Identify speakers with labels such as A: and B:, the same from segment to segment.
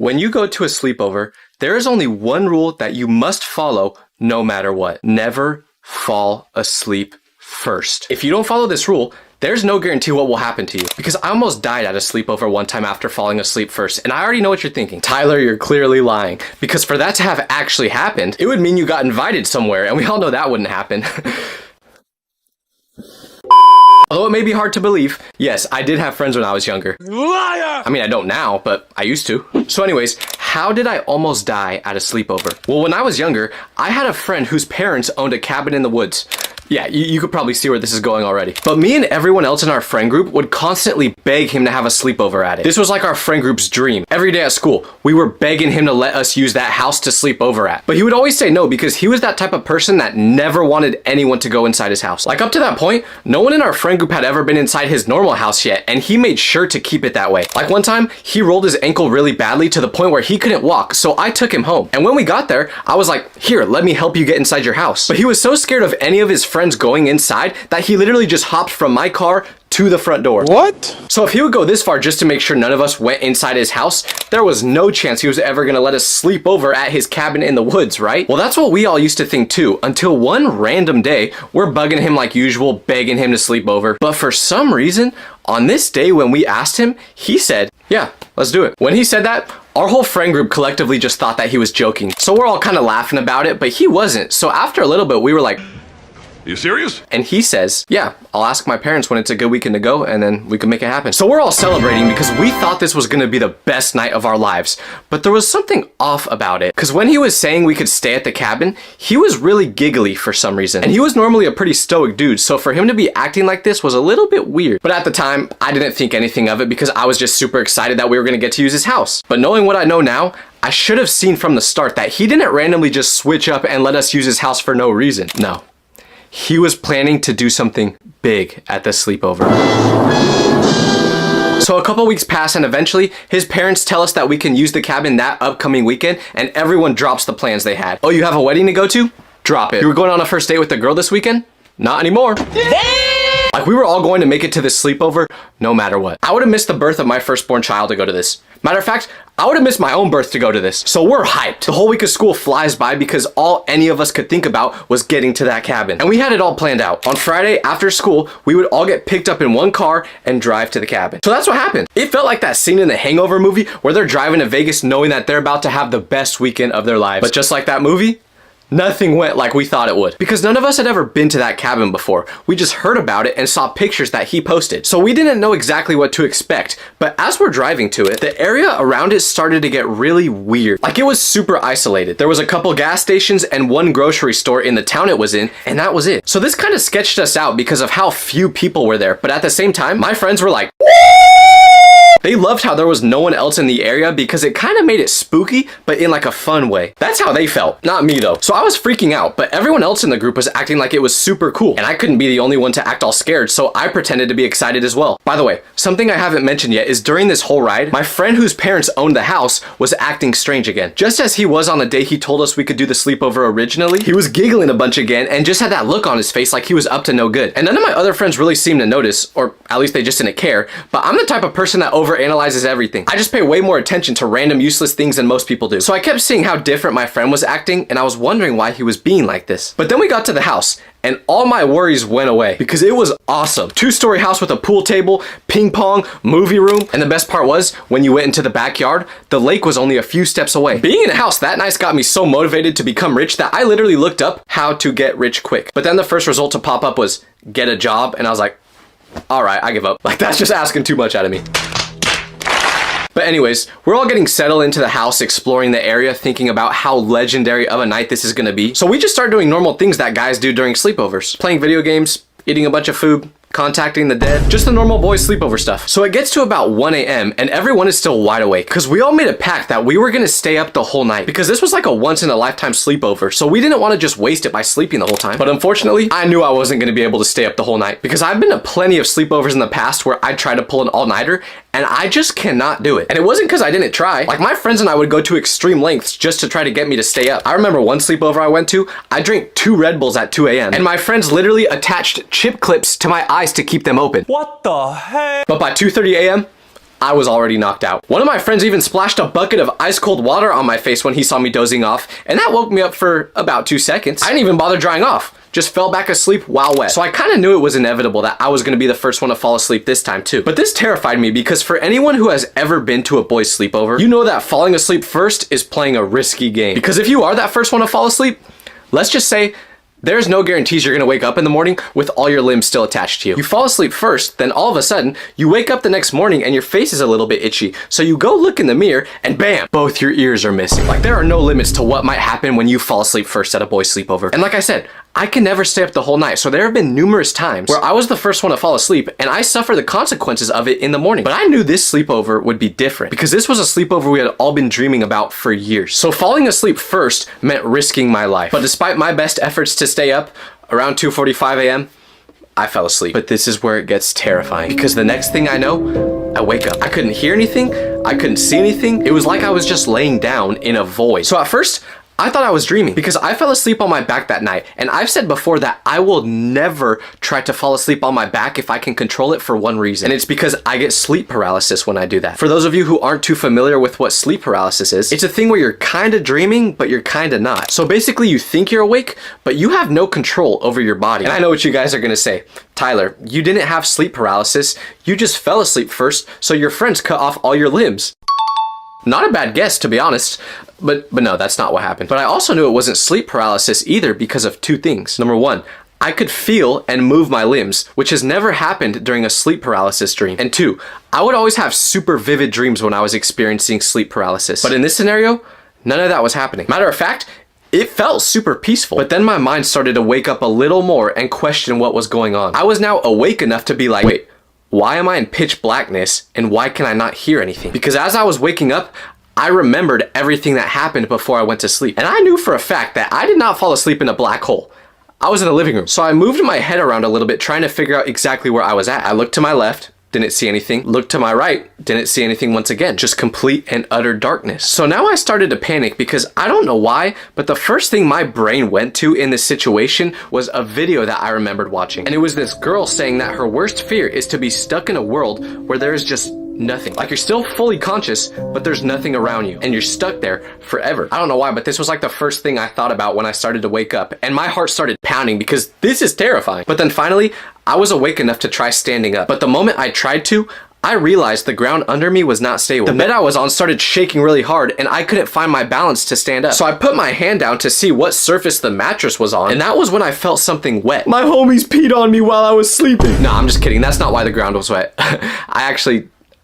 A: When you go to a sleepover, there is only one rule that you must follow no matter what. Never fall asleep first. If you don't follow this rule, there's no guarantee what will happen to you. Because I almost died at a sleepover one time after falling asleep first, and I already know what you're thinking. Tyler, you're clearly lying. Because for that to have actually happened, it would mean you got invited somewhere, and we all know that wouldn't happen. Although it may be hard to believe, yes, I did have friends when I was younger. Liar! I mean, I don't now, but I used to. So anyways, how did I almost die at a sleepover? Well, when I was younger, I had a friend whose parents owned a cabin in the woods. Yeah, you could probably see where this is going already. But me and everyone else in our friend group would constantly beg him to have a sleepover at it. This was like our friend group's dream. Every day at school, we were begging him to let us use that house to sleep over at. But he would always say no because he was that type of person that never wanted anyone to go inside his house. Like up to that point, no one in our friend group had ever been inside his normal house yet, and he made sure to keep it that way. Like one time, he rolled his ankle really badly to the point where he couldn't walk, so I took him home. And when we got there, I was like, here, let me help you get inside your house. But he was so scared of any of his friends going inside that he literally just hopped from my car to the front door. What? So if he would go this far just to make sure none of us went inside his house, there was no chance he was ever gonna let us sleep over at his cabin in the woods, right? Well, that's what we all used to think too, until one random day, we're bugging him like usual, begging him to sleep over. But for some reason, on this day when we asked him, he said, yeah, let's do it. When he said that, our whole friend group collectively just thought that he was joking. So we're all kind of laughing about it, but he wasn't. So after a little bit, we were like, you serious? And he says, yeah, I'll ask my parents when it's a good weekend to go and then we can make it happen. So we're all celebrating because we thought this was gonna be the best night of our lives. But there was something off about it. Because when he was saying we could stay at the cabin, he was really giggly for some reason. And he was normally a pretty stoic dude, so for him to be acting like this was a little bit weird. But at the time, I didn't think anything of it because I was just super excited that we were gonna get to use his house. But knowing what I know now, I should have seen from the start that he didn't randomly just switch up and let us use his house for no reason. No. He was planning to do something big at the sleepover. So a couple weeks pass and eventually his parents tell us that we can use the cabin that upcoming weekend and everyone drops the plans they had. Oh, you have a wedding to go to? Drop it. You were going on a first date with the girl this weekend? Not anymore. Like we were all going to make it to this sleepover no matter what. I would have missed the birth of my firstborn child to go to this. Matter of fact, I would have missed my own birth to go to this. So we're hyped. The whole week of school flies by because all any of us could think about was getting to that cabin. And we had it all planned out. On Friday after school, we would all get picked up in one car and drive to the cabin. So that's what happened. It felt like that scene in the Hangover movie where they're driving to Vegas knowing that they're about to have the best weekend of their lives. But just like that movie, nothing went like we thought it would. Because none of us had ever been to that cabin before. We just heard about it and saw pictures that he posted. So we didn't know exactly what to expect. But as we're driving to it, the area around it started to get really weird. Like it was super isolated. There was a couple gas stations and one grocery store in the town it was in, and that was it. So this kind of sketched us out because of how few people were there. But at the same time, my friends were like, they loved how there was no one else in the area because it kind of made it spooky, but in like a fun way. That's how they felt, not me though. So I was freaking out, but everyone else in the group was acting like it was super cool. And I couldn't be the only one to act all scared, so I pretended to be excited as well. By the way, something I haven't mentioned yet is during this whole ride, my friend whose parents owned the house was acting strange again. Just as he was on the day he told us we could do the sleepover originally, he was giggling a bunch again and just had that look on his face like he was up to no good. And none of my other friends really seemed to notice, or at least they just didn't care, but I'm the type of person that overanalyzes everything. I just pay way more attention to random useless things than most people do. So I kept seeing how different my friend was acting and I was wondering why he was being like this. But then we got to the house and all my worries went away because it was awesome. 2-story house with a pool table, ping pong, movie room, and the best part was when you went into the backyard, the lake was only a few steps away. Being in a house that nice got me so motivated to become rich that I literally looked up how to get rich quick. But then the first result to pop up was get a job and I was like, all right, I give up. Like that's just asking too much out of me. But anyways, we're all getting settled into the house, exploring the area, thinking about how legendary of a night this is gonna be. So we just start doing normal things that guys do during sleepovers. Playing video games, eating a bunch of food, contacting the dead, just the normal boys sleepover stuff. So it gets to about 1 a.m. and everyone is still wide awake because we all made a pact that we were gonna stay up the whole night because this was like a once in a lifetime sleepover. So we didn't want to just waste it by sleeping the whole time. But unfortunately, I knew I wasn't gonna be able to stay up the whole night because I've been to plenty of sleepovers in the past where I tried to pull an all-nighter and I just cannot do it. And it wasn't because I didn't try. Like my friends and I would go to extreme lengths just to try to get me to stay up. I remember one sleepover I went to, I drank 2 Red Bulls at 2 a.m. and my friends literally attached chip clips to my eyes to keep them open. What the heck? But by 2:30 a.m., I was already knocked out. One of my friends even splashed a bucket of ice cold water on my face when he saw me dozing off, and that woke me up for about 2 seconds. I didn't even bother drying off. Just fell back asleep while wet. So I kind of knew it was inevitable that I was going to be the first one to fall asleep this time too. But this terrified me because for anyone who has ever been to a boys' sleepover, you know that falling asleep first is playing a risky game. Because if you are that first one to fall asleep, let's just say there's no guarantees you're gonna wake up in the morning with all your limbs still attached to you. You fall asleep first, then all of a sudden, you wake up the next morning and your face is a little bit itchy. So you go look in the mirror and bam, both your ears are missing. Like there are no limits to what might happen when you fall asleep first at a boys' sleepover. And like I said, I can never stay up the whole night. So there have been numerous times where I was the first one to fall asleep and I suffer the consequences of it in the morning. But I knew this sleepover would be different because this was a sleepover we had all been dreaming about for years. So falling asleep first meant risking my life. But despite my best efforts to stay up, around 2:45 a.m., I fell asleep. But this is where it gets terrifying because the next thing I know, I wake up. I couldn't hear anything. I couldn't see anything. It was like I was just laying down in a void. So at first, I thought I was dreaming because I fell asleep on my back that night. And I've said before that I will never try to fall asleep on my back if I can control it for one reason. And it's because I get sleep paralysis when I do that. For those of you who aren't too familiar with what sleep paralysis is, it's a thing where you're kind of dreaming, but you're kind of not. So basically you think you're awake, but you have no control over your body. And I know what you guys are gonna say. Tyler, you didn't have sleep paralysis. You just fell asleep first, so your friends cut off all your limbs. Not a bad guess, to be honest, but no, that's not what happened. But I also knew it wasn't sleep paralysis either because of two things. Number one, I could feel and move my limbs, which has never happened during a sleep paralysis dream. And two, I would always have super vivid dreams when I was experiencing sleep paralysis. But in this scenario, none of that was happening. Matter of fact, it felt super peaceful. But then my mind started to wake up a little more and question what was going on. I was now awake enough to be like, wait, why am I in pitch blackness and why can I not hear anything? Because as I was waking up, I remembered everything that happened before I went to sleep. And I knew for a fact that I did not fall asleep in a black hole. I was in the living room. So I moved my head around a little bit trying to figure out exactly where I was at. I looked to my left, didn't see anything. Looked to my right, didn't see anything once again. Just complete and utter darkness. So now I started to panic because I don't know why, but the first thing my brain went to in this situation was a video that I remembered watching. And it was this girl saying that her worst fear is to be stuck in a world where there is just nothing. Like you're still fully conscious, but there's nothing around you and you're stuck there forever. I don't know why, but this was like the first thing I thought about when I started to wake up and my heart started pounding because this is terrifying. But then finally, I was awake enough to try standing up. But the moment I tried to, I realized the ground under me was not stable. The bed I was on started shaking really hard and I couldn't find my balance to stand up. So I put my hand down to see what surface the mattress was on, and that was when I felt something wet. My homies peed on me while I was sleeping. No, I'm just kidding. That's not why the ground was wet. I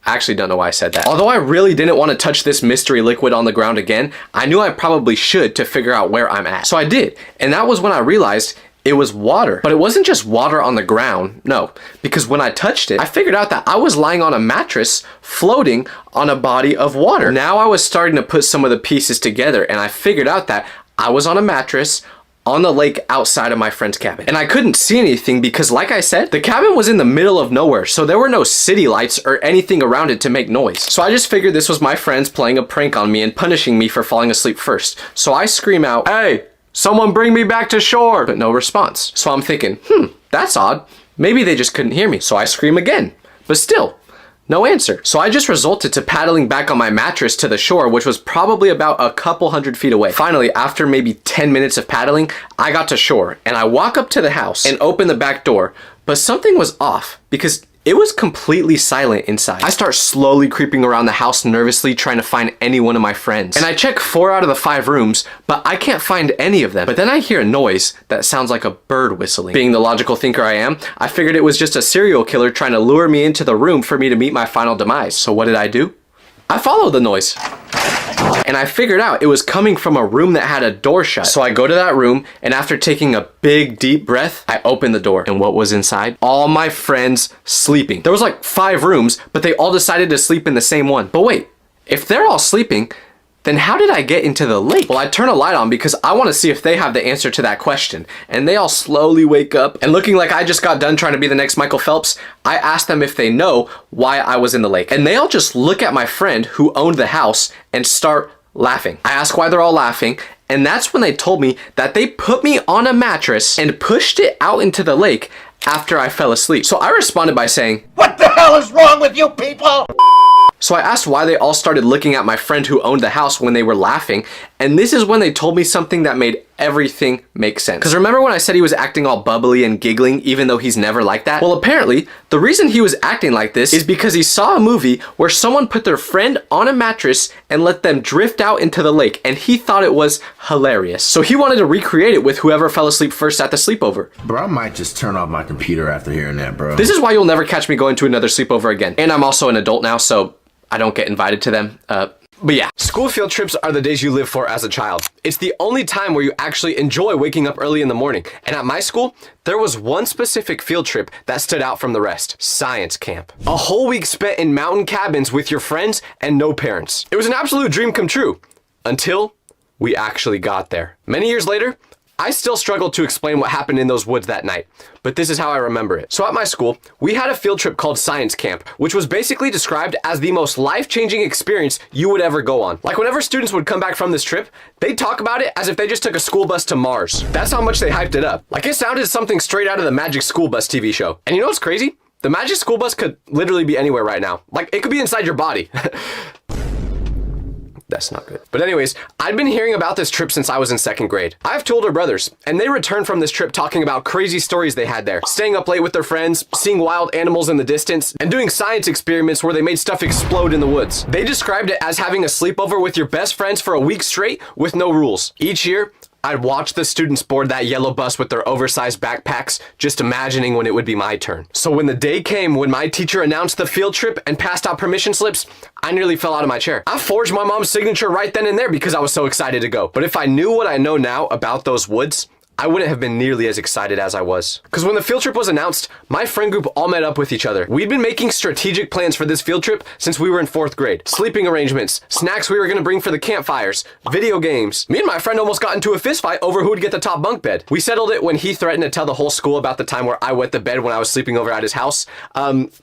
A: actually don't know why I said that. Although I really didn't want to touch this mystery liquid on the ground again, I knew I probably should to figure out where I'm at. So I did, and that was when I realized it was water. But it wasn't just water on the ground, no. Because when I touched it, I figured out that I was lying on a mattress floating on a body of water. Now I was starting to put some of the pieces together and I figured out that I was on a mattress on the lake outside of my friend's cabin. And I couldn't see anything because, like I said, the cabin was in the middle of nowhere, so there were no city lights or anything around it to make noise. So I just figured this was my friends playing a prank on me and punishing me for falling asleep first. So I scream out, "Hey, someone bring me back to shore!" But no response. So I'm thinking, that's odd. Maybe they just couldn't hear me. So I scream again, but still, no answer. So I just resorted to paddling back on my mattress to the shore, which was probably about a couple hundred feet away. Finally, after maybe 10 minutes of paddling, I got to shore and I walk up to the house and open the back door, but something was off because it was completely silent inside. I start slowly creeping around the house nervously trying to find any one of my friends. And I check 4 out of the 5 rooms, but I can't find any of them. But then I hear a noise that sounds like a bird whistling. Being the logical thinker I am, I figured it was just a serial killer trying to lure me into the room for me to meet my final demise. So what did I do? I followed the noise. And I figured out it was coming from a room that had a door shut. So I go to that room, and after taking a big deep breath, I open the door. And what was inside? All my friends sleeping. There was like 5 rooms, but they all decided to sleep in the same one. But wait, if they're all sleeping, then how did I get into the lake? Well, I turn a light on because I want to see if they have the answer to that question. And they all slowly wake up, and looking like I just got done trying to be the next Michael Phelps, I ask them if they know why I was in the lake. And they all just look at my friend who owned the house and start laughing. I ask why they're all laughing, and that's when they told me that they put me on a mattress and pushed it out into the lake after I fell asleep. So I responded by saying, "What the hell is wrong with you people?" So I asked why they all started looking at my friend who owned the house when they were laughing, and this is when they told me something that made everything make sense. Because remember when I said he was acting all bubbly and giggling even though he's never like that? Well, apparently, the reason he was acting like this is because he saw a movie where someone put their friend on a mattress and let them drift out into the lake, and he thought it was hilarious. So he wanted to recreate it with whoever fell asleep first at the sleepover.
B: Bro, I might just turn off my computer after hearing that, bro.
A: This is why you'll never catch me going to another sleepover again. And I'm also an adult now, so I don't get invited to them. But yeah, school field trips are the days you live for as a child. It's the only time where you actually enjoy waking up early in the morning. And at my school, there was one specific field trip that stood out from the rest: science camp. A whole week spent in mountain cabins with your friends and no parents. It was an absolute dream come true until we actually got there. Many years later, I still struggle to explain what happened in those woods that night, but this is how I remember it. So at my school, we had a field trip called science camp, which was basically described as the most life-changing experience you would ever go on. Like whenever students would come back from this trip, they'd talk about it as if they just took a school bus to Mars. That's how much they hyped it up. Like it sounded something straight out of the Magic School Bus TV show. And you know what's crazy? The Magic School Bus could literally be anywhere right now. Like it could be inside your body. That's not good. But anyways, I'd been hearing about this trip since I was in 2nd grade. I have 2 older brothers, and they returned from this trip talking about crazy stories they had there, staying up late with their friends, seeing wild animals in the distance, and doing science experiments where they made stuff explode in the woods. They described it as having a sleepover with your best friends for a week straight with no rules. Each year, I'd watch the students board that yellow bus with their oversized backpacks, just imagining when it would be my turn. So when the day came when my teacher announced the field trip and passed out permission slips, I nearly fell out of my chair. I forged my mom's signature right then and there because I was so excited to go. But if I knew what I know now about those woods, I wouldn't have been nearly as excited as I was. Because when the field trip was announced, my friend group all met up with each other. We'd been making strategic plans for this field trip since we were in 4th grade. Sleeping arrangements, snacks we were gonna bring for the campfires, video games. Me and my friend almost got into a fist fight over who would get the top bunk bed. We settled it when he threatened to tell the whole school about the time where I wet the bed when I was sleeping over at his house.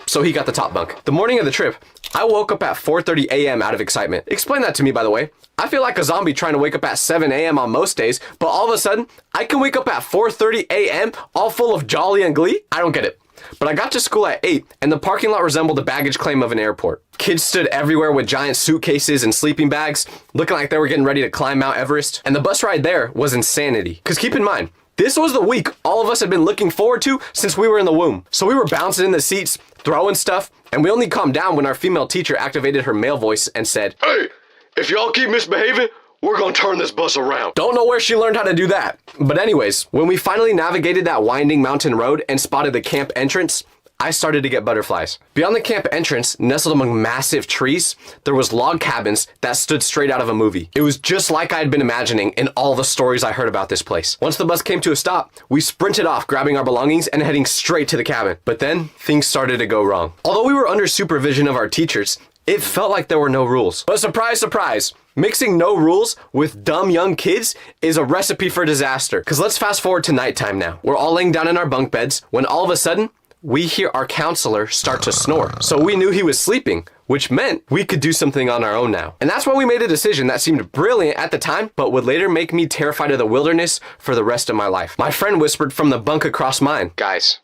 A: So he got the top bunk. The morning of the trip, I woke up at 4:30 a.m. out of excitement. Explain that to me, by the way. I feel like a zombie trying to wake up at 7 a.m. on most days, but all of a sudden, I can wake up at 4:30 a.m. all full of jolly and glee? I don't get it. But I got to school at 8, and the parking lot resembled the baggage claim of an airport. Kids stood everywhere with giant suitcases and sleeping bags, looking like they were getting ready to climb Mount Everest. And the bus ride there was insanity. Because keep in mind, this was the week all of us had been looking forward to since we were in the womb. So we were bouncing in the seats, throwing stuff, and we only calmed down when our female teacher activated her male voice and said, "Hey, if y'all keep misbehaving, we're gonna turn this bus around." Don't know where she learned how to do that. But anyways, when we finally navigated that winding mountain road and spotted the camp entrance, I started to get butterflies. Beyond the camp entrance, nestled among massive trees, there was log cabins that stood straight out of a movie. It was just like I had been imagining in all the stories I heard about this place. Once the bus came to a stop, we sprinted off, grabbing our belongings and heading straight to the cabin. But then, things started to go wrong. Although we were under supervision of our teachers, it felt like there were no rules. But surprise, surprise, mixing no rules with dumb young kids is a recipe for disaster. Because let's fast forward to nighttime now. We're all laying down in our bunk beds when all of a sudden, we hear our counselor start to snore. So we knew he was sleeping, which meant we could do something on our own now. And that's why we made a decision that seemed brilliant at the time, but would later make me terrified of the wilderness for the rest of my life. My friend whispered from the bunk across mine, "Guys,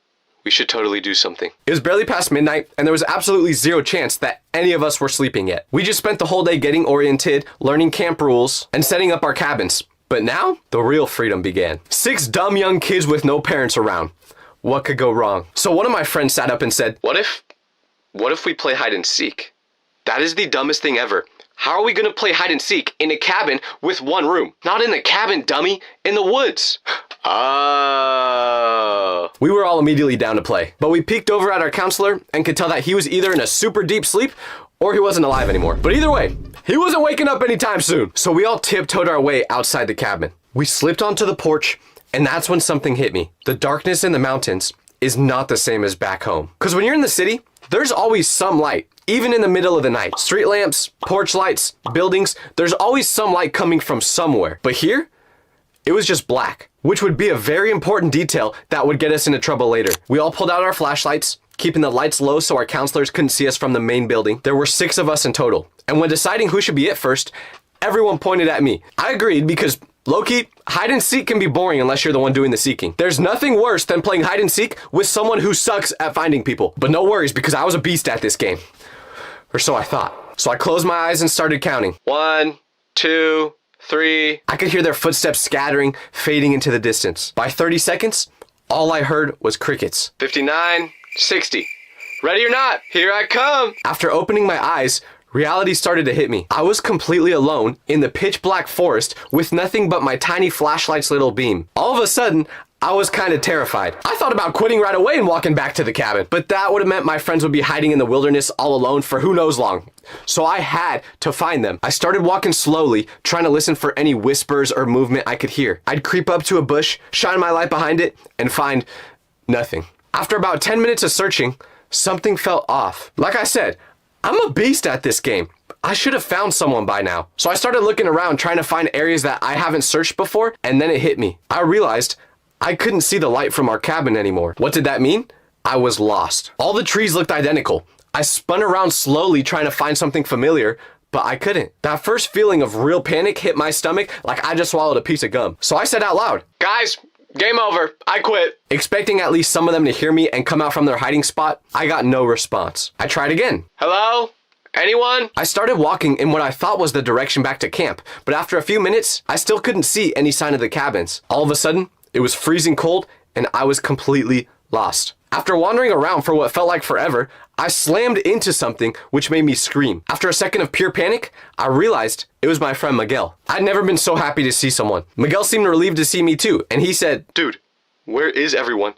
A: we should totally do something." It was barely past midnight, and there was absolutely zero chance that any of us were sleeping yet. We just spent the whole day getting oriented, learning camp rules, and setting up our cabins. But now, the real freedom began. 6 dumb young kids with no parents around. What could go wrong? So one of my friends sat up and said, What if we play hide and seek? That is the dumbest thing ever. How are we gonna play hide and seek in a cabin with 1 room? Not in the cabin, dummy, in the woods." We were all immediately down to play, but we peeked over at our counselor and could tell that he was either in a super deep sleep or he wasn't alive anymore. But either way, he wasn't waking up anytime soon. So we all tiptoed our way outside the cabin. We slipped onto the porch, and that's when something hit me. The darkness in the mountains is not the same as back home. Because when you're in the city, there's always some light, even in the middle of the night. Street lamps, porch lights, buildings, there's always some light coming from somewhere. But here, it was just black, which would be a very important detail that would get us into trouble later. We all pulled out our flashlights, keeping the lights low so our counselors couldn't see us from the main building. There were 6 of us in total. And when deciding who should be it first, everyone pointed at me. I agreed because low-key, hide and seek can be boring unless you're the one doing the seeking. There's nothing worse than playing hide and seek with someone who sucks at finding people. But no worries, because I was a beast at this game. Or so I thought. So I closed my eyes and started counting. 1, 2, 3. I could hear their footsteps scattering, fading into the distance. By 30 seconds, all I heard was crickets. 59, 60. Ready or not, here I come. After opening my eyes, reality started to hit me. I was completely alone in the pitch black forest with nothing but my tiny flashlight's little beam. All of a sudden, I was kind of terrified. I thought about quitting right away and walking back to the cabin, but that would have meant my friends would be hiding in the wilderness all alone for who knows long. So I had to find them. I started walking slowly, trying to listen for any whispers or movement I could hear. I'd creep up to a bush, shine my light behind it, and find nothing. After about 10 minutes of searching, something felt off. Like I said, I'm a beast at this game. I should have found someone by now. So I started looking around trying to find areas that I haven't searched before, and then it hit me. I realized I couldn't see the light from our cabin anymore. What did that mean? I was lost. All the trees looked identical. I spun around slowly trying to find something familiar, but I couldn't. That first feeling of real panic hit my stomach like I just swallowed a piece of gum. So I said out loud, "Guys, game over. I quit." Expecting at least some of them to hear me and come out from their hiding spot, I got no response. I tried again. "Hello? Anyone?" I started walking in what I thought was the direction back to camp, but after a few minutes, I still couldn't see any sign of the cabins. All of a sudden, it was freezing cold and I was completely lost. After wandering around for what felt like forever, I slammed into something which made me scream. After a second of pure panic, I realized it was my friend Miguel. I'd never been so happy to see someone. Miguel seemed relieved to see me too, and he said, "Dude, where is everyone?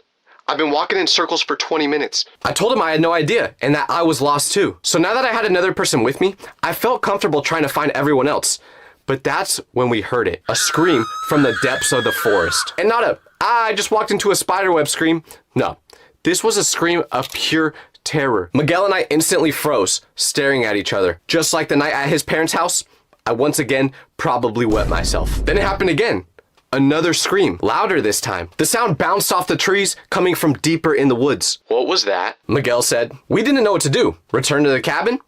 A: I've been walking in circles for 20 minutes. I told him I had no idea and that I was lost too. So now that I had another person with me, I felt comfortable trying to find everyone else. But that's when we heard it. A scream from the depths of the forest. And not I just walked into a spiderweb scream. No, this was a scream of pure terror. Miguel and I instantly froze, staring at each other. Just like the night at his parents' house, I once again probably wet myself. Then it happened again. Another scream, louder this time. The sound bounced off the trees, coming from deeper in the woods. "What was that?" Miguel said. We didn't know what to do. Return to the cabin?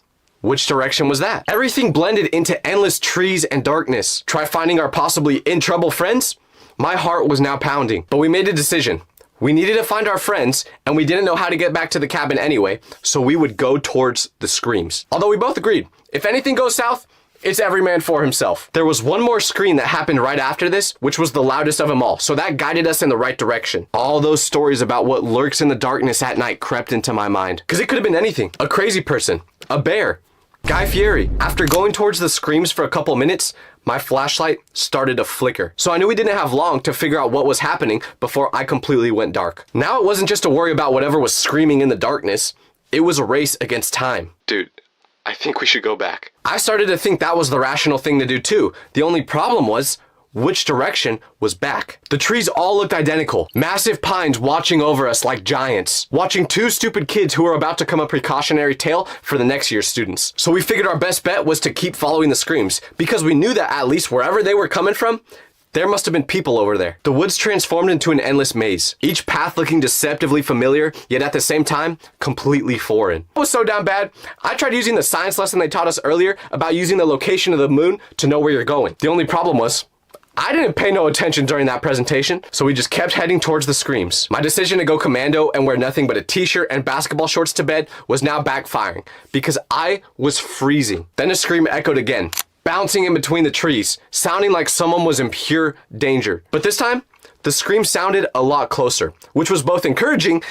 A: Which direction was that? Everything blended into endless trees and darkness. Try finding our possibly in trouble friends? My heart was now pounding, but we made a decision. We needed to find our friends, and we didn't know how to get back to the cabin anyway, so we would go towards the screams. Although we both agreed, if anything goes south, it's every man for himself. There was one more scream that happened right after this, which was the loudest of them all, so that guided us in the right direction. All those stories about what lurks in the darkness at night crept into my mind. Because it could have been anything. A crazy person. A bear. Guy Fieri. After going towards the screams for a couple minutes, my flashlight started to flicker. So I knew we didn't have long to figure out what was happening before I completely went dark. Now it wasn't just a worry about whatever was screaming in the darkness. It was a race against time. Dude, I think we should go back. I started to think that was the rational thing to do too. The only problem was, which direction was back? The trees all looked identical. Massive pines watching over us like giants. Watching two stupid kids who were about to come a precautionary tale for the next year's students. So we figured our best bet was to keep following the screams, because we knew that at least wherever they were coming from, there must have been people over there. The woods transformed into an endless maze, each path looking deceptively familiar, yet at the same time, completely foreign. It was so damn bad, I tried using the science lesson they taught us earlier about using the location of the moon to know where you're going. The only problem was, I didn't pay no attention during that presentation, so we just kept heading towards the screams. My decision to go commando and wear nothing but a t-shirt and basketball shorts to bed was now backfiring, because I was freezing. Then a scream echoed again, bouncing in between the trees, sounding like someone was in pure danger. But this time, the scream sounded a lot closer, which was both encouraging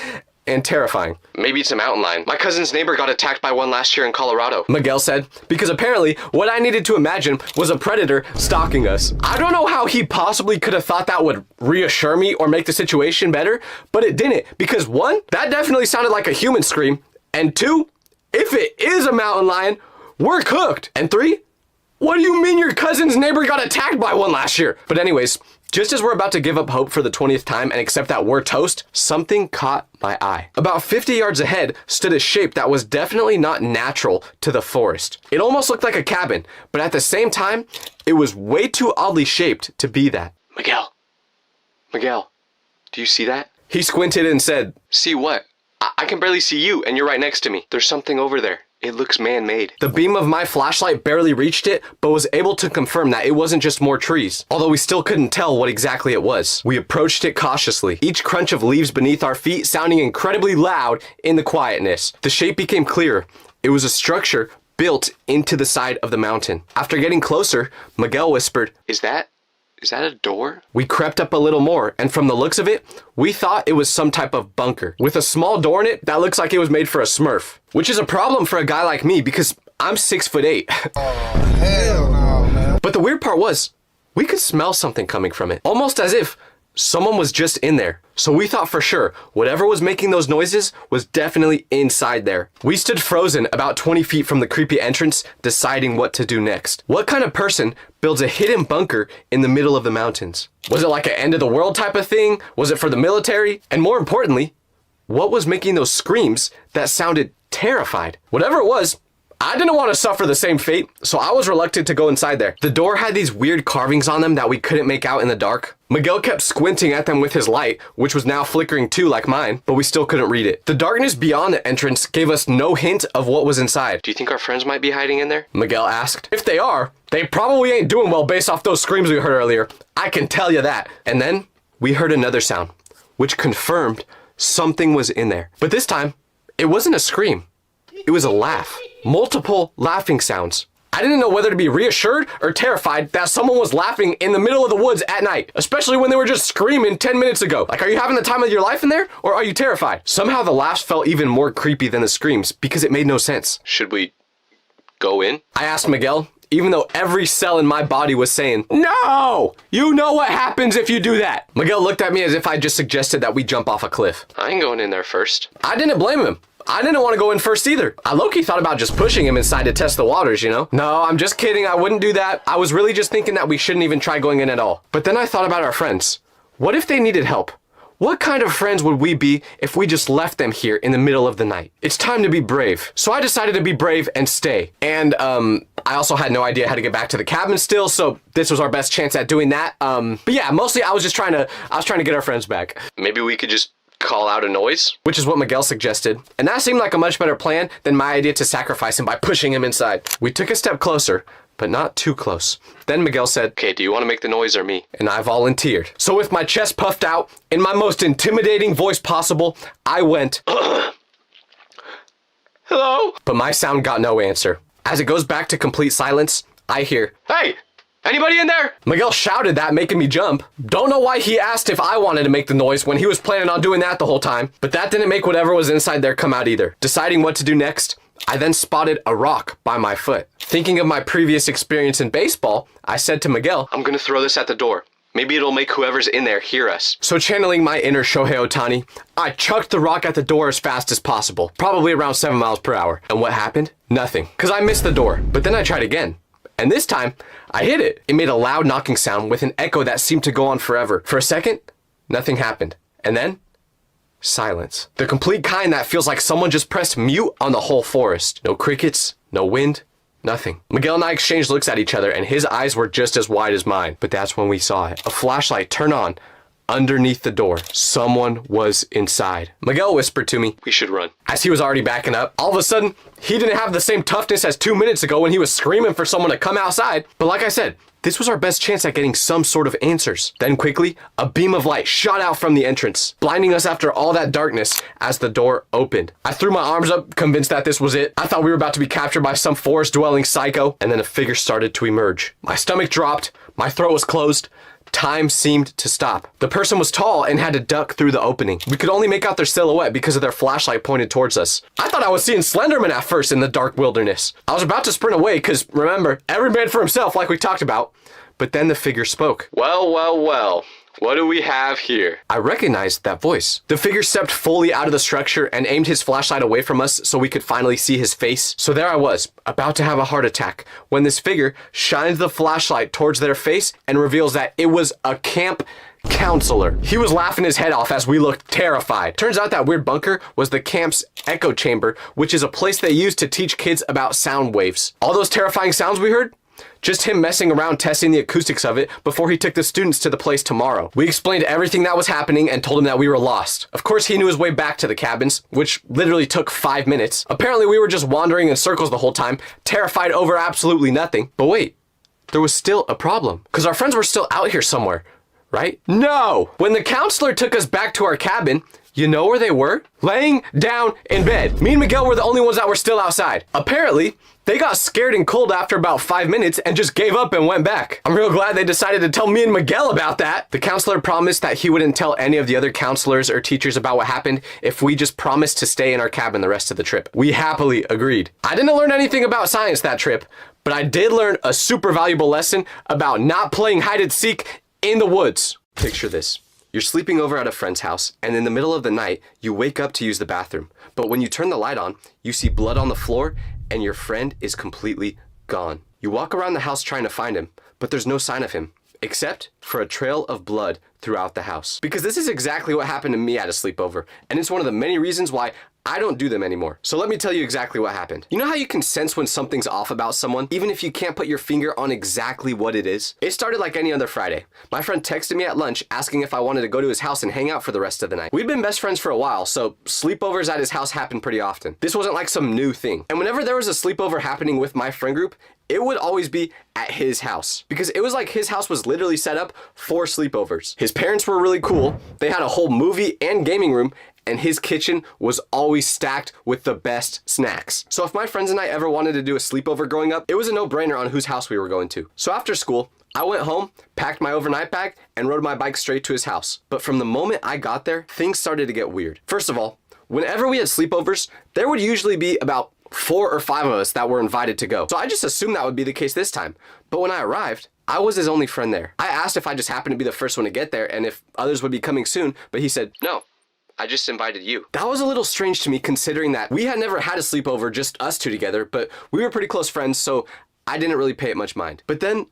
A: and terrifying. Maybe it's a mountain lion. My cousin's neighbor got attacked by one last year in Colorado, Miguel said, because apparently what I needed to imagine was a predator stalking us. I don't know how he possibly could have thought that would reassure me or make the situation better, but it didn't, because one, that definitely sounded like a human scream, and two, if it is a mountain lion, we're cooked. And three, what do you mean your cousin's neighbor got attacked by one last year? But anyways, just as we're about to give up hope for the 20th time and accept that we're toast, something caught my eye. About 50 yards ahead stood a shape that was definitely not natural to the forest. It almost looked like a cabin, but at the same time, it was way too oddly shaped to be that. Miguel, do you see that? He squinted and said, "See what? I can barely see you and you're right next to me. There's something over there. It looks man-made." The beam of my flashlight barely reached it, but was able to confirm that it wasn't just more trees, although we still couldn't tell what exactly it was. We approached it cautiously, each crunch of leaves beneath our feet sounding incredibly loud in the quietness. The shape became clearer. It was a structure built into the side of the mountain. After getting closer, Miguel whispered, Is that a door? We crept up a little more, and from the looks of it, we thought it was some type of bunker with a small door in it that looks like it was made for a Smurf, which is a problem for a guy like me because I'm 6'8".
C: Oh, hell no, man.
A: But the weird part was, we could smell something coming from it, almost as if someone was just in there. So we thought for sure, whatever was making those noises was definitely inside there. We stood frozen about 20 feet from the creepy entrance, deciding what to do next. What kind of person builds a hidden bunker in the middle of the mountains? Was it like an end of the world type of thing? Was it for the military? And more importantly, what was making those screams that sounded terrified? Whatever it was, I didn't want to suffer the same fate, so I was reluctant to go inside there. The door had these weird carvings on them that we couldn't make out in the dark. Miguel kept squinting at them with his light, which was now flickering too like mine, but we still couldn't read it. The darkness beyond the entrance gave us no hint of what was inside. Do you think our friends might be hiding in there? Miguel asked. If they are, they probably ain't doing well based off those screams we heard earlier. I can tell you that. And then we heard another sound, which confirmed something was in there. But this time, it wasn't a scream. It was a laugh. Multiple laughing sounds. I didn't know whether to be reassured or terrified that someone was laughing in the middle of the woods at night, especially when they were just screaming 10 minutes ago. Like, are you having the time of your life in there, or are you terrified? Somehow the laughs felt even more creepy than the screams because it made no sense. Should we go in? I asked Miguel, even though every cell in my body was saying, No! You know what happens if you do that. Miguel looked at me as if I just suggested that we jump off a cliff. I ain't going in there first. I didn't blame him. I didn't want to go in first either. I low-key thought about just pushing him inside to test the waters, you know? No, I'm just kidding. I wouldn't do that. I was really just thinking that we shouldn't even try going in at all. But then I thought about our friends. What if they needed help? What kind of friends would we be if we just left them here in the middle of the night? It's time to be brave. So I decided to be brave and stay. And, I also had no idea how to get back to the cabin still, so this was our best chance at doing that. But yeah, mostly I was trying to get our friends back. Maybe we could just call out a noise, which is what Miguel suggested. And that seemed like a much better plan than my idea to sacrifice him by pushing him inside. We took a step closer, but not too close. Then Miguel said, Okay, do you want to make the noise or me? And I volunteered. So with my chest puffed out, in my most intimidating voice possible, I went, Hello? But my sound got no answer. As it goes back to complete silence, I hear, Hey! Anybody in there? Miguel shouted that, making me jump. Don't know why he asked if I wanted to make the noise when he was planning on doing that the whole time, but that didn't make whatever was inside there come out either. Deciding what to do next, I then spotted a rock by my foot. Thinking of my previous experience in baseball, I said to Miguel, I'm gonna throw this at the door. Maybe it'll make whoever's in there hear us. So channeling my inner Shohei Ohtani, I chucked the rock at the door as fast as possible, probably around 7 miles per hour. And what happened? Nothing, because I missed the door. But then I tried again. And this time, I hit it. It made a loud knocking sound with an echo that seemed to go on forever. For a second, nothing happened. And then, silence. The complete kind that feels like someone just pressed mute on the whole forest. No crickets, no wind, nothing. Miguel and I exchanged looks at each other, and his eyes were just as wide as mine. But that's when we saw it. A flashlight turn on underneath the door. Someone was inside. Miguel whispered to me, We should run. As he was already backing up, all of a sudden, he didn't have the same toughness as 2 minutes ago when he was screaming for someone to come outside. But like I said, this was our best chance at getting some sort of answers. Then quickly, a beam of light shot out from the entrance, blinding us after all that darkness as the door opened. I threw my arms up, convinced that this was it. I thought we were about to be captured by some forest-dwelling psycho, and then a figure started to emerge. My stomach dropped, my throat was closed, time seemed to stop. The person was tall and had to duck through the opening. We could only make out their silhouette because of their flashlight pointed towards us. I thought I was seeing Slenderman at first in the dark wilderness. I was about to sprint away because, remember, every man for himself like we talked about. But then the figure spoke. Well. What do we have here? I recognized that voice. The figure stepped fully out of the structure and aimed his flashlight away from us so we could finally see his face. So there I was, about to have a heart attack, when this figure shines the flashlight towards their face and reveals that it was a camp counselor. He was laughing his head off as we looked terrified. Turns out that weird bunker was the camp's echo chamber, which is a place they use to teach kids about sound waves. All those terrifying sounds we heard? Just him messing around testing the acoustics of it before he took the students to the place tomorrow. We explained everything that was happening and told him that we were lost. Of course, he knew his way back to the cabins, which literally took 5 minutes. Apparently, we were just wandering in circles the whole time, terrified over absolutely nothing. But wait, there was still a problem. Because our friends were still out here somewhere, right? No! When the counselor took us back to our cabin, You know where they were? Laying down in bed. Me and Miguel were the only ones that were still outside. Apparently, they got scared and cold after about 5 minutes and just gave up and went back. I'm real glad they decided to tell me and Miguel about that. The counselor promised that he wouldn't tell any of the other counselors or teachers about what happened if we just promised to stay in our cabin the rest of the trip. We happily agreed. I didn't learn anything about science that trip, but I did learn a super valuable lesson about not playing hide and seek in the woods. Picture this. You're sleeping over at a friend's house, and in the middle of the night, you wake up to use the bathroom. But when you turn the light on, you see blood on the floor, and your friend is completely gone. You walk around the house trying to find him, but there's no sign of him, except for a trail of blood throughout the house. Because this is exactly what happened to me at a sleepover, and it's one of the many reasons why I don't do them anymore. So let me tell you exactly what happened. You know how you can sense when something's off about someone, even if you can't put your finger on exactly what it is? It started like any other Friday. My friend texted me at lunch asking if I wanted to go to his house and hang out for the rest of the night. We'd been best friends for a while, so sleepovers at his house happened pretty often. This wasn't like some new thing. And whenever there was a sleepover happening with my friend group, it would always be at his house, because it was like his house was literally set up for sleepovers. His parents were really cool. They had a whole movie and gaming room, and his kitchen was always stacked with the best snacks. So if my friends and I ever wanted to do a sleepover growing up, it was a no-brainer on whose house we were going to. So after school, I went home, packed my overnight bag, and rode my bike straight to his house. But from the moment I got there, things started to get weird. First of all, whenever we had sleepovers, there would usually be about 4 or 5 of us that were invited to go. So I just assumed that would be the case this time. But when I arrived, I was his only friend there. I asked if I just happened to be the first one to get there and if others would be coming soon, but he said, no. I just invited you. That was a little strange to me, considering that we had never had a sleepover, just us two together, but we were pretty close friends, so I didn't really pay it much mind. But then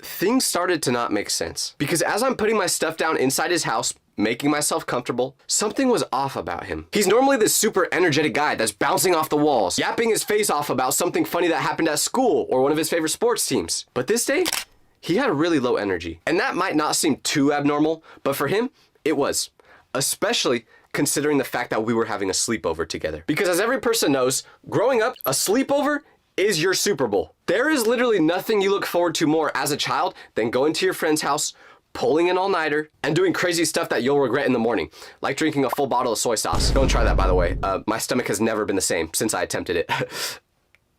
A: things started to not make sense, because as I'm putting my stuff down inside his house, making myself comfortable, something was off about him. He's normally this super energetic guy that's bouncing off the walls, yapping his face off about something funny that happened at school or one of his favorite sports teams. But this day, he had a really low energy. And that might not seem too abnormal, but for him, it was. Especially considering the fact that we were having a sleepover together. Because as every person knows, growing up, a sleepover is your Super Bowl. There is literally nothing you look forward to more as a child than going to your friend's house, pulling an all-nighter, and doing crazy stuff that you'll regret in the morning, like drinking a full bottle of soy sauce. Don't try that, by the way. My stomach has never been the same since I attempted it.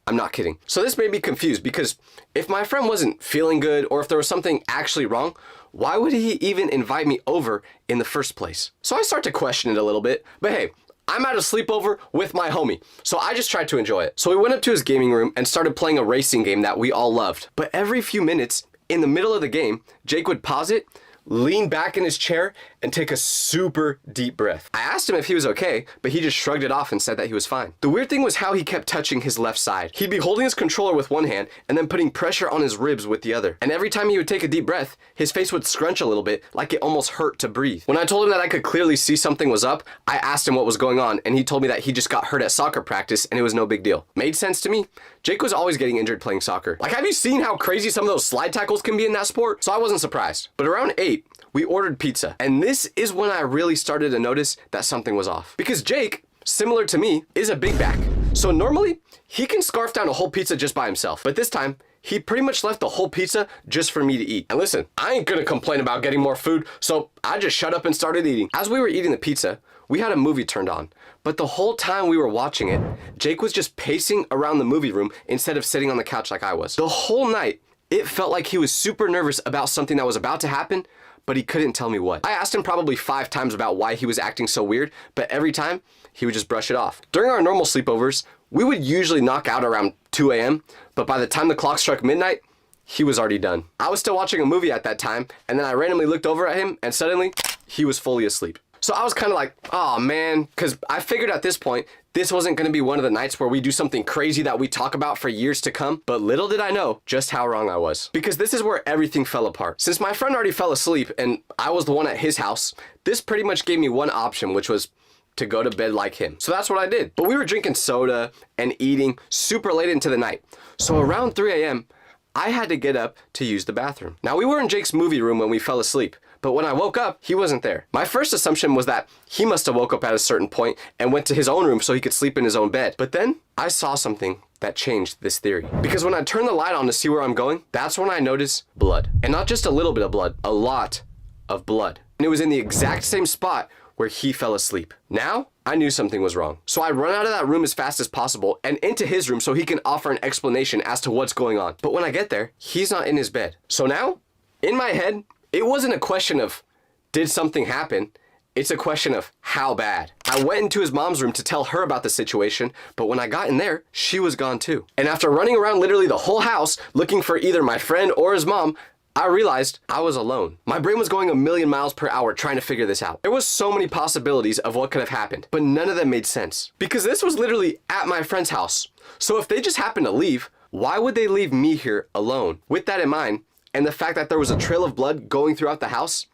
A: I'm not kidding. So this made me confused, because if my friend wasn't feeling good or if there was something actually wrong, why would he even invite me over in the first place? So I start to question it a little bit, but hey, I'm at a sleepover with my homie, so I just tried to enjoy it. So we went up to his gaming room and started playing a racing game that we all loved. But every few minutes, in the middle of the game, Jake would pause it, lean back in his chair, and take a super deep breath. I asked him if he was okay, but he just shrugged it off and said that he was fine. The weird thing was how he kept touching his left side. He'd be holding his controller with one hand and then putting pressure on his ribs with the other. And every time he would take a deep breath, his face would scrunch a little bit, like it almost hurt to breathe. When I told him that I could clearly see something was up, I asked him what was going on, and he told me that he just got hurt at soccer practice and it was no big deal. Made sense to me. Jake was always getting injured playing soccer. Like, have you seen how crazy some of those slide tackles can be in that sport? So I wasn't surprised. But around 8, we ordered pizza. And this is when I really started to notice that something was off. Because Jake, similar to me, is a big back. So normally, he can scarf down a whole pizza just by himself. But this time, he pretty much left the whole pizza just for me to eat. And listen, I ain't gonna complain about getting more food, so I just shut up and started eating. As we were eating the pizza, we had a movie turned on. But the whole time we were watching it, Jake was just pacing around the movie room instead of sitting on the couch like I was. The whole night, it felt like he was super nervous about something that was about to happen, but he couldn't tell me what. I asked him probably 5 times about why he was acting so weird, but every time, he would just brush it off. During our normal sleepovers, we would usually knock out around 2 a.m., but by the time the clock struck midnight, he was already done. I was still watching a movie at that time, and then I randomly looked over at him, and suddenly, he was fully asleep. So I was kind of like, oh man, because I figured at this point, this wasn't going to be one of the nights where we do something crazy that we talk about for years to come. But little did I know just how wrong I was. Because this is where everything fell apart. Since my friend already fell asleep and I was the one at his house, this pretty much gave me one option, which was to go to bed like him. So that's what I did. But we were drinking soda and eating super late into the night. So around 3 a.m., I had to get up to use the bathroom. Now, we were in Jake's movie room when we fell asleep, but when I woke up, he wasn't there. My first assumption was that he must have woke up at a certain point and went to his own room so he could sleep in his own bed. But then I saw something that changed this theory. Because when I turned the light on to see where I'm going, that's when I noticed blood. And not just a little bit of blood, a lot of blood. And it was in the exact same spot where he fell asleep. Now, I knew something was wrong. So I run out of that room as fast as possible and into his room so he can offer an explanation as to what's going on. But when I get there, he's not in his bed. So now, in my head, it wasn't a question of, did something happen? It's a question of how bad. I went into his mom's room to tell her about the situation, but when I got in there, she was gone too. And after running around literally the whole house looking for either my friend or his mom, I realized I was alone. My brain was going a million miles per hour trying to figure this out. There was so many possibilities of what could have happened, but none of them made sense. Because this was literally at my friend's house. So if they just happened to leave, why would they leave me here alone? With that in mind, and the fact that there was a trail of blood going throughout the house,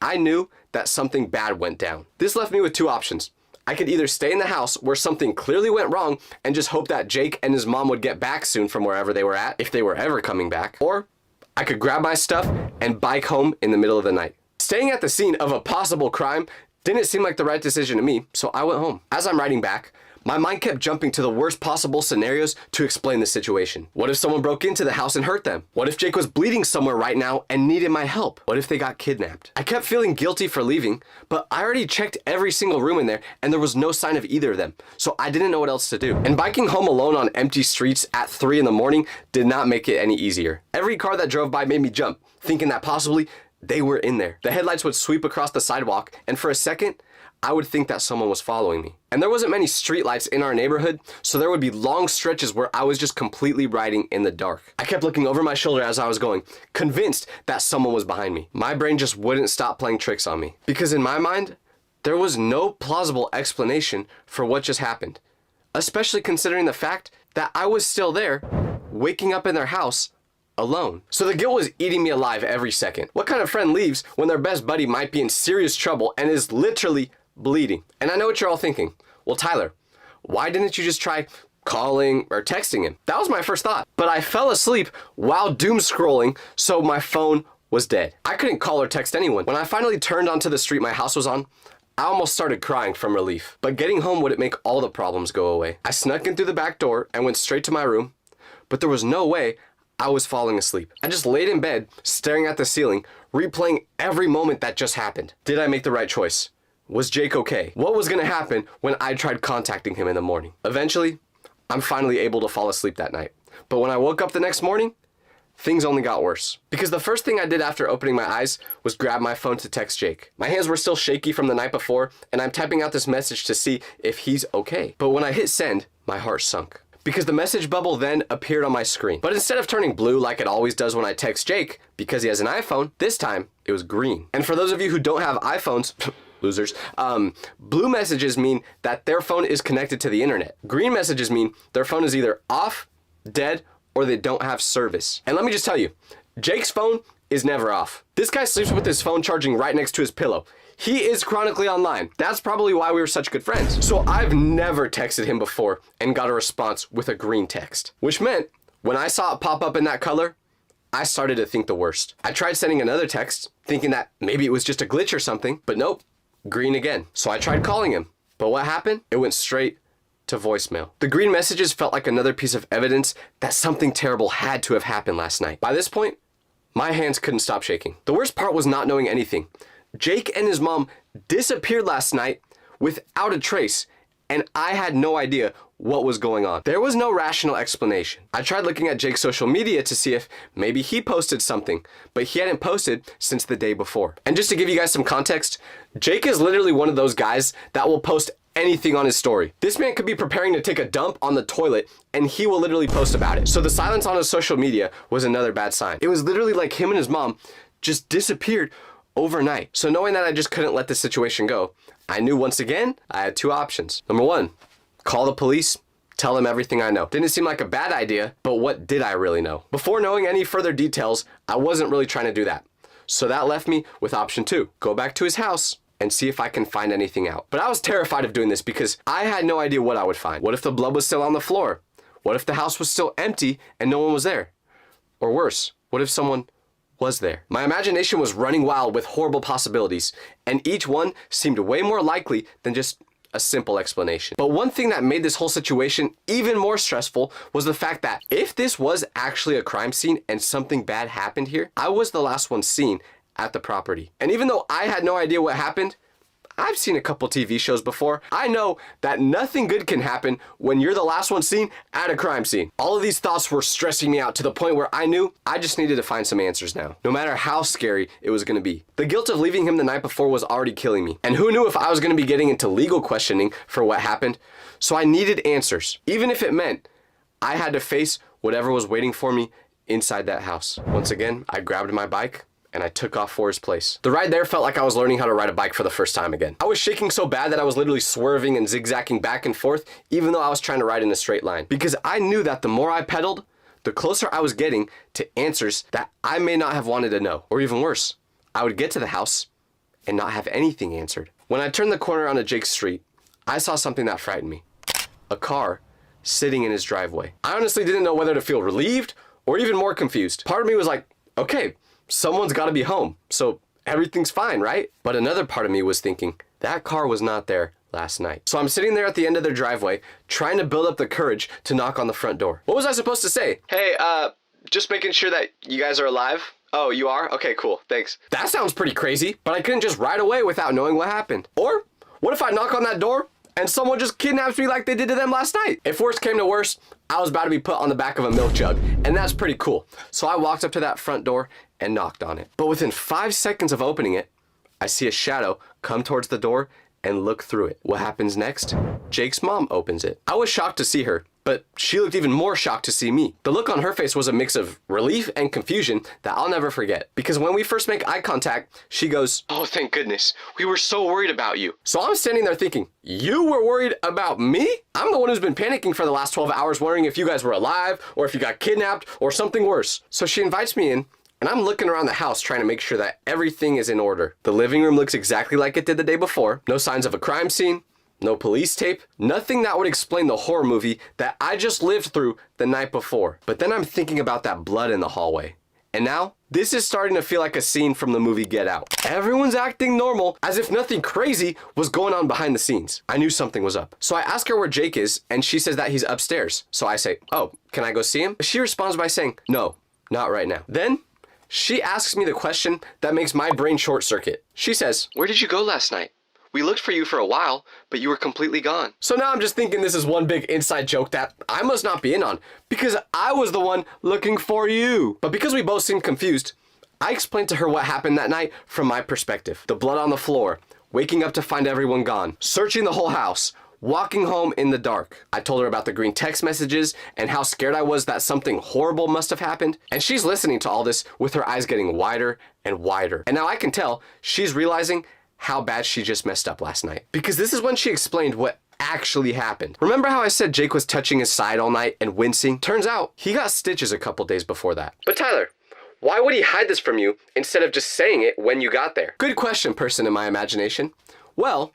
A: I knew that something bad went down. This left me with two options. I could either stay in the house where something clearly went wrong and just hope that Jake and his mom would get back soon from wherever they were at, if they were ever coming back, or I could grab my stuff and bike home in the middle of the night. Staying at the scene of a possible crime didn't seem like the right decision to me, so I went home. As I'm riding back, my mind kept jumping to the worst possible scenarios to explain the situation. What if someone broke into the house and hurt them? What if Jake was bleeding somewhere right now and needed my help? What if they got kidnapped? I kept feeling guilty for leaving, but I already checked every single room in there and there was no sign of either of them, so I didn't know what else to do. And biking home alone on empty streets at 3 in the morning did not make it any easier. Every car that drove by made me jump, thinking that possibly they were in there. The headlights would sweep across the sidewalk, and for a second, I would think that someone was following me. And there wasn't many streetlights in our neighborhood, so there would be long stretches where I was just completely riding in the dark. I kept looking over my shoulder as I was going, convinced that someone was behind me. My brain just wouldn't stop playing tricks on me. Because in my mind, there was no plausible explanation for what just happened. Especially considering the fact that I was still there, waking up in their house, alone. So the guilt was eating me alive every second. What kind of friend leaves when their best buddy might be in serious trouble and is literally bleeding? And I know what you're all thinking. Well, Tyler, why didn't you just try calling or texting him? That was my first thought. But I fell asleep while doom scrolling, so my phone was dead. I couldn't call or text anyone. When I finally turned onto the street my house was on, I almost started crying from relief. But getting home wouldn't make all the problems go away. I snuck in through the back door and went straight to my room, but there was no way I was falling asleep. I just laid in bed, staring at the ceiling, replaying every moment that just happened. Did I make the right choice? Was Jake okay? What was gonna happen when I tried contacting him in the morning? Eventually, I'm finally able to fall asleep that night. But when I woke up the next morning, things only got worse. Because the first thing I did after opening my eyes was grab my phone to text Jake. My hands were still shaky from the night before, and I'm typing out this message to see if he's okay. But when I hit send, my heart sunk. Because the message bubble then appeared on my screen. But instead of turning blue like it always does when I text Jake, because he has an iPhone, this time it was green. And for those of you who don't have iPhones, losers, blue messages mean that their phone is connected to the internet. Green messages mean their phone is either off, dead, or they don't have service. And let me just tell you, Jake's phone is never off. This guy sleeps with his phone charging right next to his pillow. He is chronically online. That's probably why we were such good friends. So I've never texted him before and got a response with a green text. Which meant, when I saw it pop up in that color, I started to think the worst. I tried sending another text, thinking that maybe it was just a glitch or something, but nope, green again. So I tried calling him, but what happened? It went straight to voicemail. The green messages felt like another piece of evidence that something terrible had to have happened last night. By this point, my hands couldn't stop shaking. The worst part was not knowing anything. Jake and his mom disappeared last night without a trace, and I had no idea what was going on. There was no rational explanation. I tried looking at Jake's social media to see if maybe he posted something, but he hadn't posted since the day before. And just to give you guys some context, Jake is literally one of those guys that will post anything on his story. This man could be preparing to take a dump on the toilet and he will literally post about it. So the silence on his social media was another bad sign. It was literally like him and his mom just disappeared overnight. So knowing that I just couldn't let this situation go, I knew once again I had two options. Number one, call the police, tell them everything I know. Didn't seem like a bad idea, but what did I really know? Before knowing any further details, I wasn't really trying to do that. So that left me with option two, go back to his house and see if I can find anything out. But I was terrified of doing this because I had no idea what I would find. What if the blood was still on the floor? What if the house was still empty and no one was there? Or worse, what if someone was there? My imagination was running wild with horrible possibilities, and each one seemed way more likely than just a simple explanation. But one thing that made this whole situation even more stressful was the fact that if this was actually a crime scene and something bad happened here, I was the last one seen at the property. And even though I had no idea what happened, I've seen a couple TV shows before. I know that nothing good can happen when you're the last one seen at a crime scene. All of these thoughts were stressing me out to the point where I knew I just needed to find some answers now, no matter how scary it was going to be. The guilt of leaving him the night before was already killing me, and who knew if I was going to be getting into legal questioning for what happened. So I needed answers, even if it meant I had to face whatever was waiting for me inside that house. Once again, I grabbed my bike and I took off for his place. The ride there felt like I was learning how to ride a bike for the first time again. I was shaking so bad that I was literally swerving and zigzagging back and forth, even though I was trying to ride in a straight line. Because I knew that the more I pedaled, the closer I was getting to answers that I may not have wanted to know. Or even worse, I would get to the house and not have anything answered. When I turned the corner onto Jake's street, I saw something that frightened me. A car sitting in his driveway. I honestly didn't know whether to feel relieved or even more confused. Part of me was like, okay, someone's got to be home, so everything's fine, right? But another part of me was thinking, that car was not there last night. So I'm sitting there at the end of their driveway, trying to build up the courage to knock on the front door. What was I supposed to say? Hey, just making sure that you guys are alive. Oh, you are? Okay, cool, thanks. That sounds pretty crazy, but I couldn't just ride away without knowing what happened. Or, what if I knock on that door and someone just kidnaps me like they did to them last night? If worst came to worst, I was about to be put on the back of a milk jug, and that's pretty cool. So I walked up to that front door and knocked on it. But within 5 seconds of opening it, I see a shadow come towards the door and look through it. What happens next? Jake's mom opens it. I was shocked to see her, but she looked even more shocked to see me. The look on her face was a mix of relief and confusion that I'll never forget. Because when we first make eye contact, she goes, "Oh, thank goodness. We were so worried about you." So I'm standing there thinking, you were worried about me? I'm the one who's been panicking for the last 12 hours wondering if you guys were alive or if you got kidnapped or something worse. So she invites me in, and I'm looking around the house trying to make sure that everything is in order. The living room looks exactly like it did the day before. No signs of a crime scene. No police tape, nothing that would explain the horror movie that I just lived through the night before. But then I'm thinking about that blood in the hallway. And now, this is starting to feel like a scene from the movie Get Out. Everyone's acting normal, as if nothing crazy was going on behind the scenes. I knew something was up. So I ask her where Jake is, and she says that he's upstairs. So I say, "Oh, can I go see him?" She responds by saying, "No, not right now." Then, she asks me the question that makes my brain short circuit. She says, "Where did you go last night? We looked for you for a while, but you were completely gone." So now I'm just thinking this is one big inside joke that I must not be in on, because I was the one looking for you. But because we both seemed confused, I explained to her what happened that night from my perspective. The blood on the floor, waking up to find everyone gone, searching the whole house, walking home in the dark. I told her about the green text messages and how scared I was that something horrible must have happened. And she's listening to all this with her eyes getting wider and wider. And now I can tell she's realizing how bad she just messed up last night. Because this is when she explained what actually happened. Remember how I said Jake was touching his side all night and wincing? Turns out he got stitches a couple days before that. But Tyler, why would he hide this from you instead of just saying it when you got there? Good question, person in my imagination. Well,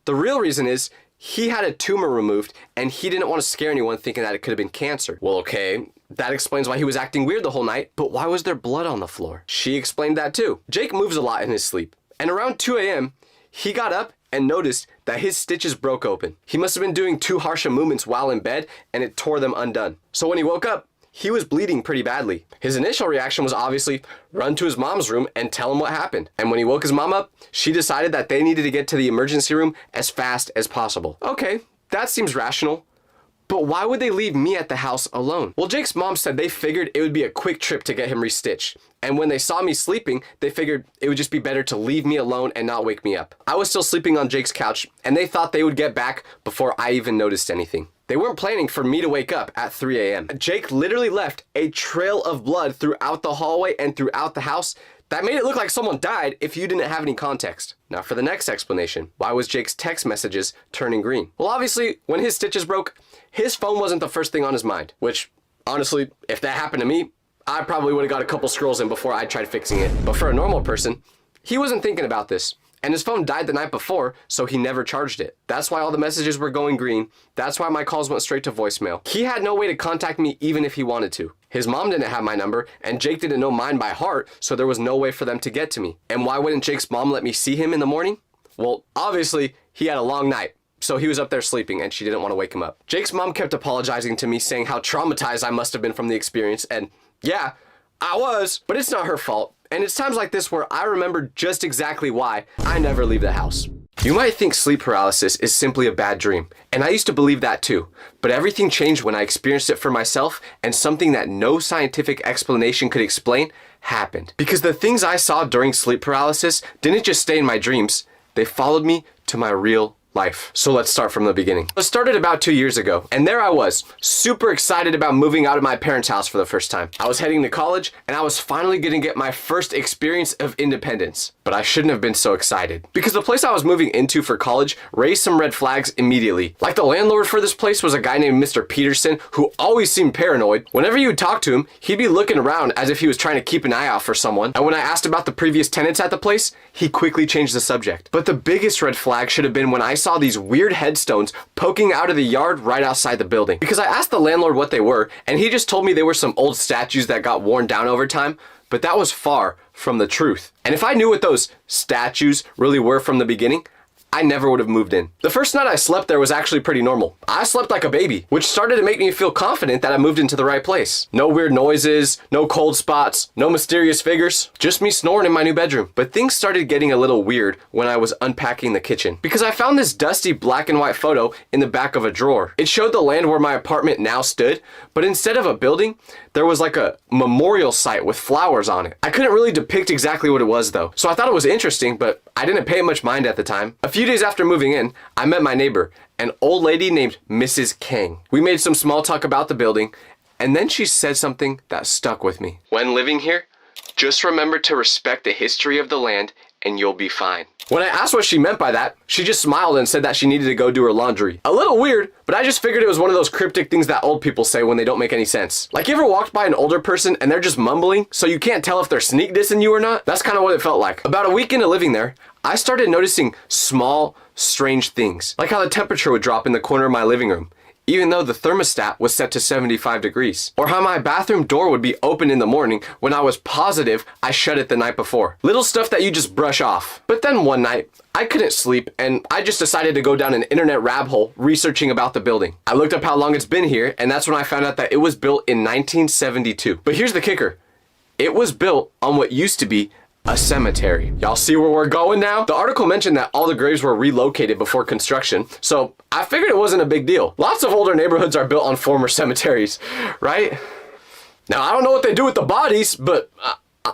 A: the real reason is he had a tumor removed and he didn't want to scare anyone thinking that it could have been cancer. Well, okay, that explains why he was acting weird the whole night, but why was there blood on the floor? She explained that too. Jake moves a lot in his sleep. And around 2 a.m., he got up and noticed that his stitches broke open. He must have been doing too harsh of movements while in bed, and it tore them undone. So when he woke up, he was bleeding pretty badly. His initial reaction was obviously run to his mom's room and tell him what happened. And when he woke his mom up, she decided that they needed to get to the emergency room as fast as possible. Okay, that seems rational. But why would they leave me at the house alone? Well, Jake's mom said they figured it would be a quick trip to get him restitched. And when they saw me sleeping, they figured it would just be better to leave me alone and not wake me up. I was still sleeping on Jake's couch, and they thought they would get back before I even noticed anything. They weren't planning for me to wake up at 3 a.m. Jake literally left a trail of blood throughout the hallway and throughout the house that made it look like someone died if you didn't have any context. Now for the next explanation. Why was Jake's text messages turning green? Well, obviously, when his stitches broke, his phone wasn't the first thing on his mind, which, honestly, if that happened to me, I probably would have got a couple scrolls in before I tried fixing it. But for a normal person, he wasn't thinking about this. And his phone died the night before, so he never charged it. That's why all the messages were going green. That's why my calls went straight to voicemail. He had no way to contact me even if he wanted to. His mom didn't have my number, and Jake didn't know mine by heart, so there was no way for them to get to me. And why wouldn't Jake's mom let me see him in the morning? Well, obviously, he had a long night, so he was up there sleeping and she didn't want to wake him up. Jake's mom kept apologizing to me, saying how traumatized I must have been from the experience, and yeah, I was, but it's not her fault. And it's times like this where I remember just exactly why I never leave the house. You might think sleep paralysis is simply a bad dream, and I used to believe that too, but everything changed when I experienced it for myself, and something that no scientific explanation could explain happened. Because the things I saw during sleep paralysis didn't just stay in my dreams, they followed me to my real life. So let's start from the beginning. It started about 2 years ago, and there I was, super excited about moving out of my parents' house for the first time. I was heading to college, and I was finally gonna get my first experience of independence. But I shouldn't have been so excited, because the place I was moving into for college raised some red flags immediately. Like, the landlord for this place was a guy named Mr. Peterson, who always seemed paranoid. Whenever you would talk to him, he'd be looking around as if he was trying to keep an eye out for someone. And when I asked about the previous tenants at the place, he quickly changed the subject. But the biggest red flag should have been when I saw these weird headstones poking out of the yard right outside the building. Because I asked the landlord what they were, and he just told me they were some old statues that got worn down over time, but that was far from the truth. And if I knew what those statues really were from the beginning, I never would have moved in. The first night I slept there was actually pretty normal. I slept like a baby, which started to make me feel confident that I moved into the right place. No weird noises, no cold spots, no mysterious figures, just me snoring in my new bedroom. But things started getting a little weird when I was unpacking the kitchen, because I found this dusty black and white photo in the back of a drawer. It showed the land where my apartment now stood, but instead of a building, there was like a memorial site with flowers on it. I couldn't really depict exactly what it was though, so I thought it was interesting, but I didn't pay much mind at the time. A few days after moving in, I met my neighbor, an old lady named Mrs. Kang. We made some small talk about the building, and then she said something that stuck with me. When living here, just remember to respect the history of the land and you'll be fine. When I asked what she meant by that, she just smiled and said that she needed to go do her laundry. A little weird, but I just figured it was one of those cryptic things that old people say when they don't make any sense. Like, you ever walked by an older person and they're just mumbling, so you can't tell if they're sneak dissing you or not? That's kind of what it felt like. About a week into living there, I started noticing small, strange things. Like how the temperature would drop in the corner of my living room, even though the thermostat was set to 75 degrees. Or how my bathroom door would be open in the morning when I was positive I shut it the night before. Little stuff that you just brush off. But then one night, I couldn't sleep, and I just decided to go down an internet rabbit hole researching about the building. I looked up how long it's been here, and that's when I found out that it was built in 1972. But here's the kicker. It was built on what used to be a cemetery. Y'all see where we're going now? The article mentioned that all the graves were relocated before construction, so I figured it wasn't a big deal. Lots of older neighborhoods are built on former cemeteries, right? Now, I don't know what they do with the bodies, but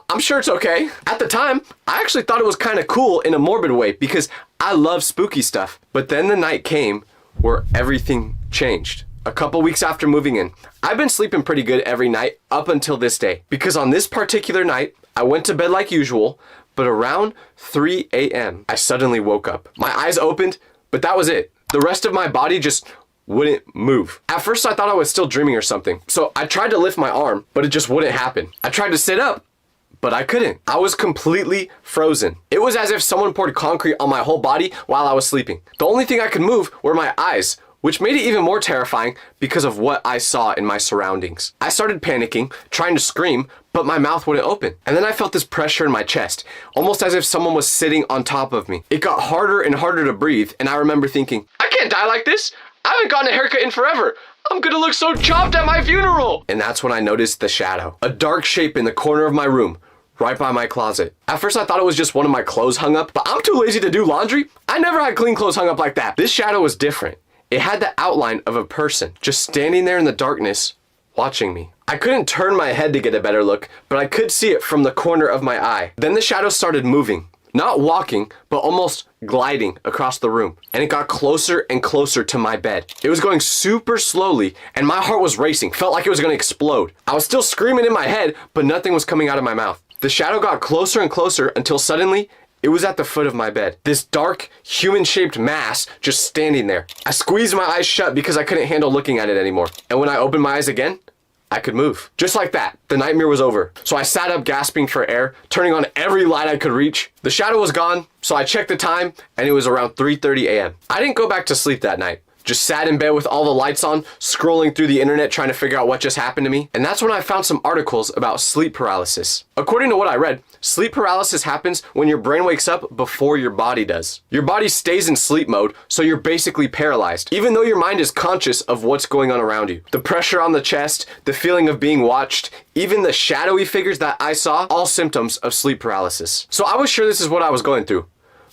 A: I'm sure it's okay. At the time, I actually thought it was kind of cool in a morbid way because I love spooky stuff. But then the night came where everything changed. A couple weeks after moving in, I've been sleeping pretty good every night up until this day. Because on this particular night, I went to bed like usual, but around 3 a.m., I suddenly woke up. My eyes opened, but that was it. The rest of my body just wouldn't move. At first, I thought I was still dreaming or something, so I tried to lift my arm, but it just wouldn't happen. I tried to sit up, but I couldn't. I was completely frozen. It was as if someone poured concrete on my whole body while I was sleeping. The only thing I could move were my eyes, which made it even more terrifying because of what I saw in my surroundings. I started panicking, trying to scream, but my mouth wouldn't open. And then I felt this pressure in my chest, almost as if someone was sitting on top of me. It got harder and harder to breathe, and I remember thinking, I can't die like this. I haven't gotten a haircut in forever. I'm gonna look so chopped at my funeral. And that's when I noticed the shadow, a dark shape in the corner of my room, right by my closet. At first I thought it was just one of my clothes hung up, but I'm too lazy to do laundry. I never had clean clothes hung up like that. This shadow was different. It had the outline of a person, just standing there in the darkness, watching me. I couldn't turn my head to get a better look, but I could see it from the corner of my eye. Then the shadow started moving, not walking, but almost gliding across the room. And it got closer and closer to my bed. It was going super slowly, and my heart was racing, felt like it was gonna explode. I was still screaming in my head, but nothing was coming out of my mouth. The shadow got closer and closer until suddenly, it was at the foot of my bed. This dark, human-shaped mass just standing there. I squeezed my eyes shut because I couldn't handle looking at it anymore. And when I opened my eyes again, I could move. Just like that, the nightmare was over. So I sat up gasping for air, turning on every light I could reach. The shadow was gone, so I checked the time, and it was around 3:30 a.m. I didn't go back to sleep that night. Just sat in bed with all the lights on, scrolling through the internet trying to figure out what just happened to me. And that's when I found some articles about sleep paralysis. According to what I read, sleep paralysis happens when your brain wakes up before your body does. Your body stays in sleep mode, so you're basically paralyzed, even though your mind is conscious of what's going on around you. The pressure on the chest, the feeling of being watched, even the shadowy figures that I saw, all symptoms of sleep paralysis. So I was sure this is what I was going through,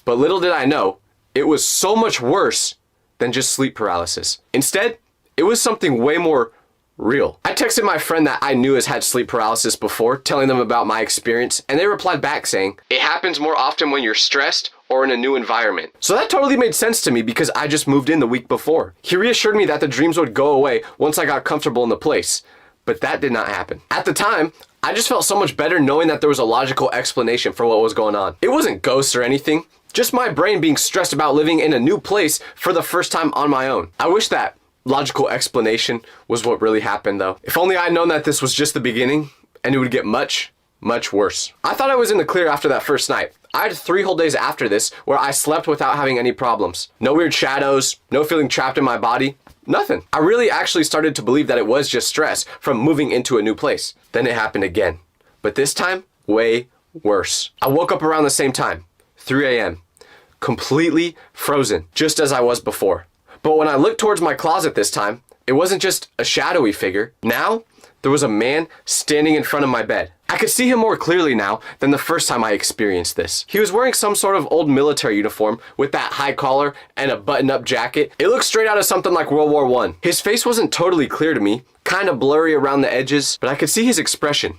A: but little did I know, it was so much worse than just sleep paralysis. Instead, it was something way more real. I texted my friend that I knew has had sleep paralysis before, telling them about my experience, and they replied back saying, it happens more often when you're stressed or in a new environment. So that totally made sense to me because I just moved in the week before. He reassured me that the dreams would go away once I got comfortable in the place, but that did not happen. At the time, I just felt so much better knowing that there was a logical explanation for what was going on. It wasn't ghosts or anything, just my brain being stressed about living in a new place for the first time on my own. I wish that logical explanation was what really happened though. If only I'd known that this was just the beginning and it would get much, much worse. I thought I was in the clear after that first night. I had 3 whole days after this where I slept without having any problems. No weird shadows, no feeling trapped in my body, nothing. I really actually started to believe that it was just stress from moving into a new place. Then it happened again, but this time way worse. I woke up around the same time, 3 a.m., completely frozen, just as I was before. But when I looked towards my closet this time, it wasn't just a shadowy figure. Now, there was a man standing in front of my bed. I could see him more clearly now than the first time I experienced this. He was wearing some sort of old military uniform with that high collar and a button-up jacket. It looked straight out of something like World War I. His face wasn't totally clear to me, kind of blurry around the edges, but I could see his expression.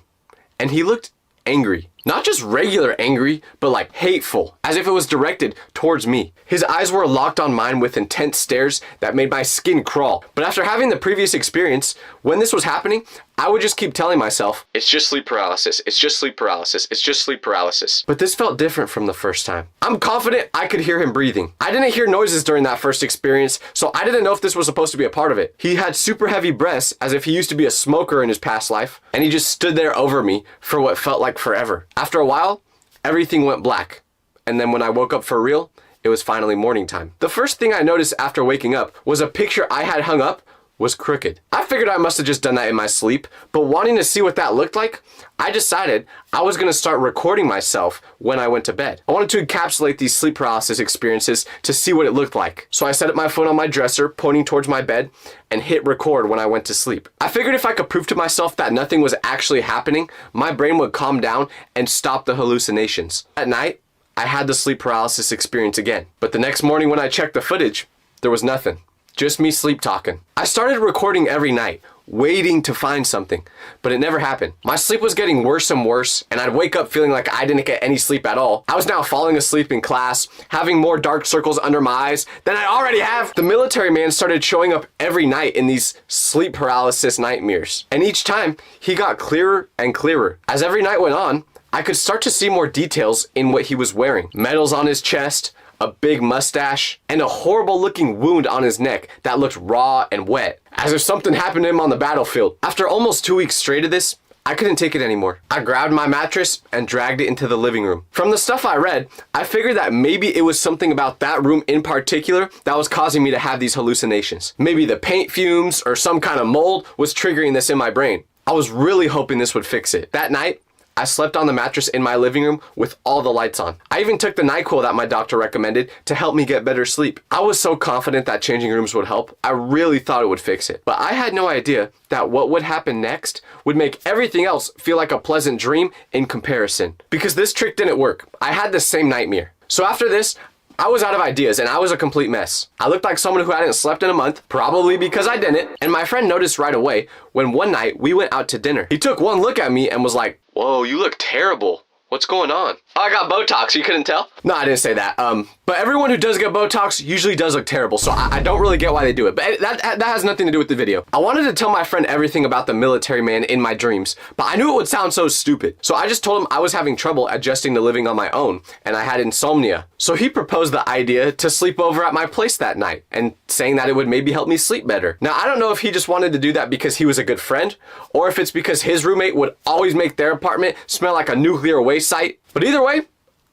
A: And he looked angry. Not just regular angry, but like hateful, as if it was directed towards me. His eyes were locked on mine with intense stares that made my skin crawl. But after having the previous experience, when this was happening, I would just keep telling myself, it's just sleep paralysis, it's just sleep paralysis, it's just sleep paralysis. But this felt different from the first time. I'm confident I could hear him breathing. I didn't hear noises during that first experience, so I didn't know if this was supposed to be a part of it. He had super heavy breaths, as if he used to be a smoker in his past life, and he just stood there over me for what felt like forever. After a while, everything went black. And then when I woke up for real, it was finally morning time. The first thing I noticed after waking up was a picture I had hung up was crooked. I figured I must have just done that in my sleep, but wanting to see what that looked like, I decided I was gonna start recording myself when I went to bed. I wanted to encapsulate these sleep paralysis experiences to see what it looked like. So I set up my phone on my dresser, pointing towards my bed, and hit record when I went to sleep. I figured if I could prove to myself that nothing was actually happening, my brain would calm down and stop the hallucinations. At night, I had the sleep paralysis experience again. But the next morning when I checked the footage, there was nothing. Just me sleep talking. I started recording every night, waiting to find something, but it never happened. My sleep was getting worse and worse, and I'd wake up feeling like I didn't get any sleep at all. I was now falling asleep in class, having more dark circles under my eyes than I already have. The military man started showing up every night in these sleep paralysis nightmares, and each time he got clearer and clearer. As every night went on, I could start to see more details in what he was wearing. Medals on his chest, a big mustache, and a horrible looking wound on his neck that looked raw and wet, as if something happened to him on the battlefield. After almost 2 weeks straight of this, I couldn't take it anymore. I grabbed my mattress and dragged it into the living room. From the stuff I read, I figured that maybe it was something about that room in particular that was causing me to have these hallucinations. Maybe the paint fumes or some kind of mold was triggering this in my brain. I was really hoping this would fix it. That night, I slept on the mattress in my living room with all the lights on. I even took the NyQuil that my doctor recommended to help me get better sleep. I was so confident that changing rooms would help. I really thought it would fix it. But I had no idea that what would happen next would make everything else feel like a pleasant dream in comparison. Because this trick didn't work. I had the same nightmare. So after this, I was out of ideas and I was a complete mess. I looked like someone who hadn't slept in a month, probably because I didn't, and my friend noticed right away when one night we went out to dinner. He took one look at me and was like, "Whoa, you look terrible. What's going on?" "Oh, I got Botox, you couldn't tell?" No, I didn't say that. But everyone who does get Botox usually does look terrible, so I don't really get why they do it. But that has nothing to do with the video. I wanted to tell my friend everything about the military man in my dreams, but I knew it would sound so stupid. So I just told him I was having trouble adjusting to living on my own, and I had insomnia. So he proposed the idea to sleep over at my place that night, and saying that it would maybe help me sleep better. Now, I don't know if he just wanted to do that because he was a good friend, or if it's because his roommate would always make their apartment smell like a nuclear waste site. But either way,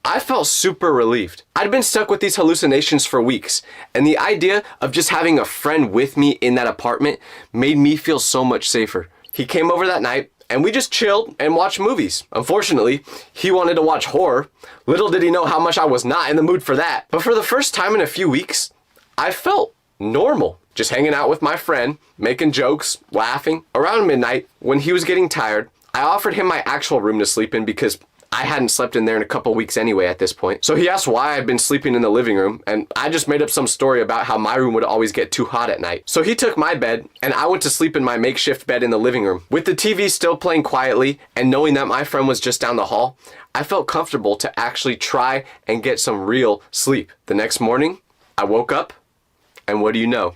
A: I felt super relieved. I'd been stuck with these hallucinations for weeks, and the idea of just having a friend with me in that apartment made me feel so much safer. He came over that night, and we just chilled and watched movies. Unfortunately, he wanted to watch horror. Little did he know how much I was not in the mood for that. But for the first time in a few weeks, I felt normal. Just hanging out with my friend, making jokes, laughing. Around midnight, when he was getting tired, I offered him my actual room to sleep in because I hadn't slept in there in a couple weeks anyway at this point. So he asked why I'd been sleeping in the living room, and I just made up some story about how my room would always get too hot at night. So he took my bed, and I went to sleep in my makeshift bed in the living room. With the TV still playing quietly, and knowing that my friend was just down the hall, I felt comfortable to actually try and get some real sleep. The next morning, I woke up, and what do you know?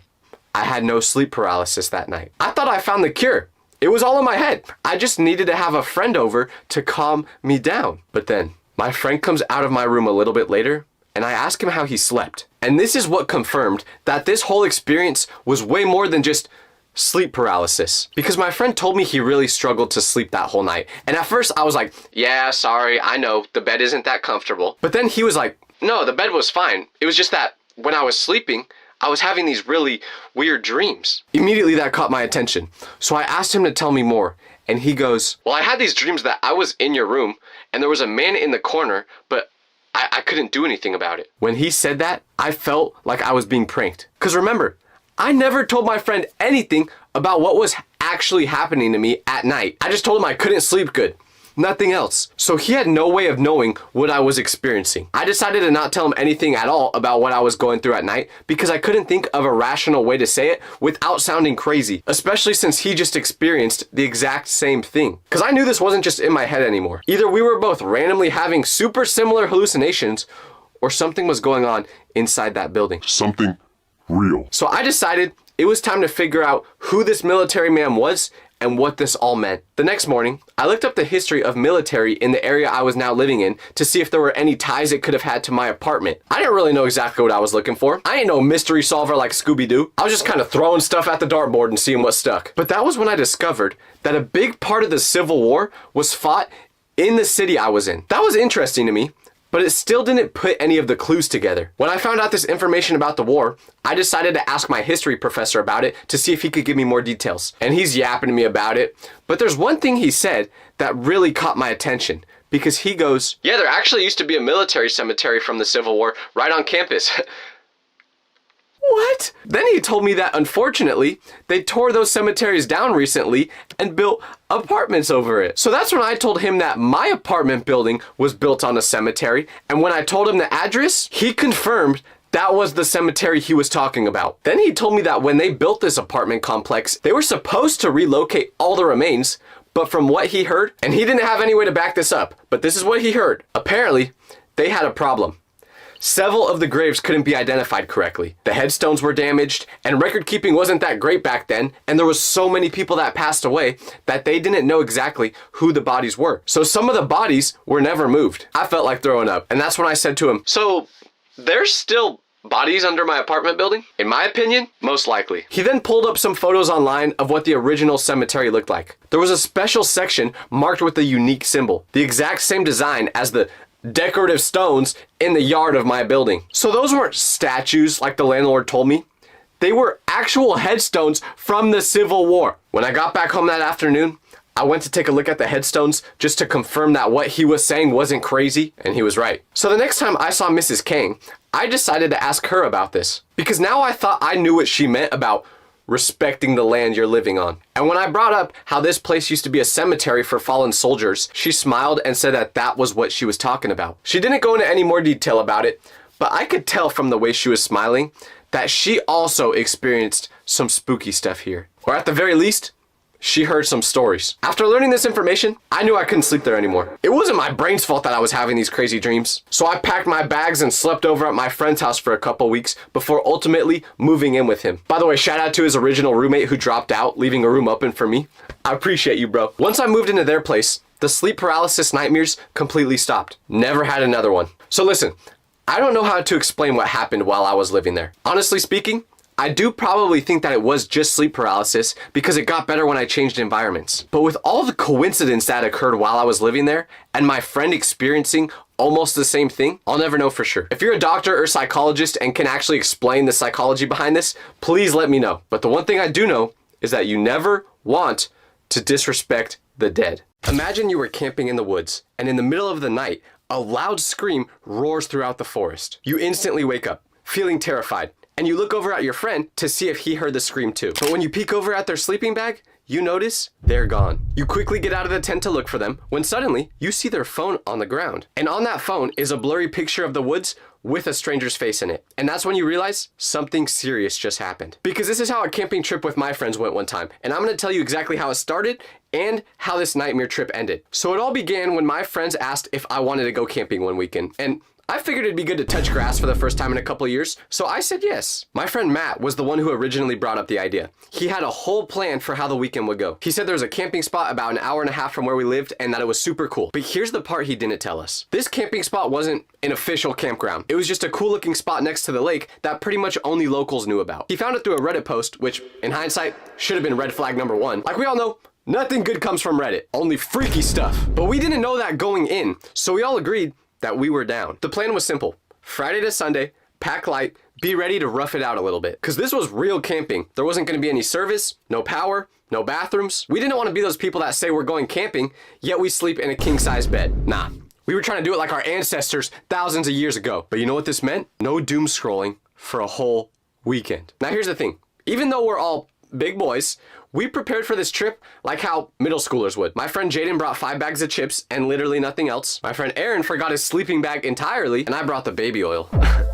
A: I had no sleep paralysis that night. I thought I found the cure. It was all in my head. I just needed to have a friend over to calm me down. But then, my friend comes out of my room a little bit later, and I ask him how he slept. And this is what confirmed that this whole experience was way more than just sleep paralysis. Because my friend told me he really struggled to sleep that whole night. And at first I was like, yeah, sorry, I know, the bed isn't that comfortable. But then he was like, no, the bed was fine. It was just that when I was sleeping, I was having these really weird dreams. Immediately that caught my attention. So I asked him to tell me more. And he goes, well, I had these dreams that I was in your room and there was a man in the corner, but I couldn't do anything about it. When he said that, I felt like I was being pranked. Because remember, I never told my friend anything about what was actually happening to me at night. I just told him I couldn't sleep good. Nothing else. So he had no way of knowing what I was experiencing. I decided to not tell him anything at all about what I was going through at night because I couldn't think of a rational way to say it without sounding crazy, especially since he just experienced the exact same thing. Because I knew this wasn't just in my head anymore. Either we were both randomly having super similar hallucinations or something was going on inside that building.
D: Something real.
A: So I decided it was time to figure out who this military man was and what this all meant. The next morning, I looked up the history of military in the area I was now living in to see if there were any ties it could have had to my apartment. I didn't really know exactly what I was looking for. I ain't no mystery solver like Scooby-Doo. I was just kind of throwing stuff at the dartboard and seeing what stuck. But that was when I discovered that a big part of the Civil War was fought in the city I was in. That was interesting to me, but it still didn't put any of the clues together. When I found out this information about the war, I decided to ask my history professor about it to see if he could give me more details. And he's yapping to me about it, but there's one thing he said that really caught my attention. Because he goes, yeah, there actually used to be a military cemetery from the Civil War right on campus. What? Then he told me that unfortunately, they tore those cemeteries down recently and built apartments over it. So that's when I told him that my apartment building was built on a cemetery. And when I told him the address, he confirmed that was the cemetery he was talking about. Then he told me that when they built this apartment complex, they were supposed to relocate all the remains, but from what he heard, and he didn't have any way to back this up, but this is what he heard. Apparently, they had a problem. Several of the graves couldn't be identified correctly. The headstones were damaged, and record keeping wasn't that great back then, and there was so many people that passed away that they didn't know exactly who the bodies were. So some of the bodies were never moved. I felt like throwing up, and that's when I said to him, so there's still bodies under my apartment building? In my opinion, most likely. He then pulled up some photos online of what the original cemetery looked like. There was a special section marked with a unique symbol, the exact same design as the decorative stones in the yard of my building. So those weren't statues like the landlord told me. They were actual headstones from the Civil War. When I got back home that afternoon, I went to take a look at the headstones just to confirm that what he was saying wasn't crazy, and he was right. So the next time I saw Mrs. Kang, I decided to ask her about this, because now I thought I knew what she meant about respecting the land you're living on. And when I brought up how this place used to be a cemetery for fallen soldiers, she smiled and said that that was what she was talking about. She didn't go into any more detail about it, but I could tell from the way she was smiling that she also experienced some spooky stuff here. Or at the very least, she heard some stories. After learning this information, I knew I couldn't sleep there anymore. It wasn't my brain's fault that I was having these crazy dreams. So I packed my bags and slept over at my friend's house for a couple weeks before ultimately moving in with him. By the way, shout out to his original roommate who dropped out, leaving a room open for me. I appreciate you, bro. Once I moved into their place, the sleep paralysis nightmares completely stopped. Never had another one. So listen, I don't know how to explain what happened while I was living there. Honestly speaking, I do probably think that it was just sleep paralysis because it got better when I changed environments. But with all the coincidence that occurred while I was living there and my friend experiencing almost the same thing, I'll never know for sure. If you're a doctor or psychologist and can actually explain the psychology behind this, please let me know. But the one thing I do know is that you never want to disrespect the dead. Imagine you were camping in the woods and in the middle of the night, a loud scream roars throughout the forest. You instantly wake up, feeling terrified. And you look over at your friend to see if he heard the scream too. But when you peek over at their sleeping bag, you notice they're gone. You quickly get out of the tent to look for them when suddenly you see their phone on the ground. And on that phone is a blurry picture of the woods with a stranger's face in it. And that's when you realize something serious just happened. Because this is how a camping trip with my friends went one time. And I'm gonna tell you exactly how it started and how this nightmare trip ended. So it all began when my friends asked if I wanted to go camping one weekend. And I figured it'd be good to touch grass for the first time in a couple of years, so I said yes. My friend Matt was the one who originally brought up the idea. He had a whole plan for how the weekend would go. He said there was a camping spot about an hour and a half from where we lived and that it was super cool. But here's the part he didn't tell us. This camping spot wasn't an official campground. It was just a cool looking spot next to the lake that pretty much only locals knew about. He found it through a Reddit post, which in hindsight should have been red flag number 1. Like we all know, nothing good comes from Reddit, only freaky stuff. But we didn't know that going in, so we all agreed that we were down. The plan was simple. Friday to Sunday, pack light, be ready to rough it out a little bit. Cause this was real camping. There wasn't gonna be any service, no power, no bathrooms. We didn't wanna be those people that say we're going camping, yet we sleep in a king-size bed. Nah, we were trying to do it like our ancestors thousands of years ago. But you know what this meant? No doom scrolling for a whole weekend. Now here's the thing. Even though we're all big boys, we prepared for this trip like how middle schoolers would. My friend Jaden brought 5 bags of chips and literally nothing else. My friend Aaron forgot his sleeping bag entirely, and I brought the baby oil.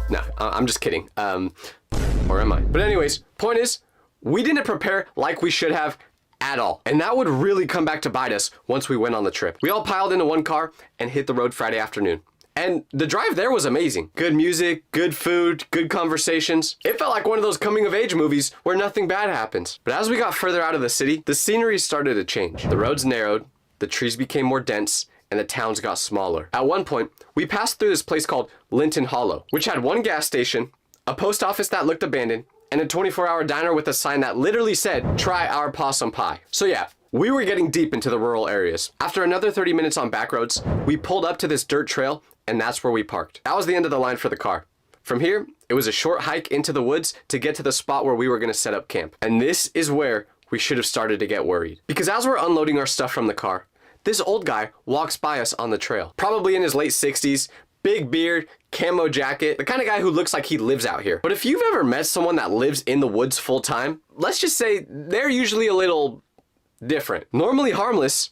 A: No, I'm just kidding. Or am I? But anyways, point is, we didn't prepare like we should have at all. And that would really come back to bite us once we went on the trip. We all piled into one car and hit the road Friday afternoon. And the drive there was amazing. Good music, good food, good conversations. It felt like one of those coming of age movies where nothing bad happens. But as we got further out of the city, the scenery started to change. The roads narrowed, the trees became more dense, and the towns got smaller. At one point, we passed through this place called Linton Hollow, which had one gas station, a post office that looked abandoned, and a 24-hour diner with a sign that literally said, "Try our possum pie." So yeah, we were getting deep into the rural areas. After another 30 minutes on back roads, we pulled up to this dirt trail, and that's where we parked. That was the end of the line for the car. From here, it was a short hike into the woods to get to the spot where we were gonna set up camp. And this is where we should have started to get worried. Because as we're unloading our stuff from the car, this old guy walks by us on the trail. Probably in his late 60s, big beard, camo jacket, the kind of guy who looks like he lives out here. But if you've ever met someone that lives in the woods full time, let's just say they're usually a little different. Normally harmless,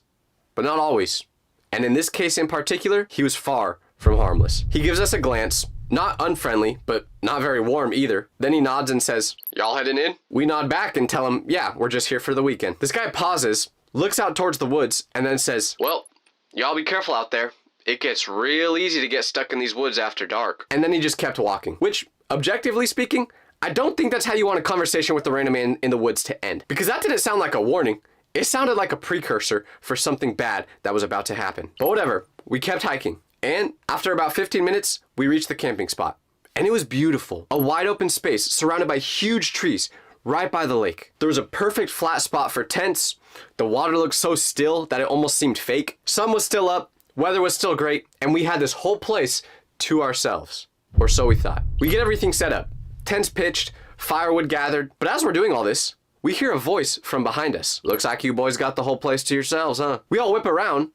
A: but not always. And in this case in particular, he was far from harmless. He gives us a glance, not unfriendly, but not very warm either. Then he nods and says, "Y'all heading in?" We nod back and tell him, yeah, we're just here for the weekend. This guy pauses, looks out towards the woods, and then says, "Well, y'all be careful out there. It gets real easy to get stuck in these woods after dark." And then he just kept walking, which, objectively speaking, I don't think that's how you want a conversation with a random man in the woods to end. Because that didn't sound like a warning. It sounded like a precursor for something bad that was about to happen. But whatever, we kept hiking. And after about 15 minutes, we reached the camping spot. And it was beautiful. A wide open space surrounded by huge trees right by the lake. There was a perfect flat spot for tents. The water looked so still that it almost seemed fake. Sun was still up, weather was still great, and we had this whole place to ourselves. Or so we thought. We get everything set up. Tents pitched, firewood gathered. But as we're doing all this, we hear a voice from behind us. "Looks like you boys got the whole place to yourselves, huh?" We all whip around,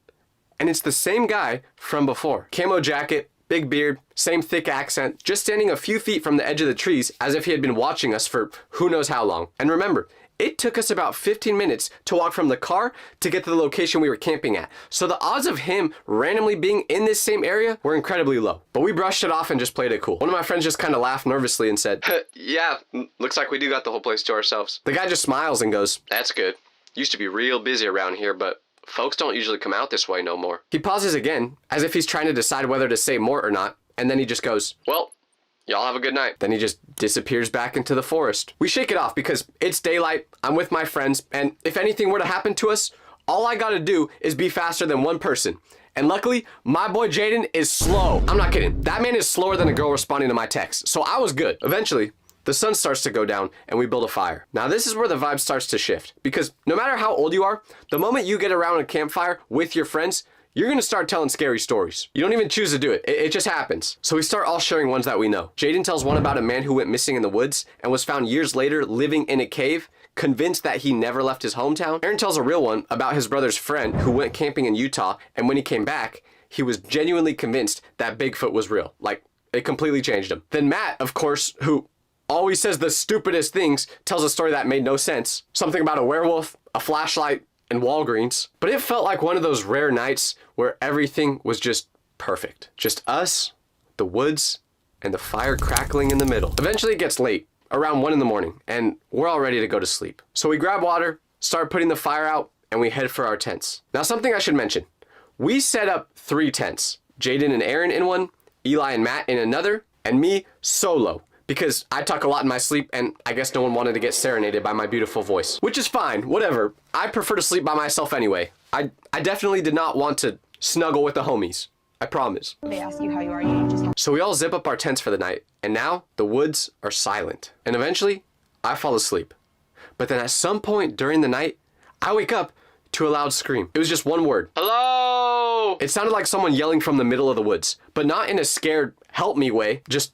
A: and it's the same guy from before. Camo jacket, big beard, same thick accent, just standing a few feet from the edge of the trees as if he had been watching us for who knows how long. And remember, it took us about 15 minutes to walk from the car to get to the location we were camping at. So the odds of him randomly being in this same area were incredibly low. But we brushed it off and just played it cool. One of my friends just kind of laughed nervously and said, "Yeah, looks like we do got the whole place to ourselves." The guy just smiles and goes, "That's good. Used to be real busy around here, but folks don't usually come out this way no more." He pauses again, as if he's trying to decide whether to say more or not, and then he just goes, "Well, y'all have a good night." Then he just disappears back into the forest. We shake it off because it's daylight, I'm with my friends, and if anything were to happen to us, all I gotta do is be faster than one person. And luckily, my boy Jaden is slow. I'm not kidding. That man is slower than a girl responding to my text, so I was good. Eventually, the sun starts to go down and we build a fire. Now this is where the vibe starts to shift, because no matter how old you are, the moment you get around a campfire with your friends, you're gonna start telling scary stories. You don't even choose to do it. It just happens. So we start all sharing ones that we know. Jaden tells one about a man who went missing in the woods and was found years later living in a cave, convinced that he never left his hometown. Aaron tells a real one about his brother's friend who went camping in Utah, and when he came back, he was genuinely convinced that Bigfoot was real. Like, it completely changed him. Then Matt, of course, who always says the stupidest things, tells a story that made no sense. Something about a werewolf, a flashlight, and Walgreens. But it felt like one of those rare nights where everything was just perfect. Just us, the woods, and the fire crackling in the middle. Eventually it gets late, around 1 in the morning, and we're all ready to go to sleep. So we grab water, start putting the fire out, and we head for our tents. Now something I should mention. We set up 3 tents. Jaden and Aaron in one, Eli and Matt in another, and me solo. Because I talk a lot in my sleep, and I guess no one wanted to get serenaded by my beautiful voice. Which is fine, whatever. I prefer to sleep by myself anyway. I definitely did not want to snuggle with the homies. I promise.
D: They ask you how you are, you just have...
A: So we all zip up our tents for the night, and now the woods are silent. And eventually, I fall asleep. But then at some point during the night, I wake up to a loud scream. It was just one word. Hello! It sounded like someone yelling from the middle of the woods, but not in a scared, help me way, just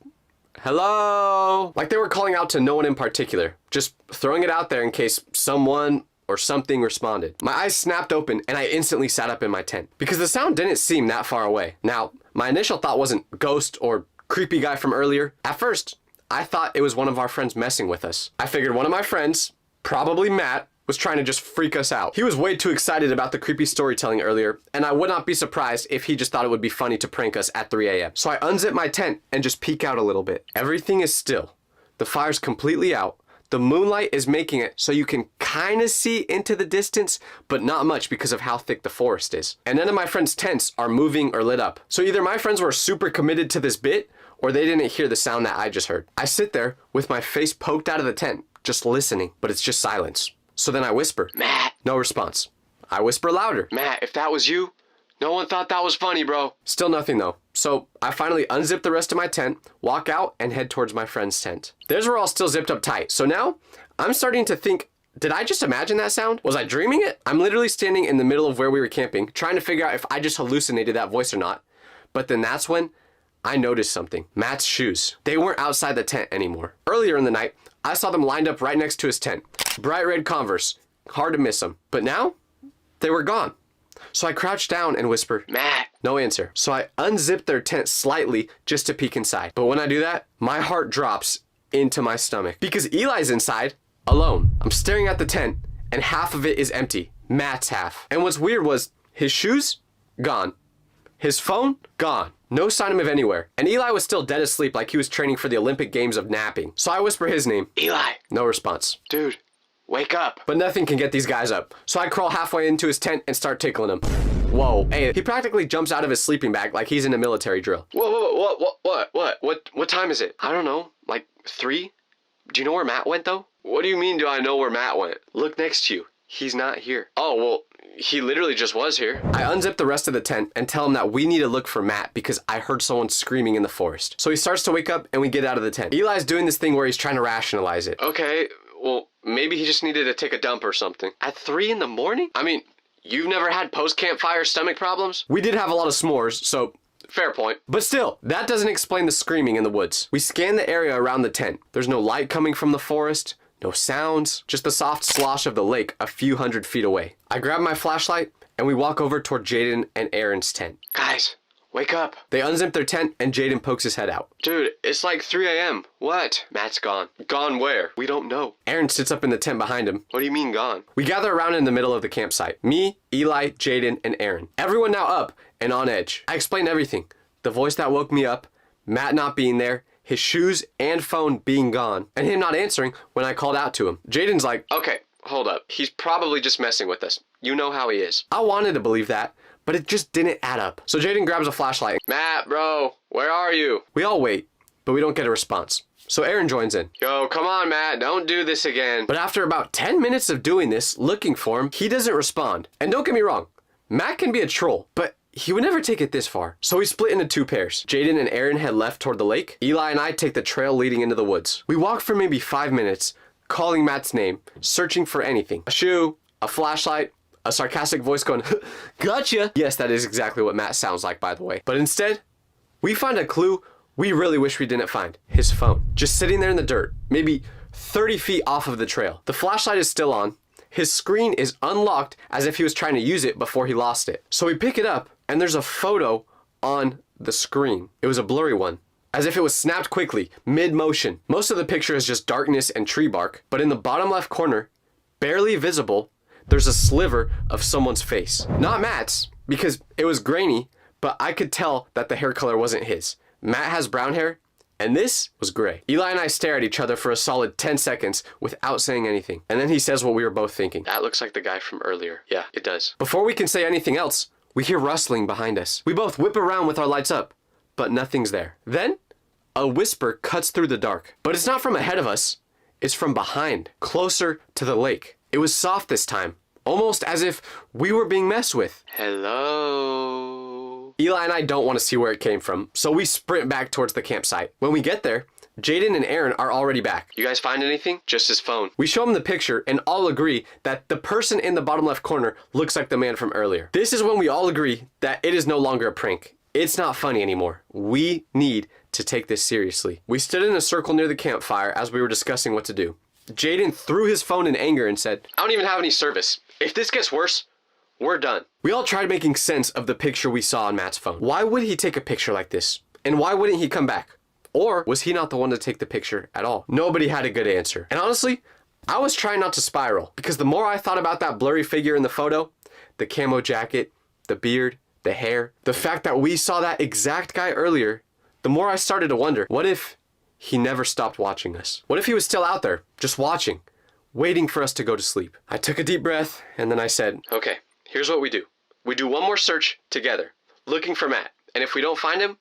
A: hello! Like they were calling out to no one in particular, just throwing it out there in case someone or something responded. My eyes snapped open and I instantly sat up in my tent because the sound didn't seem that far away. Now, my initial thought wasn't ghost or creepy guy from earlier. At first, I thought it was one of our friends messing with us. I figured one of my friends, probably Matt, was trying to just freak us out. He was way too excited about the creepy storytelling earlier, and I would not be surprised if he just thought it would be funny to prank us at 3 a.m. So I unzip my tent and just peek out a little bit. Everything is still. The fire's completely out. The moonlight is making it so you can kind of see into the distance, but not much because of how thick the forest is. And none of my friends' tents are moving or lit up. So either my friends were super committed to this bit, or they didn't hear the sound that I just heard. I sit there with my face poked out of the tent, just listening, but it's just silence. So then I whisper, Matt. No response. I whisper louder, Matt, if that was you, no one thought that was funny, bro. Still nothing though. So I finally unzip the rest of my tent, walk out, and head towards my friend's tent. Theirs were all still zipped up tight. So now I'm starting to think, did I just imagine that sound? Was I dreaming it? I'm literally standing in the middle of where we were camping, trying to figure out if I just hallucinated that voice or not. But then that's when I noticed something. Matt's shoes. They weren't outside the tent anymore. Earlier in the night, I saw them lined up right next to his tent. Bright red Converse. Hard to miss them. But now, they were gone. So I crouched down and whispered, Matt. No answer. So I unzipped their tent slightly just to peek inside. But when I do that, my heart drops into my stomach. Because Eli's inside, alone. I'm staring at the tent, and half of it is empty. Matt's half. And what's weird was, his shoes? Gone. His phone? Gone. No sign of him anywhere. And Eli was still dead asleep like he was training for the Olympic Games of napping. So I whisper his name. Eli. No response. Dude, wake up. But nothing can get these guys up. So I crawl halfway into his tent and start tickling him. Whoa. Hey, he practically jumps out of his sleeping bag like he's in a military drill. What time is it? I don't know. Like 3? Do you know where Matt went though? What do you mean do I know where Matt went? Look next to you. He's not here. Oh, well, he literally just was here. I unzip the rest of the tent and tell him that we need to look for Matt because I heard someone screaming in the forest. So he starts to wake up and we get out of the tent. Eli's doing this thing where he's trying to rationalize it. Okay, well, maybe he just needed to take a dump or something. At 3 in the morning? I mean, you've never had post-campfire stomach problems? We did have a lot of s'mores, so fair point. But still, that doesn't explain the screaming in the woods. We scan the area around the tent. There's no light coming from the forest. No sounds, just the soft slosh of the lake a few hundred feet away. I grab my flashlight and we walk over toward Jaden and Aaron's tent. Guys, wake up. They unzip their tent and Jaden pokes his head out. Dude, it's like 3 a.m. What? Matt's gone. Gone where? We don't know. Aaron sits up in the tent behind him. What do you mean gone? We gather around in the middle of the campsite. Me, Eli, Jaden, and Aaron. Everyone now up and on edge. I explain everything. The voice that woke me up, Matt not being there, his shoes and phone being gone, and him not answering when I called out to him. Jaden's like, okay, hold up. He's probably just messing with us. You know how he is. I wanted to believe that, but it just didn't add up. So Jaden grabs a flashlight. Matt, bro, where are you? We all wait, but we don't get a response. So Aaron joins in. Yo, come on, Matt, don't do this again. But after about 10 minutes of doing this, looking for him, he doesn't respond. And don't get me wrong, Matt can be a troll, but he would never take it this far. So we split into 2 pairs. Jaden and Aaron head left toward the lake. Eli and I take the trail leading into the woods. We walk for maybe 5 minutes, calling Matt's name, searching for anything. A shoe, a flashlight, a sarcastic voice going, gotcha. Yes, that is exactly what Matt sounds like, by the way. But instead, we find a clue we really wish we didn't find. His phone. Just sitting there in the dirt, maybe 30 feet off of the trail. The flashlight is still on. His screen is unlocked as if he was trying to use it before he lost it. So we pick it up and there's a photo on the screen. It was a blurry one as if it was snapped quickly, mid-motion. Most of the picture is just darkness and tree bark, but in the bottom left corner, barely visible, there's a sliver of someone's face. Not Matt's, because it was grainy, but I could tell that the hair color wasn't his. Matt has brown hair, and this was gray. Eli and I stare at each other for a solid 10 seconds without saying anything. And then he says what we were both thinking. That looks like the guy from earlier. Yeah, it does. Before we can say anything else, we hear rustling behind us. We both whip around with our lights up, but nothing's there. Then, a whisper cuts through the dark. But it's not from ahead of us, it's from behind, closer to the lake. It was soft this time, almost as if we were being messed with. Hello? Eli and I don't want to see where it came from, so we sprint back towards the campsite. When we get there, Jaden and Aaron are already back. You guys find anything? Just his phone. We show him the picture and all agree that the person in the bottom left corner looks like the man from earlier. This is when we all agree that it is no longer a prank. It's not funny anymore. We need to take this seriously. We stood in a circle near the campfire as we were discussing what to do. Jaden threw his phone in anger and said, I don't even have any service. If this gets worse, we're done. We all tried making sense of the picture we saw on Matt's phone. Why would he take a picture like this? And why wouldn't he come back? Or was he not the one to take the picture at all? Nobody had a good answer. And honestly, I was trying not to spiral, because the more I thought about that blurry figure in the photo, the camo jacket, the beard, the hair, the fact that we saw that exact guy earlier, the more I started to wonder, what if he never stopped watching us? What if he was still out there, just watching, waiting for us to go to sleep? I took a deep breath, and then I said, okay, here's what we do. We do one more search together, looking for Matt. And if we don't find him,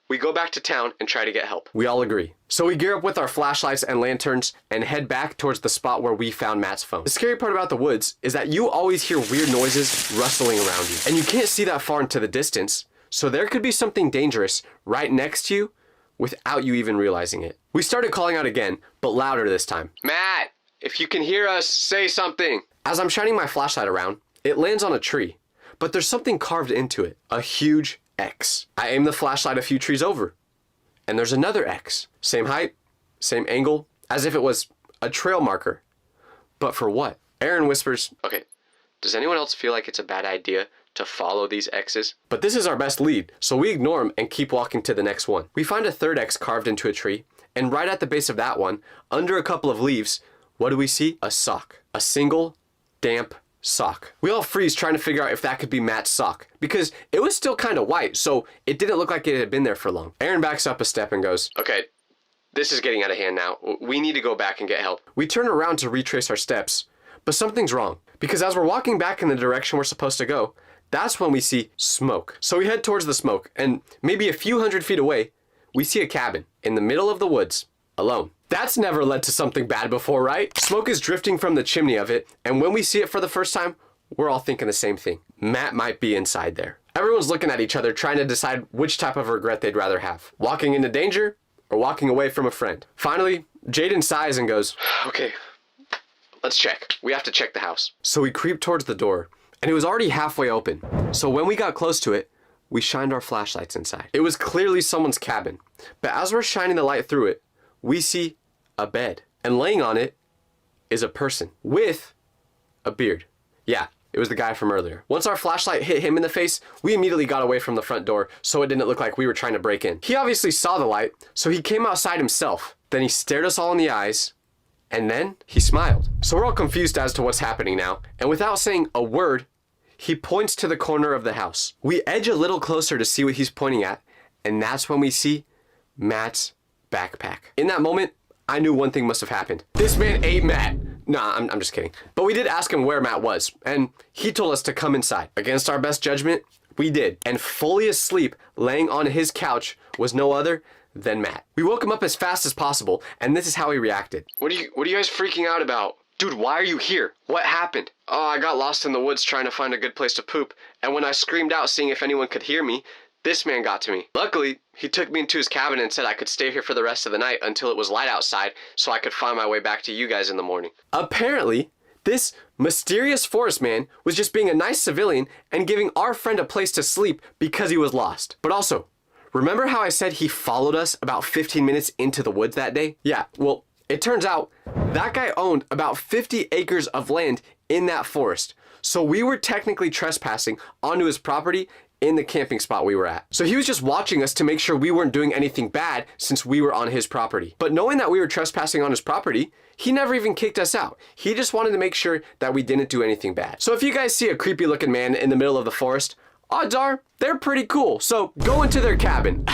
A: we go back to town and try to get help. We all agree. So we gear up with our flashlights and lanterns and head back towards the spot where we found Matt's phone. The scary part about the woods is that you always hear weird noises rustling around you. And you can't see that far into the distance, so there could be something dangerous right next to you without you even realizing it. We started calling out again, but louder this time. Matt, if you can hear us, say something. As I'm shining my flashlight around, it lands on a tree, but there's something carved into it, a huge X. I aim the flashlight a few trees over, and there's another X. Same height, same angle, as if it was a trail marker. But for what? Aaron whispers, okay, does anyone else feel like it's a bad idea to follow these X's? But this is our best lead, so we ignore them and keep walking to the next one. We find a third X carved into a tree, and right at the base of that one, under a couple of leaves, what do we see? A sock. A single, damp sock. We all freeze trying to figure out if that could be Matt's sock, because it was still kind of white, so it didn't look like it had been there for long. Aaron backs up a step and goes, okay, this is getting out of hand now. We need to go back and get help. We turn around to retrace our steps, but something's wrong, because as we're walking back in the direction we're supposed to go, that's when we see smoke. So we head towards the smoke, and maybe a few hundred feet away, we see a cabin in the middle of the woods, alone. That's never led to something bad before, right? Smoke is drifting from the chimney of it, and when we see it for the first time, we're all thinking the same thing. Matt might be inside there. Everyone's looking at each other, trying to decide which type of regret they'd rather have. Walking into danger, or walking away from a friend. Finally, Jaden sighs and goes, okay, let's check. We have to check the house. So we creep towards the door, and it was already halfway open. So when we got close to it, we shined our flashlights inside. It was clearly someone's cabin, but as we're shining the light through it, we see a bed, and laying on it is a person with a beard. Yeah, it was the guy from earlier. Once our flashlight hit him in the face, we immediately got away from the front door so it didn't look like we were trying to break in. He obviously saw the light, so he came outside himself. Then he stared us all in the eyes, and then he smiled. So we're all confused as to what's happening now, and without saying a word, he points to the corner of the house. We edge a little closer to see what he's pointing at, and that's when we see Matt's backpack. In that moment, I knew one thing must have happened. This man ate Matt. Nah, I'm just kidding. But we did ask him where Matt was, and he told us to come inside. Against our best judgment, we did. And fully asleep, laying on his couch, was no other than Matt. We woke him up as fast as possible, and this is how he reacted. What are you guys freaking out about? Dude, why are you here? What happened? Oh, I got lost in the woods trying to find a good place to poop, and when I screamed out seeing if anyone could hear me, this man got to me. Luckily, he took me into his cabin and said I could stay here for the rest of the night until it was light outside so I could find my way back to you guys in the morning. Apparently, this mysterious forest man was just being a nice civilian and giving our friend a place to sleep because he was lost. But also, remember how I said he followed us about 15 minutes into the woods that day? Yeah, well, it turns out that guy owned about 50 acres of land in that forest. So we were technically trespassing onto his property in the camping spot we were at. So he was just watching us to make sure we weren't doing anything bad since we were on his property. But knowing that we were trespassing on his property, he never even kicked us out. He just wanted to make sure that we didn't do anything bad. So if you guys see a creepy looking man in the middle of the forest, odds are they're pretty cool. So go into their cabin.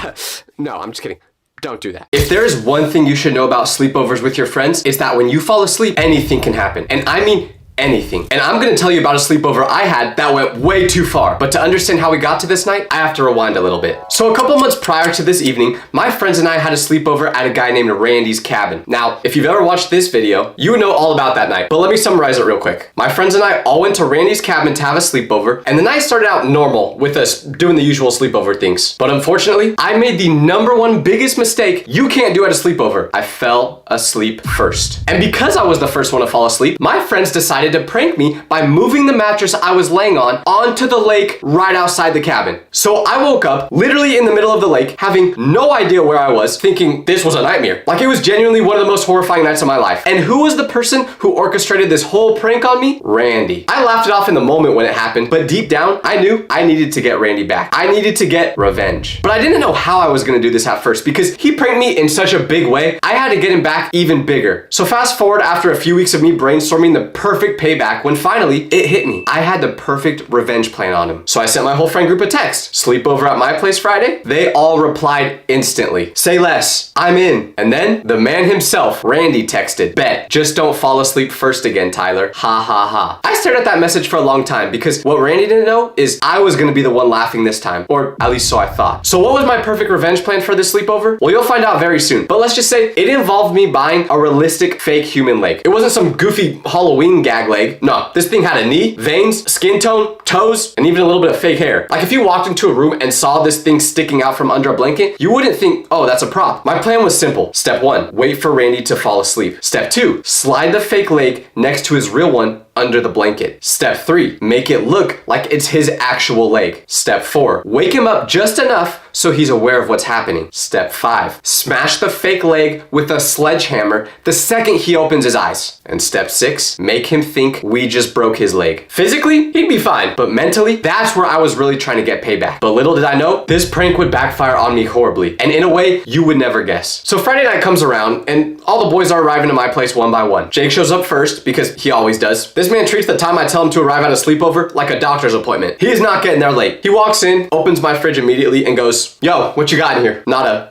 A: No, I'm just kidding. Don't do that. If there is one thing you should know about sleepovers with your friends, it's that when you fall asleep, anything can happen. And I mean anything. And I'm gonna tell you about a sleepover I had that went way too far. But to understand how we got to this night, I have to rewind a little bit. So a couple months prior to this evening, my friends and I had a sleepover at a guy named Randy's cabin. Now, if you've ever watched this video, you know all about that night. But let me summarize it real quick. My friends and I all went to Randy's cabin to have a sleepover, and the night started out normal with us doing the usual sleepover things. But unfortunately, I made the #1 biggest mistake you can't do at a sleepover. I fell asleep first. And because I was the first one to fall asleep, my friends decided to prank me by moving the mattress I was laying on onto the lake right outside the cabin. So I woke up literally in the middle of the lake, having no idea where I was, thinking this was a nightmare. Like it was genuinely one of the most horrifying nights of my life. And who was the person who orchestrated this whole prank on me? Randy. I laughed it off in the moment when it happened, but deep down, I knew I needed to get Randy back. I needed to get revenge. But I didn't know how I was gonna do this at first because he pranked me in such a big way, I had to get him back even bigger. So fast forward after a few weeks of me brainstorming the perfect payback, when finally it hit me. I had the perfect revenge plan on him. So I sent my whole friend group a text. Sleepover at my place Friday? They all replied instantly. Say less. I'm in. And then the man himself, Randy, texted, bet. Just don't fall asleep first again, Tyler. Ha ha ha. I stared at that message for a long time because what Randy didn't know is I was gonna be the one laughing this time. Or at least so I thought. So what was my perfect revenge plan for this sleepover? Well, you'll find out very soon. But let's just say it involved me buying a realistic fake human leg. It wasn't some goofy Halloween gag leg. No, this thing had a knee, veins, skin tone, toes, and even a little bit of fake hair. Like if you walked into a room and saw this thing sticking out from under a blanket, you wouldn't think, oh, that's a prop. My plan was simple. Step 1, wait for Randy to fall asleep. Step 2, slide the fake leg next to his real one under the blanket. Step 3, make it look like it's his actual leg. Step 4, wake him up just enough so he's aware of what's happening. Step 5, smash the fake leg with a sledgehammer the second he opens his eyes. And step 6, make him think we just broke his leg. Physically, he'd be fine, but mentally, that's where I was really trying to get payback. But little did I know, this prank would backfire on me horribly, and in a way you would never guess. So Friday night comes around, and all the boys are arriving to my place one by one. Jake shows up first, because he always does. This man treats the time I tell him to arrive at a sleepover like a doctor's appointment. He is not getting there late. He walks in, opens my fridge immediately, and goes, yo, what you got in here? Nada.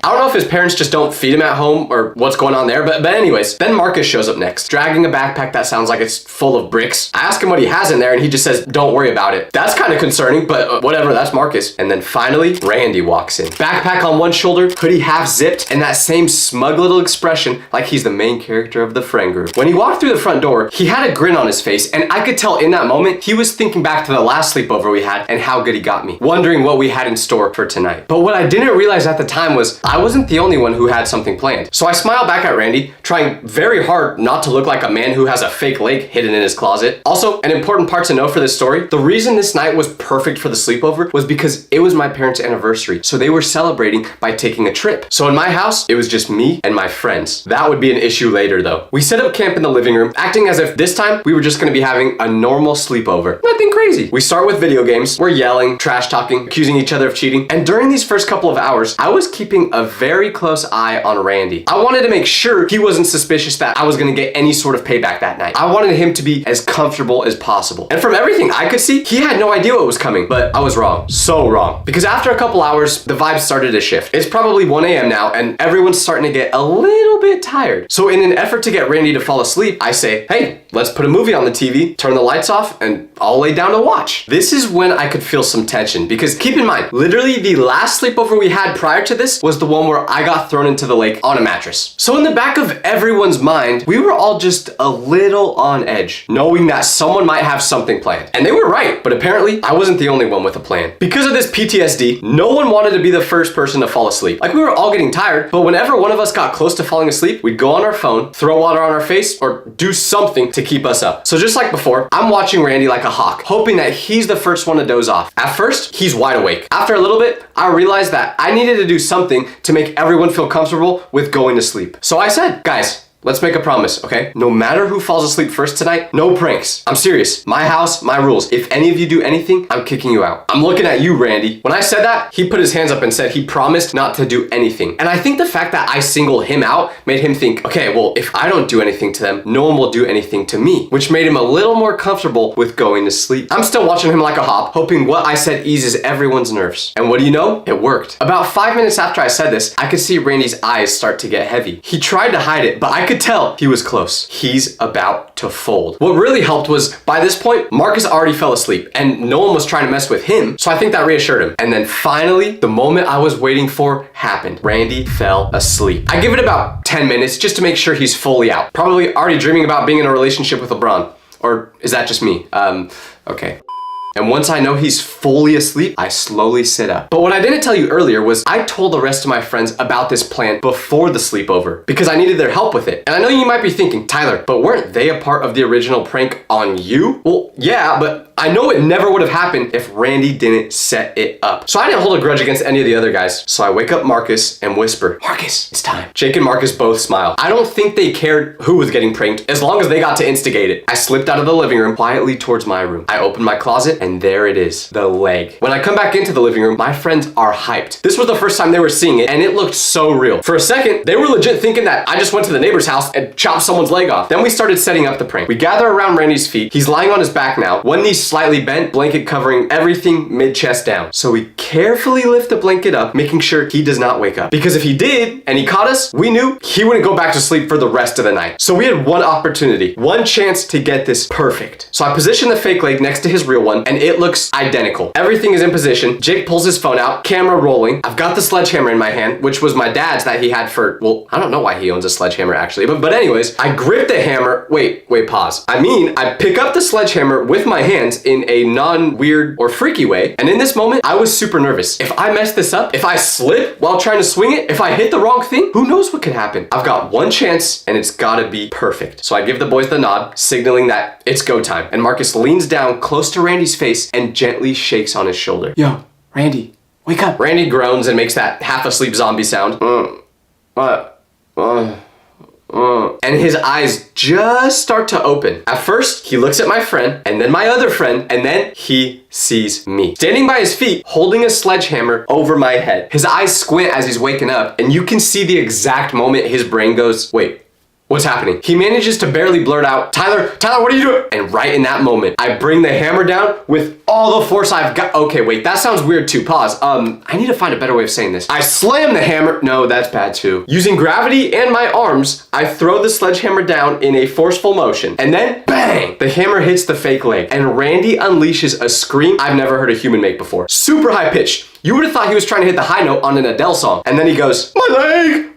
A: I don't know if his parents just don't feed him at home or what's going on there, but anyways, then Marcus shows up next, dragging a backpack that sounds like it's full of bricks. I ask him what he has in there and he just says, don't worry about it. That's kind of concerning, but whatever, that's Marcus. And then finally, Randy walks in. Backpack on one shoulder, hoodie half zipped, and that same smug little expression like he's the main character of the friend group. When he walked through the front door, he had a grin on his face, and I could tell in that moment, he was thinking back to the last sleepover we had and how good he got me, wondering what we had in store for tonight. But what I didn't realize at the time was I wasn't the only one who had something planned. So I smile back at Randy, trying very hard not to look like a man who has a fake leg hidden in his closet. Also, an important part to know for this story, the reason this night was perfect for the sleepover was because it was my parents' anniversary. So they were celebrating by taking a trip. So in my house, it was just me and my friends. That would be an issue later though. We set up camp in the living room, acting as if this time we were just gonna be having a normal sleepover. Nothing crazy. We start with video games. We're yelling, trash talking, accusing each other of cheating. And during these first couple of hours, I was keeping a very close eye on Randy. I wanted to make sure he wasn't suspicious that I was gonna get any sort of payback that night. I wanted him to be as comfortable as possible. And from everything I could see, he had no idea what was coming, but I was wrong. So wrong. Because after a couple hours, the vibes started to shift. It's probably 1 a.m. now, and everyone's starting to get a little bit tired. So in an effort to get Randy to fall asleep, I say, hey, let's put a movie on the TV, turn the lights off, and I'll lay down to watch. This is when I could feel some tension, because keep in mind, literally the last sleepover we had prior to this was the one where I got thrown into the lake on a mattress. So in the back of everyone's mind, we were all just a little on edge, knowing that someone might have something planned. And they were right, but apparently I wasn't the only one with a plan. Because of this PTSD, no one wanted to be the first person to fall asleep. Like we were all getting tired, but whenever one of us got close to falling asleep, we'd go on our phone, throw water on our face, or do something to keep us up. So just like before, I'm watching Randy like a hawk, hoping that he's the first one to doze off. At first, he's wide awake. After a little bit, I realized that I needed to do something to make everyone feel comfortable with going to sleep. So I said, guys, let's make a promise, okay? No matter who falls asleep first tonight, no pranks. I'm serious. My house, my rules. If any of you do anything, I'm kicking you out. I'm looking at you, Randy. When I said that, he put his hands up and said he promised not to do anything. And I think the fact that I singled him out made him think, okay, well, if I don't do anything to them, no one will do anything to me, which made him a little more comfortable with going to sleep. I'm still watching him like a hawk, hoping what I said eases everyone's nerves. And what do you know? It worked. About 5 minutes after I said this, I could see Randy's eyes start to get heavy. He tried to hide it, but I could tell he was close. He's about to fold. What really helped was, by this point, Marcus already fell asleep and no one was trying to mess with him, so I think that reassured him. And then finally, the moment I was waiting for happened. Randy fell asleep. I give it about 10 minutes just to make sure he's fully out. Probably already dreaming about being in a relationship with LeBron. Or is that just me? Okay. And once I know he's fully asleep, I slowly sit up. But what I didn't tell you earlier was I told the rest of my friends about this plan before the sleepover because I needed their help with it. And I know you might be thinking, Tyler, but weren't they a part of the original prank on you? Well, yeah, but I know it never would have happened if Randy didn't set it up. So I didn't hold a grudge against any of the other guys. So I wake up Marcus and whisper, Marcus, it's time. Jake and Marcus both smile. I don't think they cared who was getting pranked as long as they got to instigate it. I slipped out of the living room quietly towards my room. I opened my closet and there it is, the leg. When I come back into the living room, my friends are hyped. This was the first time they were seeing it and it looked so real. For a second, they were legit thinking that I just went to the neighbor's house and chopped someone's leg off. Then we started setting up the prank. We gather around Randy's feet. He's lying on his back now, one knee slightly bent, blanket covering everything mid-chest down. So we carefully lift the blanket up, making sure he does not wake up. Because if he did, and he caught us, we knew he wouldn't go back to sleep for the rest of the night. So we had one opportunity, one chance to get this perfect. So I position the fake leg next to his real one, and it looks identical. Everything is in position. Jake pulls his phone out, camera rolling. I've got the sledgehammer in my hand, which was my dad's that he had for, well, I don't know why he owns a sledgehammer actually, but anyways, I grip the hammer. Wait, pause. I pick up the sledgehammer with my hands in a non-weird or freaky way, and in this moment, I was super nervous. If I mess this up, if I slip while trying to swing it, if I hit the wrong thing, who knows what could happen? I've got one chance, and it's gotta be perfect. So I give the boys the nod, signaling that it's go time, and Marcus leans down close to Randy's face and gently shakes on his shoulder. Yo, Randy, wake up. Randy groans and makes that half-asleep zombie sound. And his eyes just start to open. At first, he looks at my friend, and then my other friend, and then he sees me. Standing by his feet, holding a sledgehammer over my head. His eyes squint as he's waking up, and you can see the exact moment his brain goes, wait, what's happening? He manages to barely blurt out, Tyler, what are you doing? And right in that moment, I bring the hammer down with all the force I've got. Okay, wait, that sounds weird too. Pause. I need to find a better way of saying this. I slam the hammer. No, that's bad too. Using gravity and my arms, I throw the sledgehammer down in a forceful motion. And then, bang! The hammer hits the fake leg. And Randy unleashes a scream I've never heard a human make before. Super high pitched. You would have thought he was trying to hit the high note on an Adele song. And then he goes, my leg,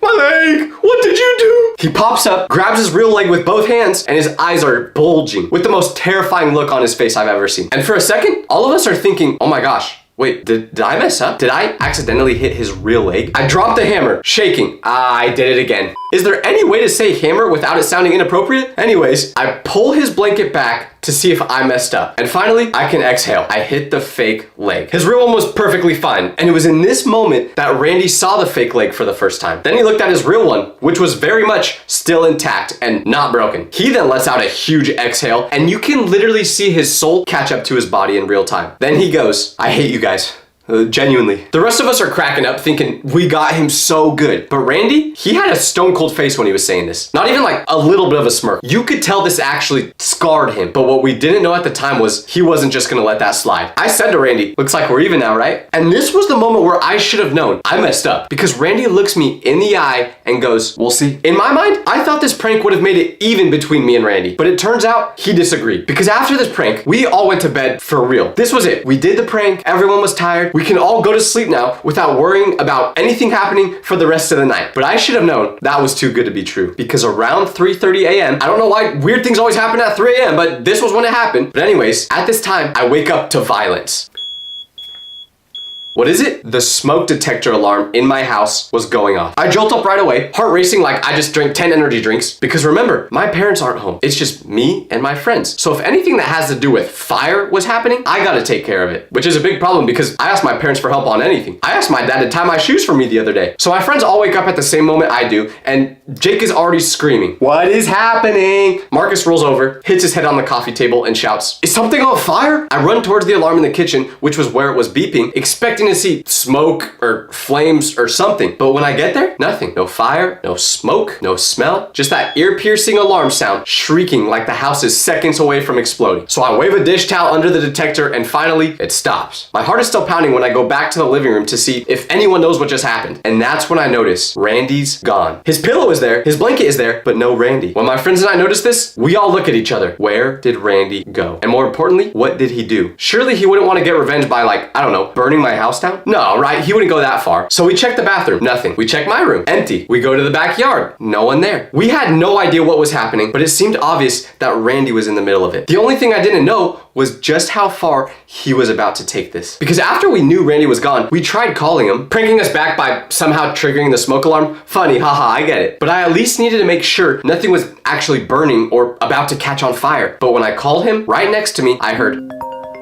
A: what did you do? He pops up, grabs his real leg with both hands, and his eyes are bulging with the most terrifying look on his face I've ever seen. And for a second, all of us are thinking, oh my gosh, wait, did I mess up? Did I accidentally hit his real leg? I dropped the hammer, shaking. I did it again. Is there any way to say hammer without it sounding inappropriate? Anyways, I pull his blanket back to see if I messed up. And finally, I can exhale. I hit the fake leg. His real one was perfectly fine. And it was in this moment that Randy saw the fake leg for the first time. Then he looked at his real one, which was very much still intact and not broken. He then lets out a huge exhale, and you can literally see his soul catch up to his body in real time. Then he goes, I hate you guys. Genuinely. The rest of us are cracking up thinking we got him so good. But Randy, he had a stone cold face when he was saying this. Not even like a little bit of a smirk. You could tell this actually scarred him. But what we didn't know at the time was he wasn't just gonna let that slide. I said to Randy, looks like we're even now, right? And this was the moment where I should have known I messed up because Randy looks me in the eye and goes, we'll see. In my mind, I thought this prank would have made it even between me and Randy. But it turns out he disagreed. Because after this prank, we all went to bed for real. This was it. We did the prank. Everyone was tired. We can all go to sleep now without worrying about anything happening for the rest of the night. But I should have known that was too good to be true because around 3:30 a.m., I don't know why weird things always happen at 3 a.m., but this was when it happened. But anyways, at this time, I wake up to violence. What is it? The smoke detector alarm in my house was going off. I jolt up right away, heart racing like I just drank 10 energy drinks, because remember, my parents aren't home. It's just me and my friends. So if anything that has to do with fire was happening, I gotta take care of it, which is a big problem because I asked my parents for help on anything. I asked my dad to tie my shoes for me the other day. So my friends all wake up at the same moment I do, and Jake is already screaming, "What is happening?" Marcus rolls over, hits his head on the coffee table and shouts, "Is something on fire?" I run towards the alarm in the kitchen, which was where it was beeping, expecting to see smoke or flames or something. But when I get there, nothing. No fire, no smoke, no smell, just that ear-piercing alarm sound shrieking like the house is seconds away from exploding. So I wave a dish towel under the detector and finally it stops. My heart is still pounding when I go back to the living room to see if anyone knows what just happened. And that's when I notice Randy's gone. His pillow is there, his blanket is there, but no Randy. When my friends and I notice this, we all look at each other. Where did Randy go? And more importantly, what did he do? Surely he wouldn't want to get revenge by, like, I don't know, burning my house down? No, right? He wouldn't go that far. So we check the bathroom. Nothing. We check my room. Empty. We go to the backyard. No one there. We had no idea what was happening, but it seemed obvious that Randy was in the middle of it. The only thing I didn't know was just how far he was about to take this. Because after we knew Randy was gone, we tried calling him, pranking us back by somehow triggering the smoke alarm. Funny, haha, I get it. But I at least needed to make sure nothing was actually burning or about to catch on fire. But when I called him, right next to me, I heard.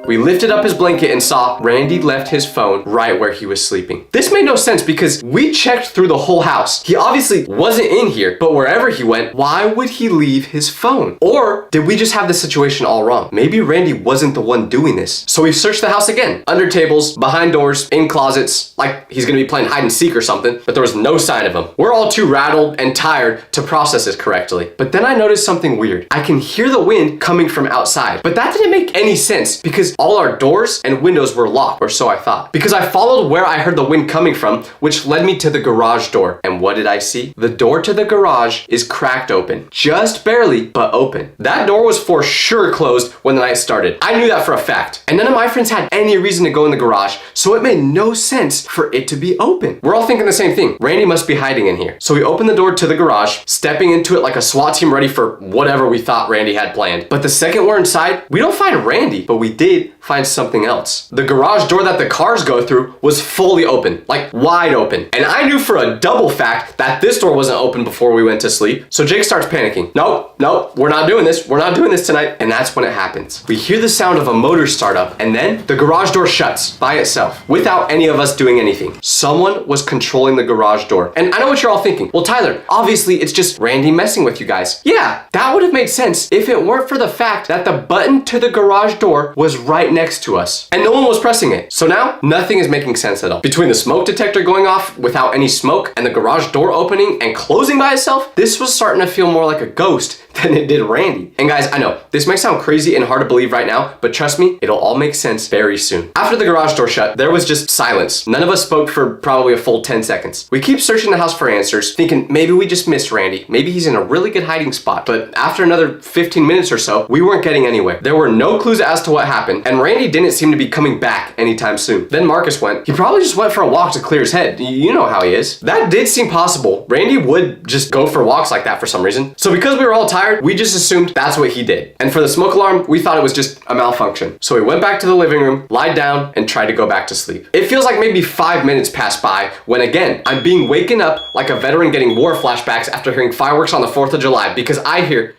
A: We lifted up his blanket and saw Randy left his phone right where he was sleeping. This made no sense because we checked through the whole house. He obviously wasn't in here, but wherever he went, why would he leave his phone? Or did we just have the situation all wrong? Maybe Randy wasn't the one doing this. So we searched the house again, under tables, behind doors, in closets, like he's gonna be playing hide and seek or something, but there was no sign of him. We're all too rattled and tired to process this correctly. But then I noticed something weird. I can hear the wind coming from outside, but that didn't make any sense because all our doors and windows were locked, or so I thought. Because I followed where I heard the wind coming from, which led me to the garage door. And what did I see? The door to the garage is cracked open. Just barely, but open. That door was for sure closed when the night started. I knew that for a fact. And none of my friends had any reason to go in the garage, so it made no sense for it to be open. We're all thinking the same thing. Randy must be hiding in here. So we opened the door to the garage, stepping into it like a SWAT team ready for whatever we thought Randy had planned. But the second we're inside, we don't find Randy, but we did find something else. The garage door that the cars go through was fully open, like wide open. And I knew for a double fact that this door wasn't open before we went to sleep. So Jake starts panicking. Nope, we're not doing this. We're not doing this tonight. And that's when it happens. We hear the sound of a motor start up, and then the garage door shuts by itself without any of us doing anything. Someone was controlling the garage door. And I know what you're all thinking. Well, Tyler, obviously it's just Randy messing with you guys. Yeah, that would have made sense if it weren't for the fact that the button to the garage door was right next to us and no one was pressing it. So now nothing is making sense at all. Between the smoke detector going off without any smoke and the garage door opening and closing by itself, this was starting to feel more like a ghost than it did Randy. And guys, I know this may sound crazy and hard to believe right now, but trust me, it'll all make sense very soon. After the garage door shut, there was just silence. None of us spoke for probably a full 10 seconds. We keep searching the house for answers, thinking maybe we just missed Randy. Maybe he's in a really good hiding spot. But after another 15 minutes or so, we weren't getting anywhere. There were no clues as to what happened, and Randy didn't seem to be coming back anytime soon. Then Marcus went. He probably just went for a walk to clear his head. You know how he is. That did seem possible. Randy would just go for walks like that for some reason. So because we were all tired, we just assumed that's what he did. And for the smoke alarm, we thought it was just a malfunction. So we went back to the living room, lied down, and tried to go back to sleep. It feels like maybe 5 minutes passed by when again, I'm being waken up like a veteran getting war flashbacks after hearing fireworks on the 4th of July because I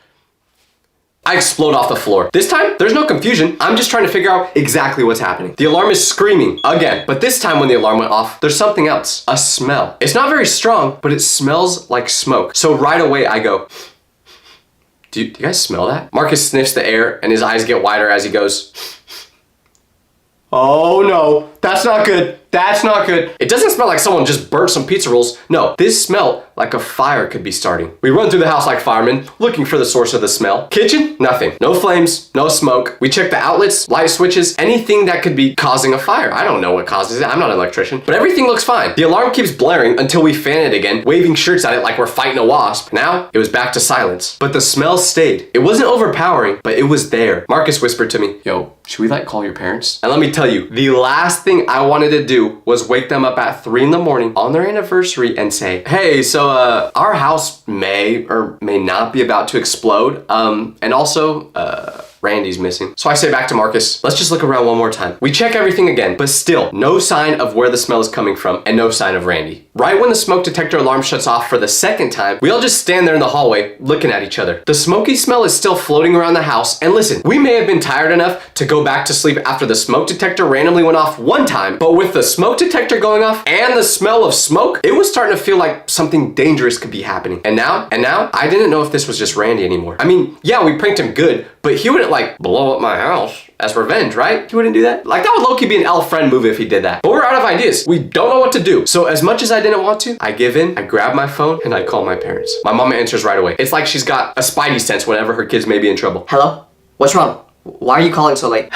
A: explode off the floor. This time, there's no confusion. I'm just trying to figure out exactly what's happening. The alarm is screaming again, but this time when the alarm went off, there's something else, a smell. It's not very strong, but it smells like smoke. So right away I go, do you guys smell that? Marcus sniffs the air and his eyes get wider as he goes, oh no, that's not good. That's not good. It doesn't smell like someone just burnt some pizza rolls. No, this smelled like a fire could be starting. We run through the house like firemen, looking for the source of the smell. Kitchen, nothing. No flames, no smoke. We check the outlets, light switches, anything that could be causing a fire. I don't know what causes it. I'm not an electrician. But everything looks fine. The alarm keeps blaring until we fan it again, waving shirts at it like we're fighting a wasp. Now, it was back to silence. But the smell stayed. It wasn't overpowering, but it was there. Marcus whispered to me, yo, should we call your parents? And let me tell you, the last thing I wanted to do was wake them up at 3 in the morning on their anniversary and say, hey, so our house may or may not be about to explode. And also, Randy's missing. So I say back to Marcus, let's just look around one more time. We check everything again, but still no sign of where the smell is coming from and no sign of Randy. Right when the smoke detector alarm shuts off for the second time, we all just stand there in the hallway looking at each other. The smoky smell is still floating around the house, and listen, we may have been tired enough to go back to sleep after the smoke detector randomly went off one time, but with the smoke detector going off and the smell of smoke, it was starting to feel like something dangerous could be happening. And now, I didn't know if this was just Randy anymore. I mean, yeah, we pranked him good, but he wouldn't like blow up my house as revenge, right? He wouldn't do that. Like, that would low-key be an elf friend move if he did that. But we're out of ideas. We don't know what to do. So as much as I didn't want to, I give in, I grab my phone, and I call my parents. My mom answers right away. It's like she's got a spidey sense whenever her kids may be in trouble.
E: Hello? What's wrong? Why are you calling so late?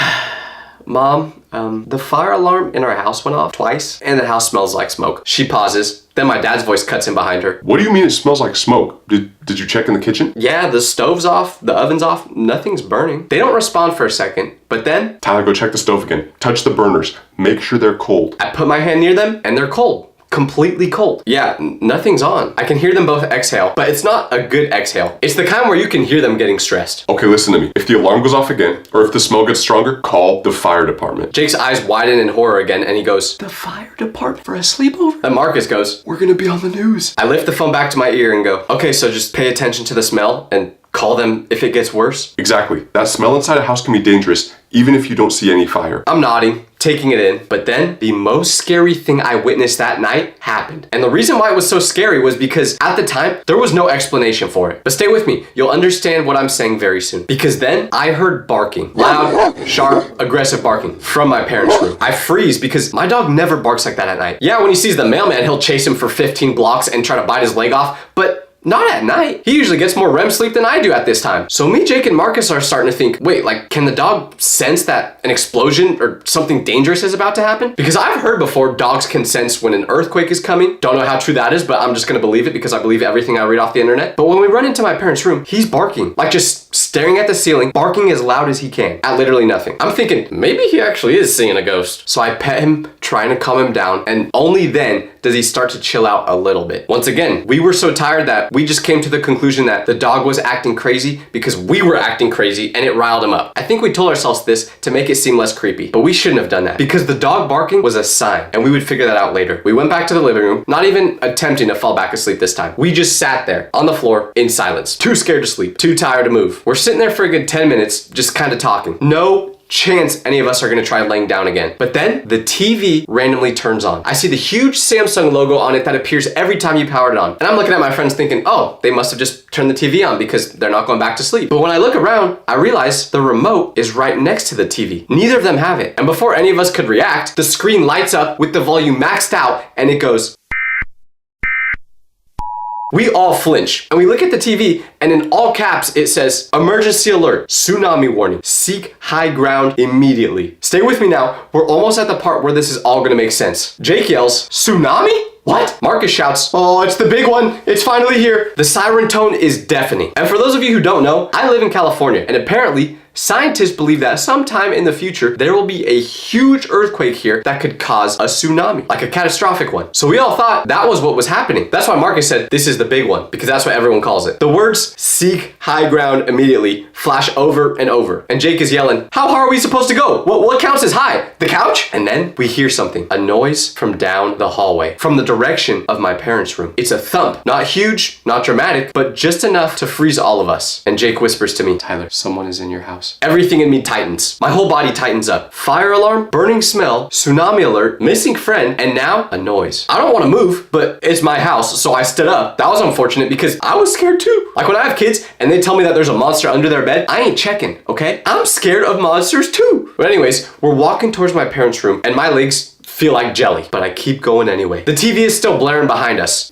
A: Mom, the fire alarm in our house went off twice, and the house smells like smoke. She pauses. Then my dad's voice cuts in behind her.
F: What do you mean it smells like smoke? Did you check in the kitchen?
A: Yeah, the stove's off, the oven's off, nothing's burning. They don't respond for a second, but then
F: Tyler, go check the stove again. Touch the burners. Make sure they're cold.
A: I put my hand near them, and they're cold. Completely cold. Yeah, nothing's on. I can hear them both exhale, but it's not a good exhale. It's the kind where you can hear them getting stressed.
F: Okay, listen to me. If the alarm goes off again, or if the smell gets stronger, call the fire department.
A: Jake's eyes widen in horror again, and he goes, "The fire department for a sleepover?" And Marcus goes, "We're gonna be on the news." I lift the phone back to my ear and go, "Okay, so just pay attention to the smell and call them if it gets worse."
F: Exactly. That smell inside a house can be dangerous, even if you don't see any fire.
A: I'm nodding, taking it in, but then the most scary thing I witnessed that night happened. And the reason why it was so scary was because at the time, there was no explanation for it. But stay with me, you'll understand what I'm saying very soon. Because then I heard barking. Loud, sharp, aggressive barking from my parents' room. I freeze because my dog never barks like that at night. Yeah, when he sees the mailman, he'll chase him for 15 blocks and try to bite his leg off, but not at night. He usually gets more REM sleep than I do at this time. So me, Jake, and Marcus are starting to think, wait, like, can the dog sense that an explosion or something dangerous is about to happen? Because I've heard before dogs can sense when an earthquake is coming. Don't know how true that is, but I'm just gonna believe it because I believe everything I read off the internet. But when we run into my parents' room, he's barking, like just staring at the ceiling, barking as loud as he can at literally nothing. I'm thinking, maybe he actually is seeing a ghost. So I pet him, trying to calm him down, and only then does he start to chill out a little bit. Once again, we were so tired that we just came to the conclusion that the dog was acting crazy because we were acting crazy and it riled him up. I think we told ourselves this to make it seem less creepy, but we shouldn't have done that because the dog barking was a sign and we would figure that out later. We went back to the living room, not even attempting to fall back asleep this time. We just sat there on the floor in silence, too scared to sleep, too tired to move. We're sitting there for a good 10 minutes, just kind of talking. No chance any of us are gonna try laying down again. But then the TV randomly turns on. I see the huge Samsung logo on it that appears every time you power it on. And I'm looking at my friends thinking, oh, they must have just turned the TV on because they're not going back to sleep. But when I look around, I realize the remote is right next to the TV. Neither of them have it. And before any of us could react, the screen lights up with the volume maxed out and it goes. We all flinch and we look at the TV and in all caps it says, emergency alert, tsunami warning, seek high ground immediately. Stay with me now, we're almost at the part where this is all gonna make sense. Jake yells, tsunami? What? Marcus shouts, oh, it's the big one, it's finally here. The siren tone is deafening. And for those of you who don't know, I live in California and apparently scientists believe that sometime in the future, there will be a huge earthquake here that could cause a tsunami, like a catastrophic one. So we all thought that was what was happening. That's why Marcus said, this is the big one, because that's what everyone calls it. The words, seek high ground immediately, flash over and over. And Jake is yelling, how high are we supposed to go? What counts as high? The couch? And then we hear something, a noise from down the hallway, from the direction of my parents' room. It's a thump, not huge, not dramatic, but just enough to freeze all of us. And Jake whispers to me, Tyler, someone is in your house. Everything in me tightens. My whole body tightens up. Fire alarm, burning smell, tsunami alert, missing friend, and now a noise. I don't want to move, but it's my house, so I stood up. That was unfortunate because I was scared too. Like when I have kids and they tell me that there's a monster under their bed, I ain't checking, okay? I'm scared of monsters too. But anyways, we're walking towards my parents' room and my legs feel like jelly, but I keep going anyway. The TV is still blaring behind us.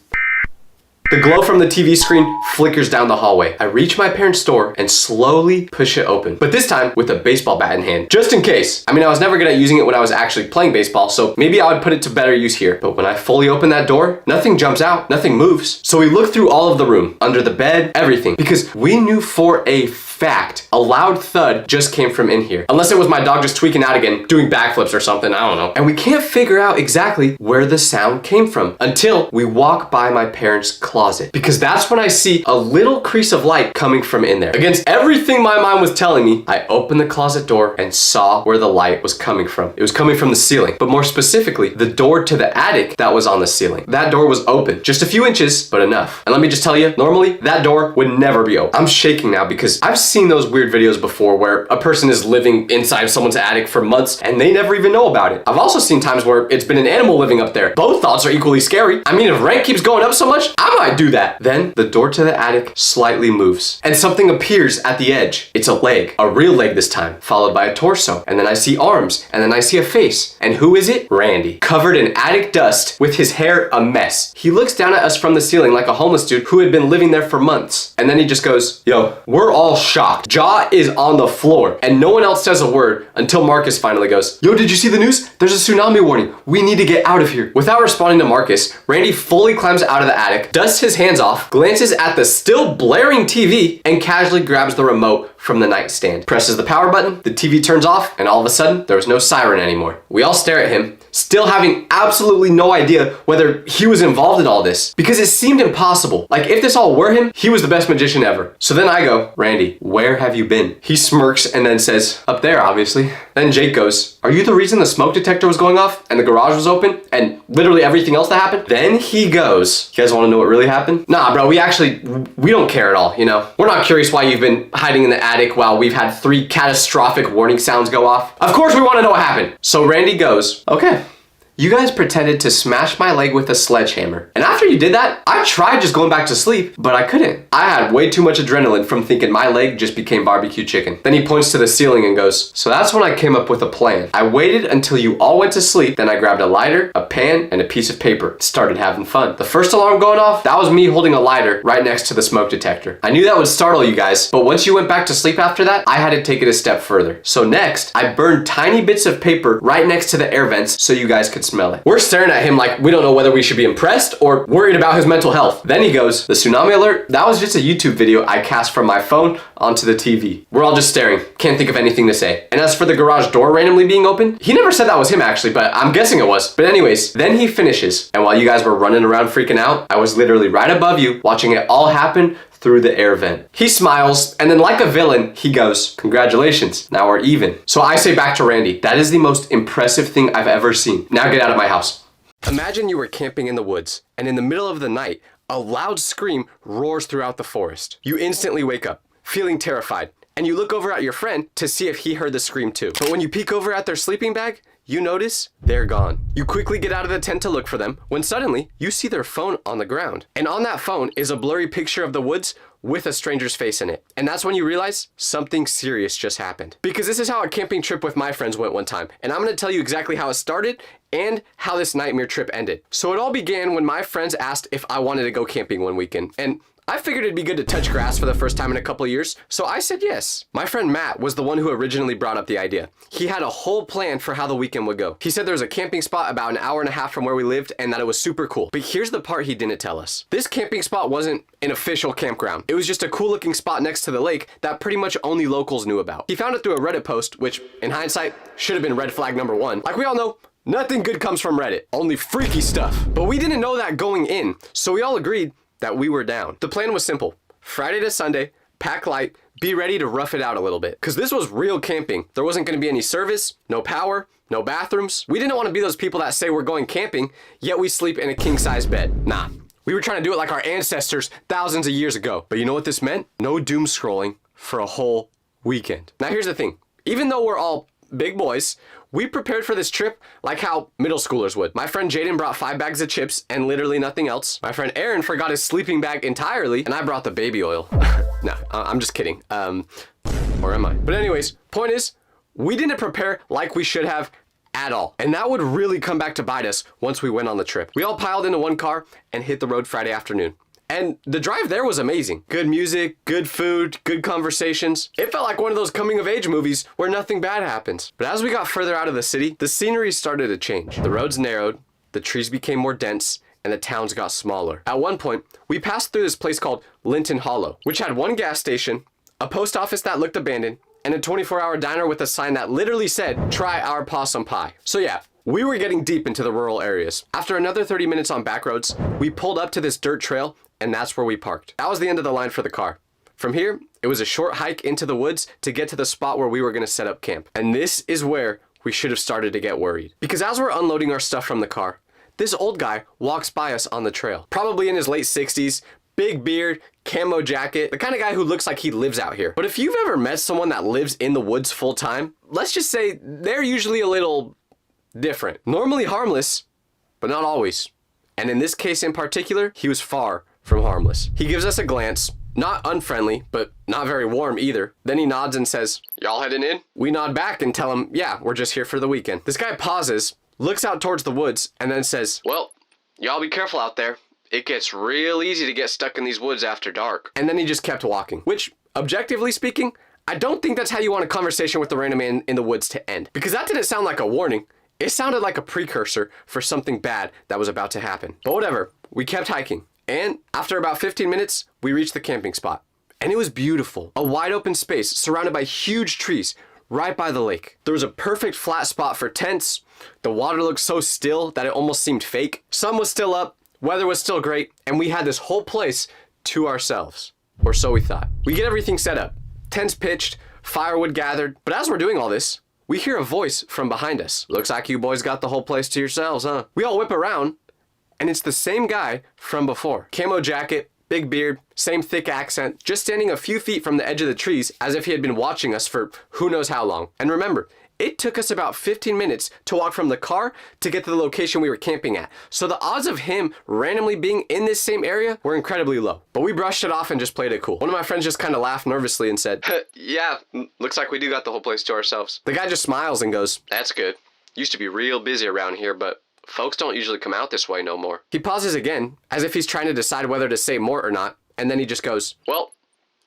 A: The glow from the TV screen flickers down the hallway. I reach my parents' door and slowly push it open, but this time with a baseball bat in hand, just in case. I mean, I was never good at using it when I was actually playing baseball, so maybe I would put it to better use here. But when I fully open that door, nothing jumps out, nothing moves. So we look through all of the room, under the bed, everything, because we knew for a fact a loud thud just came from in here. Unless it was my dog just tweaking out again, doing backflips or something, I don't know. And we can't figure out exactly where the sound came from until we walk by my parents' closet. closet, because that's when I see a little crease of light coming from in there. Against everything my mind was telling me, I opened the closet door and saw where the light was coming from. It was coming from the ceiling, but more specifically, the door to the attic that was on the ceiling. That door was open, just a few inches, but enough. And let me just tell you, normally that door would never be open. I'm shaking now because I've seen those weird videos before where a person is living inside someone's attic for months and they never even know about it. I've also seen times where it's been an animal living up there. Both thoughts are equally scary. I mean, if rent keeps going up so much, I might do that. Then the door to the attic slightly moves and something appears at the edge. It's a leg, a real leg this time, followed by a torso. And then I see arms, and then I see a face. And who is it? Randy, covered in attic dust with his hair a mess. He looks down at us from the ceiling like a homeless dude who had been living there for months. And then he just goes, yo, we're all shocked. Jaw is on the floor and no one else says a word until Marcus finally goes, yo, did you see the news? There's a tsunami warning. We need to get out of here. Without responding to Marcus, Randy fully climbs out of the attic, dusts his hands off, glances at the still blaring TV, and casually grabs the remote from the nightstand. Presses the power button, the TV turns off, and all of a sudden, there was no siren anymore. We all stare at him, still having absolutely no idea whether he was involved in all this, because it seemed impossible. Like, if this all were him, he was the best magician ever. So then I go, Randy, where have you been? He smirks and then says, up there, obviously. Then Jake goes, are you the reason the smoke detector was going off and the garage was open and literally everything else that happened? Then he goes, you guys want to know what really happened? Nah, bro, we don't care at all, you know? We're not curious why you've been hiding in the attic while we've had 3 catastrophic warning sounds go off. Of course we want to know what happened. So Randy goes, okay. You guys pretended to smash my leg with a sledgehammer. And after you did that, I tried just going back to sleep, but I couldn't. I had way too much adrenaline from thinking my leg just became barbecue chicken. Then he points to the ceiling and goes, so that's when I came up with a plan. I waited until you all went to sleep, then I grabbed a lighter, a pan, and a piece of paper. Started having fun. The first alarm going off, that was me holding a lighter right next to the smoke detector. I knew that would startle you guys, but once you went back to sleep after that, I had to take it a step further. So next, I burned tiny bits of paper right next to the air vents so you guys could smell it. We're staring at him like we don't know whether we should be impressed or worried about his mental health. Then he goes, the tsunami alert, that was just a YouTube video I cast from my phone onto the TV. We're all just staring, can't think of anything to say. And as for the garage door randomly being open, he never said that was him actually, but I'm guessing it was. But anyways, then he finishes. And while you guys were running around freaking out, I was literally right above you watching it all happen through the air vent. He smiles, and then like a villain, he goes, congratulations, now we're even. So I say back to Randy, that is the most impressive thing I've ever seen. Now get out of my house. Imagine you were camping in the woods, and in the middle of the night, a loud scream roars throughout the forest. You instantly wake up, feeling terrified, and you look over at your friend to see if he heard the scream too. But when you peek over at their sleeping bag, you notice they're gone. You quickly get out of the tent to look for them, when suddenly you see their phone on the ground. And on that phone is a blurry picture of the woods with a stranger's face in it. And that's when you realize something serious just happened. Because this is how a camping trip with my friends went one time. And I'm gonna tell you exactly how it started and how this nightmare trip ended. So it all began when my friends asked if I wanted to go camping one weekend. And I figured it'd be good to touch grass for the first time in a couple of years, so I said yes. My friend Matt was the one who originally brought up the idea. He had a whole plan for how the weekend would go. He said there was a camping spot about an hour and a half from where we lived and that it was super cool. But here's the part he didn't tell us. This camping spot wasn't an official campground. It was just a cool looking spot next to the lake that pretty much only locals knew about. He found it through a Reddit post, which in hindsight should have been red flag number 1. Like we all know, nothing good comes from Reddit, only freaky stuff. But we didn't know that going in, so we all agreed that we were down. The plan was simple. Friday to Sunday, pack light, be ready to rough it out a little bit. Cause this was real camping. There wasn't gonna be any service, no power, no bathrooms. We didn't wanna be those people that say we're going camping, yet we sleep in a king-size bed. Nah, we were trying to do it like our ancestors thousands of years ago. But you know what this meant? No doom scrolling for a whole weekend. Now here's the thing. Even though we're all big boys, we prepared for this trip like how middle schoolers would. My friend Jaden brought 5 bags of chips and literally nothing else. My friend Aaron forgot his sleeping bag entirely, and I brought the baby oil. No, I'm just kidding. Or am I? But anyways, point is, we didn't prepare like we should have at all. And that would really come back to bite us once we went on the trip. We all piled into one car and hit the road Friday afternoon. And the drive there was amazing. Good music, good food, good conversations. It felt like one of those coming of age movies where nothing bad happens. But as we got further out of the city, the scenery started to change. The roads narrowed, the trees became more dense, and the towns got smaller. At one point, we passed through this place called Linton Hollow, which had one gas station, a post office that looked abandoned, and a 24-hour diner with a sign that literally said, "Try our possum pie." So yeah, we were getting deep into the rural areas. After another 30 minutes on back roads, we pulled up to this dirt trail and that's where we parked. That was the end of the line for the car. From here, it was a short hike into the woods to get to the spot where we were going to set up camp. And this is where we should have started to get worried. Because as we're unloading our stuff from the car, this old guy walks by us on the trail. Probably in his late 60s, big beard, camo jacket, the kind of guy who looks like he lives out here. But if you've ever met someone that lives in the woods full time, let's just say they're usually a little different. Normally harmless, but not always. And in this case in particular, he was far from harmless. He gives us a glance, not unfriendly, but not very warm either. Then he nods and says, "Y'all heading in?" We nod back and tell him, "Yeah, we're just here for the weekend." This guy pauses, looks out towards the woods, and then says, "Well, y'all be careful out there. It gets real easy to get stuck in these woods after dark." And then he just kept walking, which, objectively speaking, I don't think that's how you want a conversation with a random man in the woods to end. Because that didn't sound like a warning. It sounded like a precursor for something bad that was about to happen. But whatever, we kept hiking. And after about 15 minutes, we reached the camping spot. And it was beautiful. A wide open space surrounded by huge trees right by the lake. There was a perfect flat spot for tents. The water looked so still that it almost seemed fake. Sun was still up, weather was still great, and we had this whole place to ourselves. Or so we thought. We get everything set up. Tents pitched, firewood gathered. But as we're doing all this, we hear a voice from behind us. "Looks like you boys got the whole place to yourselves, huh?" We all whip around, and it's the same guy from before. Camo jacket, big beard, same thick accent, just standing a few feet from the edge of the trees as if he had been watching us for who knows how long. And remember, it took us about 15 minutes to walk from the car to get to the location we were camping at. So the odds of him randomly being in this same area were incredibly low. But we brushed it off and just played it cool. One of my friends just kind of laughed nervously and said, "Yeah, looks like we do got the whole place to ourselves." The guy just smiles and goes, "That's good. Used to be real busy around here, but folks don't usually come out this way no more." He pauses again, as if he's trying to decide whether to say more or not, and then he just goes, "Well,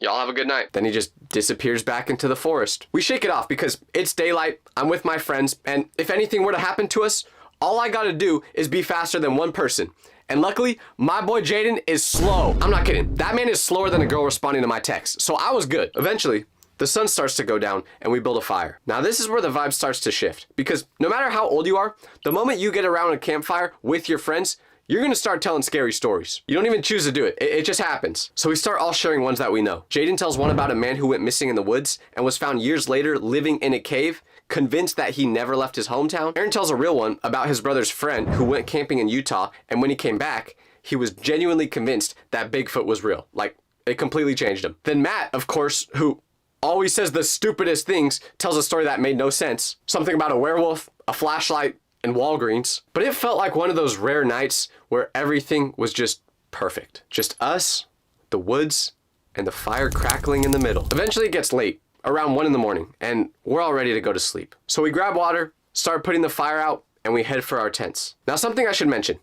A: y'all have a good night." Then he just disappears back into the forest. We shake it off because it's daylight, I'm with my friends, and if anything were to happen to us, all I gotta do is be faster than one person. And luckily, my boy Jaden is slow. I'm not kidding. That man is slower than a girl responding to my text, so I was good. Eventually, the sun starts to go down and we build a fire. Now this is where the vibe starts to shift, because no matter how old you are, the moment you get around a campfire with your friends, you're gonna start telling scary stories. You don't even choose to do it. It just happens. So we start all sharing ones that we know. Jaden tells one about a man who went missing in the woods and was found years later living in a cave, convinced that he never left his hometown. Aaron tells a real one about his brother's friend who went camping in Utah, and when he came back, he was genuinely convinced that Bigfoot was real. Like, it completely changed him. Then Matt, of course, who always says the stupidest things, tells a story that made no sense. Something about a werewolf, a flashlight, and Walgreens. But it felt like one of those rare nights where everything was just perfect. Just us, the woods, and the fire crackling in the middle. Eventually it gets late, around 1 in the morning, and we're all ready to go to sleep. So we grab water, start putting the fire out, and we head for our tents. Now something I should mention.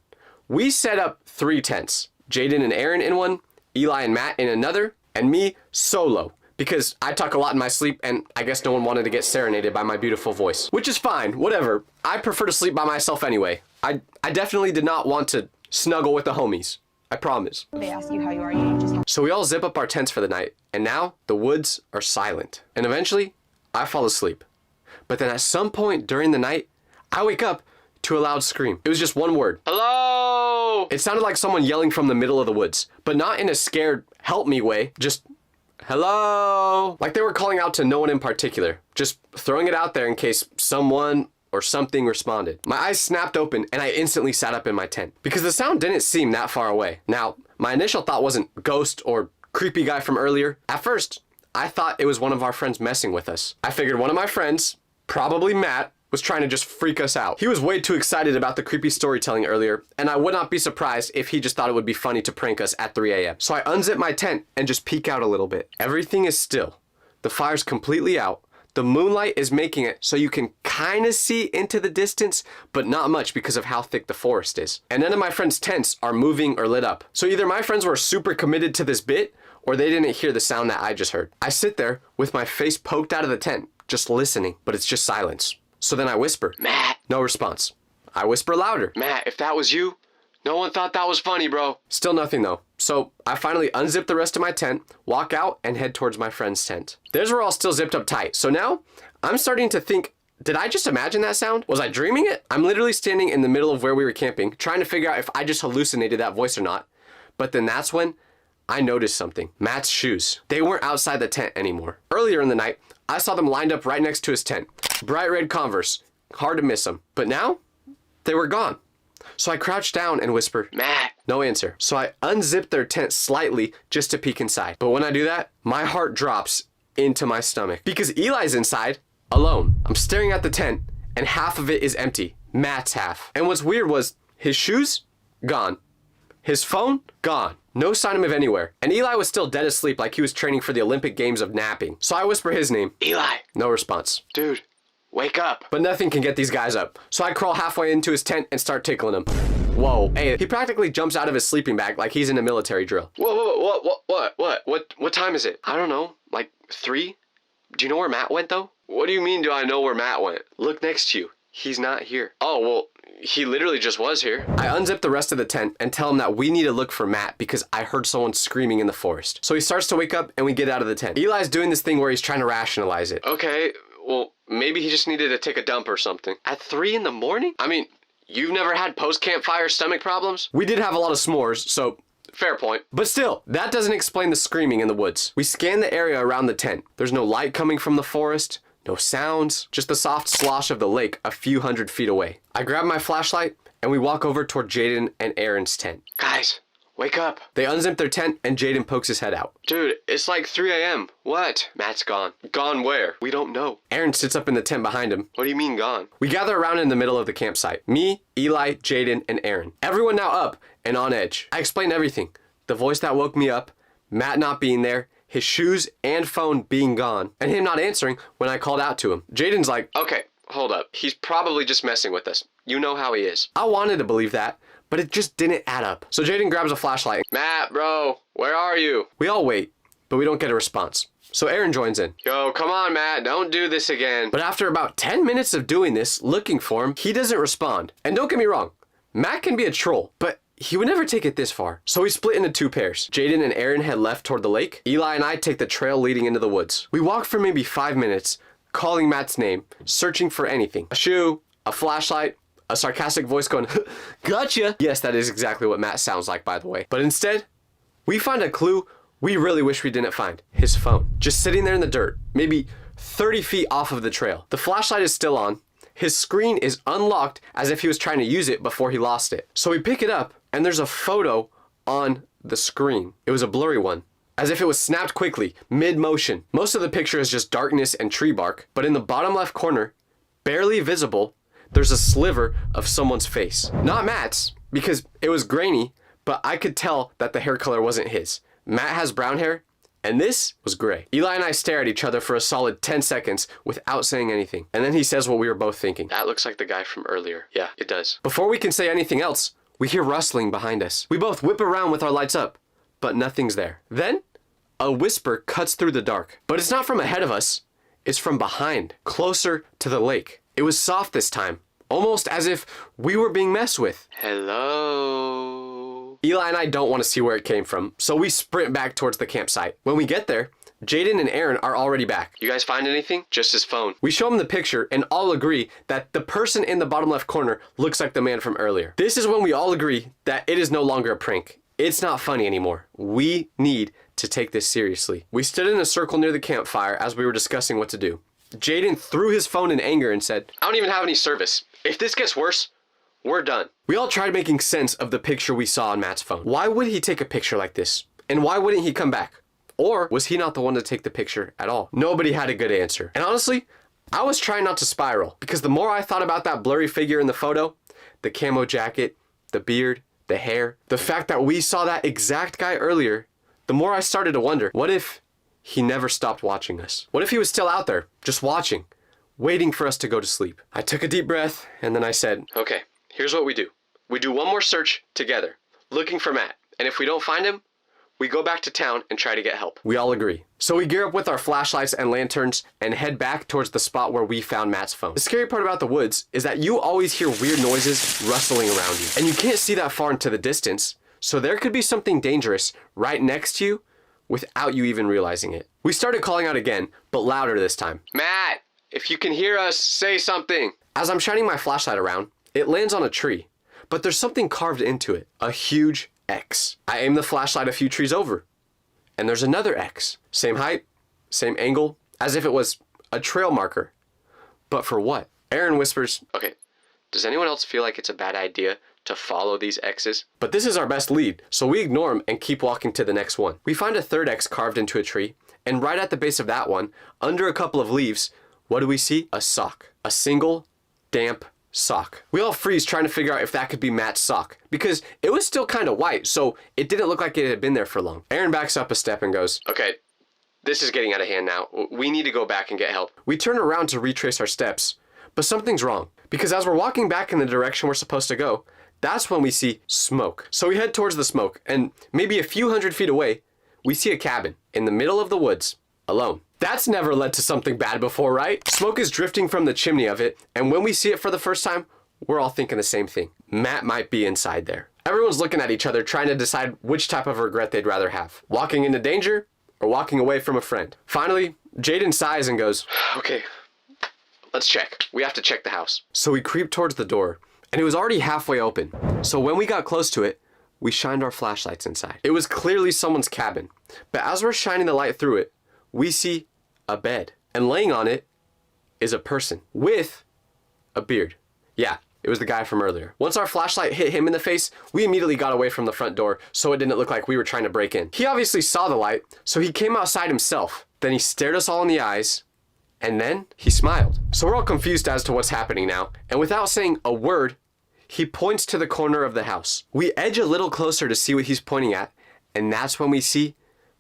A: We set up 3 tents. Jaden and Aaron in one, Eli and Matt in another, and me solo. Because I talk a lot in my sleep, and I guess no one wanted to get serenaded by my beautiful voice. Which is fine, whatever. I prefer to sleep by myself anyway. I definitely did not want to snuggle with the homies. I promise.
D: They ask you how you are, you just have
A: So we all zip up our tents for the night, and now the woods are silent. And eventually, I fall asleep. But then at some point during the night, I wake up to a loud scream. It was just one word. "Hello!" It sounded like someone yelling from the middle of the woods, but not in a scared, help me way, just hello. Like they were calling out to no one in particular, just throwing it out there in case someone or something responded. My eyes snapped open and I instantly sat up in my tent because the sound didn't seem that far away. Now, my initial thought wasn't ghost or creepy guy from earlier. At first, I thought it was one of our friends messing with us. I figured one of my friends, probably Matt, was trying to just freak us out. He was way too excited about the creepy storytelling earlier, and I would not be surprised if he just thought it would be funny to prank us at 3 a.m. So I unzip my tent and just peek out a little bit. Everything is still. The fire's completely out. The moonlight is making it so you can kind of see into the distance, but not much because of how thick the forest is. And none of my friends' tents are moving or lit up. So either my friends were super committed to this bit, or they didn't hear the sound that I just heard. I sit there with my face poked out of the tent, just listening, but it's just silence. So then I whisper, "Matt." No response. I whisper louder, "Matt, if that was you, no one thought that was funny, bro." Still nothing though. So I finally unzip the rest of my tent, walk out, and head towards my friend's tent. Theirs were all still zipped up tight. So now I'm starting to think, did I just imagine that sound? Was I dreaming it? I'm literally standing in the middle of where we were camping, trying to figure out if I just hallucinated that voice or not. But then that's when I noticed something. Matt's shoes. They weren't outside the tent anymore. Earlier in the night, I saw them lined up right next to his tent. Bright red Converse. Hard to miss them. But now, they were gone. So I crouched down and whispered, Matt. No answer. So I unzipped their tent slightly just to peek inside. But when I do that, my heart drops into my stomach. Because Eli's inside, alone. I'm staring at the tent, and half of it is empty. Matt's half. And what's weird was, his shoes? Gone. His phone? Gone. No sign of him anywhere. And Eli was still dead asleep like he was training for the Olympic Games of napping. So I whisper his name. Eli. No response. Dude, wake up. But nothing can get these guys up. So I crawl halfway into his tent and start tickling him. Whoa. Hey, he practically jumps out of his sleeping bag like he's in a military drill. What time is it? I don't know. Like 3? Do you know where Matt went though? What do you mean do I know where Matt went? Look next to you. He's not here. Oh, well, he literally just was here. I unzip the rest of the tent and tell him that we need to look for Matt because I heard someone screaming in the forest. So he starts to wake up and we get out of the tent. Eli's doing this thing where he's trying to rationalize it. Okay, well, maybe he just needed to take a dump or something. At 3 in the morning? I mean, you've never had post-campfire stomach problems? We did have a lot of s'mores, so fair point. But still, that doesn't explain the screaming in the woods. We scan the area around the tent. There's no light coming from the forest. No sounds, just the soft slosh of the lake a few hundred feet away. I grab my flashlight and we walk over toward Jaden and Aaron's tent. Guys, wake up. They unzip their tent and Jaden pokes his head out. Dude, it's like 3 a.m. What? Matt's gone. Gone where? We don't know. Aaron sits up in the tent behind him. What do you mean gone? We gather around in the middle of the campsite. Me, Eli, Jaden, and Aaron. Everyone now up and on edge. I explain everything. The voice that woke me up, Matt not being there, his shoes and phone being gone, and him not answering when I called out to him. Jaden's like, okay, hold up. He's probably just messing with us. You know how he is. I wanted to believe that, but it just didn't add up. So Jaden grabs a flashlight. Matt, bro, where are you? We all wait, but we don't get a response. So Aaron joins in. Yo, come on, Matt, don't do this again. But after about 10 minutes of doing this, looking for him, he doesn't respond. And don't get me wrong, Matt can be a troll, but he would never take it this far. So we split into 2 pairs. Jaden and Aaron head left toward the lake. Eli and I take the trail leading into the woods. We walk for maybe 5 minutes, calling Matt's name, searching for anything. A shoe, a flashlight, a sarcastic voice going, gotcha. Yes, that is exactly what Matt sounds like, by the way. But instead, we find a clue we really wish we didn't find. His phone. Just sitting there in the dirt, maybe 30 feet off of the trail. The flashlight is still on. His screen is unlocked as if he was trying to use it before he lost it. So we pick it up, and there's a photo on the screen. It was a blurry one, as if it was snapped quickly, mid-motion. Most of the picture is just darkness and tree bark, but in the bottom left corner, barely visible, there's a sliver of someone's face. Not Matt's, because it was grainy, but I could tell that the hair color wasn't his. Matt has brown hair, and this was gray. Eli and I stare at each other for a solid 10 seconds without saying anything. And then he says what we were both thinking. That looks like the guy from earlier. Yeah, it does. Before we can say anything else, we hear rustling behind us. We both whip around with our lights up, but nothing's there. Then, a whisper cuts through the dark. But it's not from ahead of us. It's from behind, closer to the lake. It was soft this time, almost as if we were being messed with. Hello? Eli and I don't want to see where it came from, so we sprint back towards the campsite. When we get there, Jaden and Aaron are already back. You guys find anything? Just his phone. We show him the picture and all agree that the person in the bottom left corner looks like the man from earlier. This is when we all agree that it is no longer a prank. It's not funny anymore. We need to take this seriously. We stood in a circle near the campfire as we were discussing what to do. Jaden threw his phone in anger and said, I don't even have any service. If this gets worse, we're done. We all tried making sense of the picture we saw on Matt's phone. Why would he take a picture like this? And why wouldn't he come back? Or was he not the one to take the picture at all? Nobody had a good answer. And honestly, I was trying not to spiral because the more I thought about that blurry figure in the photo, the camo jacket, the beard, the hair, the fact that we saw that exact guy earlier, the more I started to wonder, what if he never stopped watching us? What if he was still out there, just watching, waiting for us to go to sleep? I took a deep breath and then I said, okay, here's what we do. We do one more search together, looking for Matt. And if we don't find him, we go back to town and try to get help. We all agree. So we gear up with our flashlights and lanterns and head back towards the spot where we found Matt's phone. The scary part about the woods is that you always hear weird noises rustling around you. And you can't see that far into the distance, so there could be something dangerous right next to you without you even realizing it. We started calling out again, but louder this time. Matt, if you can hear us, say something. As I'm shining my flashlight around, it lands on a tree, but there's something carved into it. A huge X. I aim the flashlight a few trees over, and there's another X. Same height, same angle, as if it was a trail marker. But for what? Aaron whispers, okay, does anyone else feel like it's a bad idea to follow these X's? But this is our best lead, so we ignore him and keep walking to the next one. We find a third X carved into a tree, and right at the base of that one, under a couple of leaves, what do we see? A sock. A single, damp sock. We all freeze trying to figure out if that could be Matt's sock, because it was still kind of white, so it didn't look like it had been there for long. Aaron backs up a step and goes, okay, this is getting out of hand now. We need to go back and get help. We turn around to retrace our steps, but something's wrong, because as we're walking back in the direction we're supposed to go, that's when we see smoke. So we head towards the smoke, and maybe a few hundred feet away, we see a cabin in the middle of the woods, alone. That's never led to something bad before, right? Smoke is drifting from the chimney of it, and when we see it for the first time, we're all thinking the same thing. Matt might be inside there. Everyone's looking at each other, trying to decide which type of regret they'd rather have. Walking into danger, or walking away from a friend. Finally, Jaden sighs and goes, okay, let's check. We have to check the house. So we creep towards the door, and it was already halfway open. So when we got close to it, we shined our flashlights inside. It was clearly someone's cabin, but as we're shining the light through it, we see a bed, and laying on it is a person with a beard. Yeah, it was the guy from earlier. Once our flashlight hit him in the face, we immediately got away from the front door so it didn't look like we were trying to break in. He obviously saw the light, so he came outside himself. Then he stared us all in the eyes, and then he smiled. So we're all confused as to what's happening now, and without saying a word, he points to the corner of the house. We edge a little closer to see what he's pointing at, and that's when we see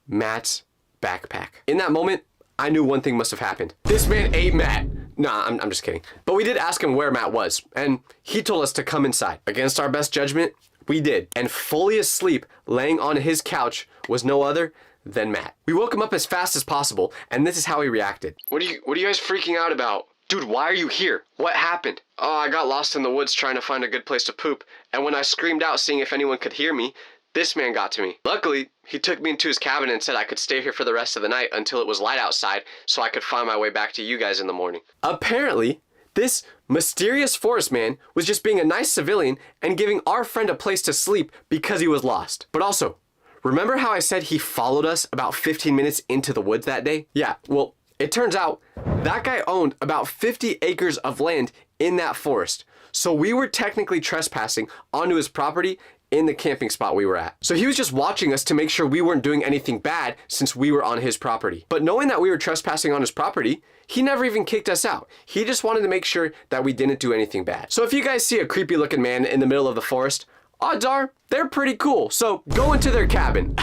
A: Matt's backpack. In that moment, I knew one thing must have happened. This man ate Matt. Nah, I'm just kidding. But we did ask him where Matt was, and he told us to come inside. Against our best judgment, we did. And fully asleep, laying on his couch, was no other than Matt. We woke him up as fast as possible, and this is how he reacted. What are you guys freaking out about? Dude, why are you here? What happened? Oh, I got lost in the woods trying to find a good place to poop, and when I screamed out seeing if anyone could hear me, this man got to me. Luckily, he took me into his cabin and said I could stay here for the rest of the night until it was light outside so I could find my way back to you guys in the morning. Apparently, this mysterious forest man was just being a nice civilian and giving our friend a place to sleep because he was lost. But also, remember how I said he followed us about 15 minutes into the woods that day? Yeah, well, it turns out that guy owned about 50 acres of land in that forest. So we were technically trespassing onto his property in the camping spot we were at. So he was just watching us to make sure we weren't doing anything bad since we were on his property. But knowing that we were trespassing on his property, he never even kicked us out. He just wanted to make sure that we didn't do anything bad. So if you guys see a creepy looking man in the middle of the forest, odds are they're pretty cool. So go into their cabin.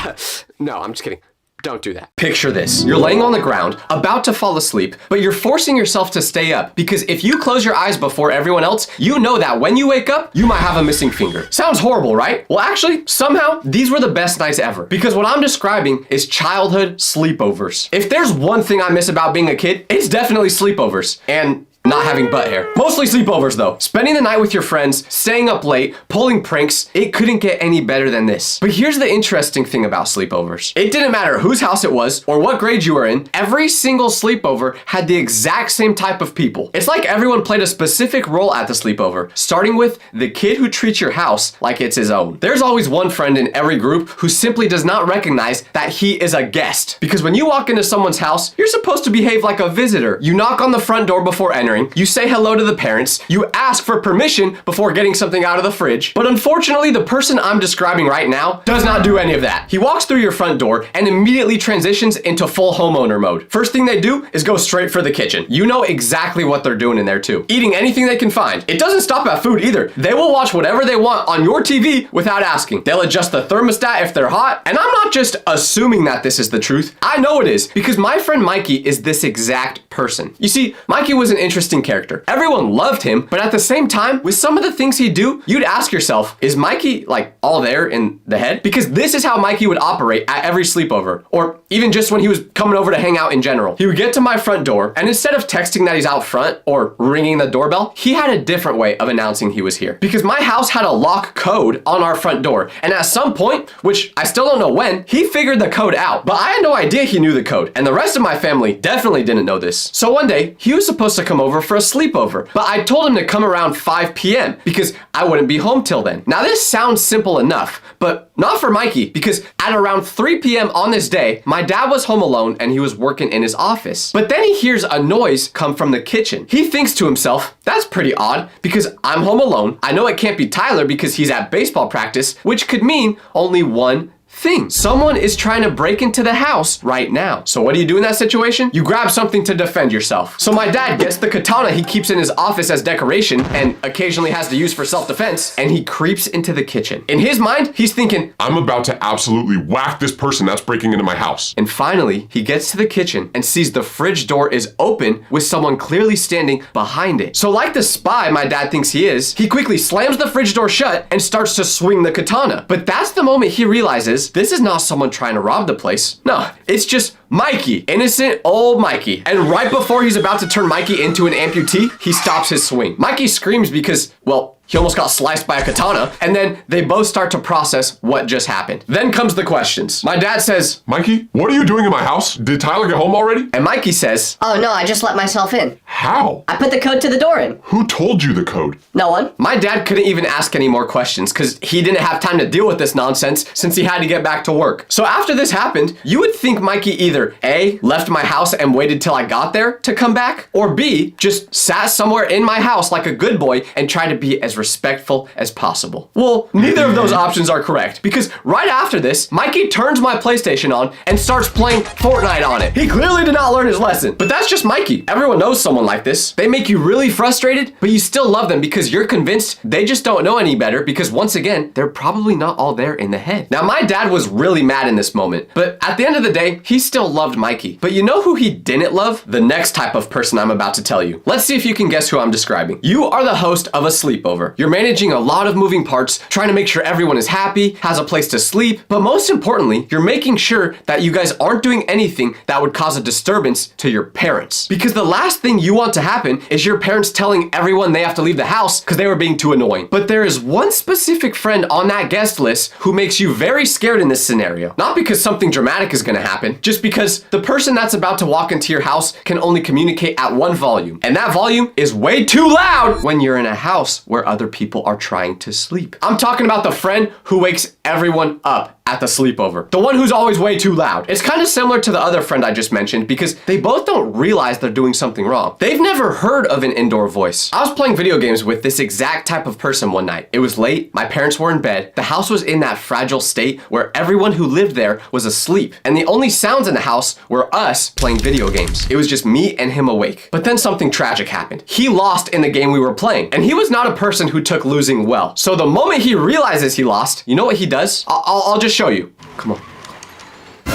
A: No, I'm just kidding. Don't do that. Picture this. You're laying on the ground, about to fall asleep, but you're forcing yourself to stay up because if you close your eyes before everyone else, you know that when you wake up, you might have a missing finger. Sounds horrible, right? Well, actually, somehow, these were the best nights ever because what I'm describing is childhood sleepovers. If there's one thing I miss about being a kid, it's definitely sleepovers. And not having butt hair. Mostly sleepovers though. Spending the night with your friends, staying up late, pulling pranks, it couldn't get any better than this. But here's the interesting thing about sleepovers. It didn't matter whose house it was or what grade you were in, every single sleepover had the exact same type of people. It's like everyone played a specific role at the sleepover, starting with the kid who treats your house like it's his own. There's always one friend in every group who simply does not recognize that he is a guest. Because when you walk into someone's house, you're supposed to behave like a visitor. You knock on the front door before entering, you say hello to the parents, you ask for permission before getting something out of the fridge. But unfortunately, the person I'm describing right now does not do any of that. He walks through your front door and immediately transitions into full homeowner mode. First thing they do is go straight for the kitchen. You know exactly what they're doing in there too. Eating anything they can find. It doesn't stop at food either. They will watch whatever they want on your TV without asking. They'll adjust the thermostat if they're hot. And I'm not just assuming that this is the truth. I know it is because my friend Mikey is this exact person. You see, Mikey was an interesting character. Everyone loved him, but at the same time, with some of the things he'd do, you'd ask yourself, is Mikey like all there in the head? Because this is how Mikey would operate at every sleepover, or even just when he was coming over to hang out in general. He would get to my front door, and instead of texting that he's out front or ringing the doorbell, he had a different way of announcing he was here. Because my house had a lock code on our front door, and at some point, which I still don't know when, he figured the code out, but I had no idea he knew the code, and the rest of my family definitely didn't know this. So one day, he was supposed to come over over for a sleepover, but I told him to come around 5 p.m. because I wouldn't be home till then. Now this sounds simple enough, but not for Mikey, because at around 3 p.m. on this day, my dad was home alone and he was working in his office. But then he hears a noise come from the kitchen. He thinks to himself, that's pretty odd because I'm home alone. I know it can't be Tyler because he's at baseball practice, which could mean only one thing. Someone is trying to break into the house right now. So what do you do in that situation? You grab something to defend yourself. So my dad gets the katana he keeps in his office as decoration and occasionally has to use for self-defense, and he creeps into the kitchen. In his mind, he's thinking,
F: I'm about to absolutely whack this person that's breaking into my house.
A: And finally, he gets to the kitchen and sees the fridge door is open with someone clearly standing behind it. So like the spy my dad thinks he is, he quickly slams the fridge door shut and starts to swing the katana. But that's the moment he realizes this is not someone trying to rob the place. No, it's just Mikey, innocent old Mikey. And right before he's about to turn Mikey into an amputee, he stops his swing. Mikey screams because, well, he almost got sliced by a katana, and then they both start to process what just happened. Then comes the questions. My dad says,
F: Mikey, what are you doing in my house? Did Tyler get home already?
A: and Mikey says,
E: Oh no, I just let myself in.
F: How?
E: I put the code to the door in.
F: Who told you the code?
E: No one.
A: my dad couldn't even ask any more questions because he didn't have time to deal with this nonsense since he had to get back to work. So after this happened, you would think Mikey either A, left my house and waited till I got there to come back, or B, just sat somewhere in my house like a good boy and tried to be as respectful as possible. Well, neither of those options are correct because right after this, Mikey turns my PlayStation on and starts playing Fortnite on it. He clearly did not learn his lesson, but that's just Mikey. Everyone knows someone like this. They make you really frustrated, but you still love them because you're convinced they just don't know any better because once again, they're probably not all there in the head. Now, my dad was really mad in this moment, but at the end of the day, he still loved Mikey. But you know who he didn't love? The next type of person I'm about to tell you. Let's see if you can guess who I'm describing. You are the host of a sleepover. You're managing a lot of moving parts, trying to make sure everyone is happy, has a place to sleep, but most importantly, you're making sure that you guys aren't doing anything that would cause a disturbance to your parents. Because the last thing you want to happen is your parents telling everyone they have to leave the house because they were being too annoying. But there is one specific friend on that guest list who makes you very scared in this scenario. Not because something dramatic is gonna happen, just because the person that's about to walk into your house can only communicate at one volume. And that volume is way too loud when you're in a house where other people are trying to sleep. I'm talking about the friend who wakes everyone up at the sleepover. The one who's always way too loud. It's kind of similar to the other friend I just mentioned because they both don't realize they're doing something wrong. They've never heard of an indoor voice. I was playing video games with this exact type of person one night. It was late, my parents were in bed, the house was in that fragile state where everyone who lived there was asleep, and the only sounds in the house were us playing video games. It was just me and him awake. But then something tragic happened. He lost in the game we were playing, and he was not a person who took losing well. So the moment he realizes he lost, you know what he does? I'll just show you. Come on.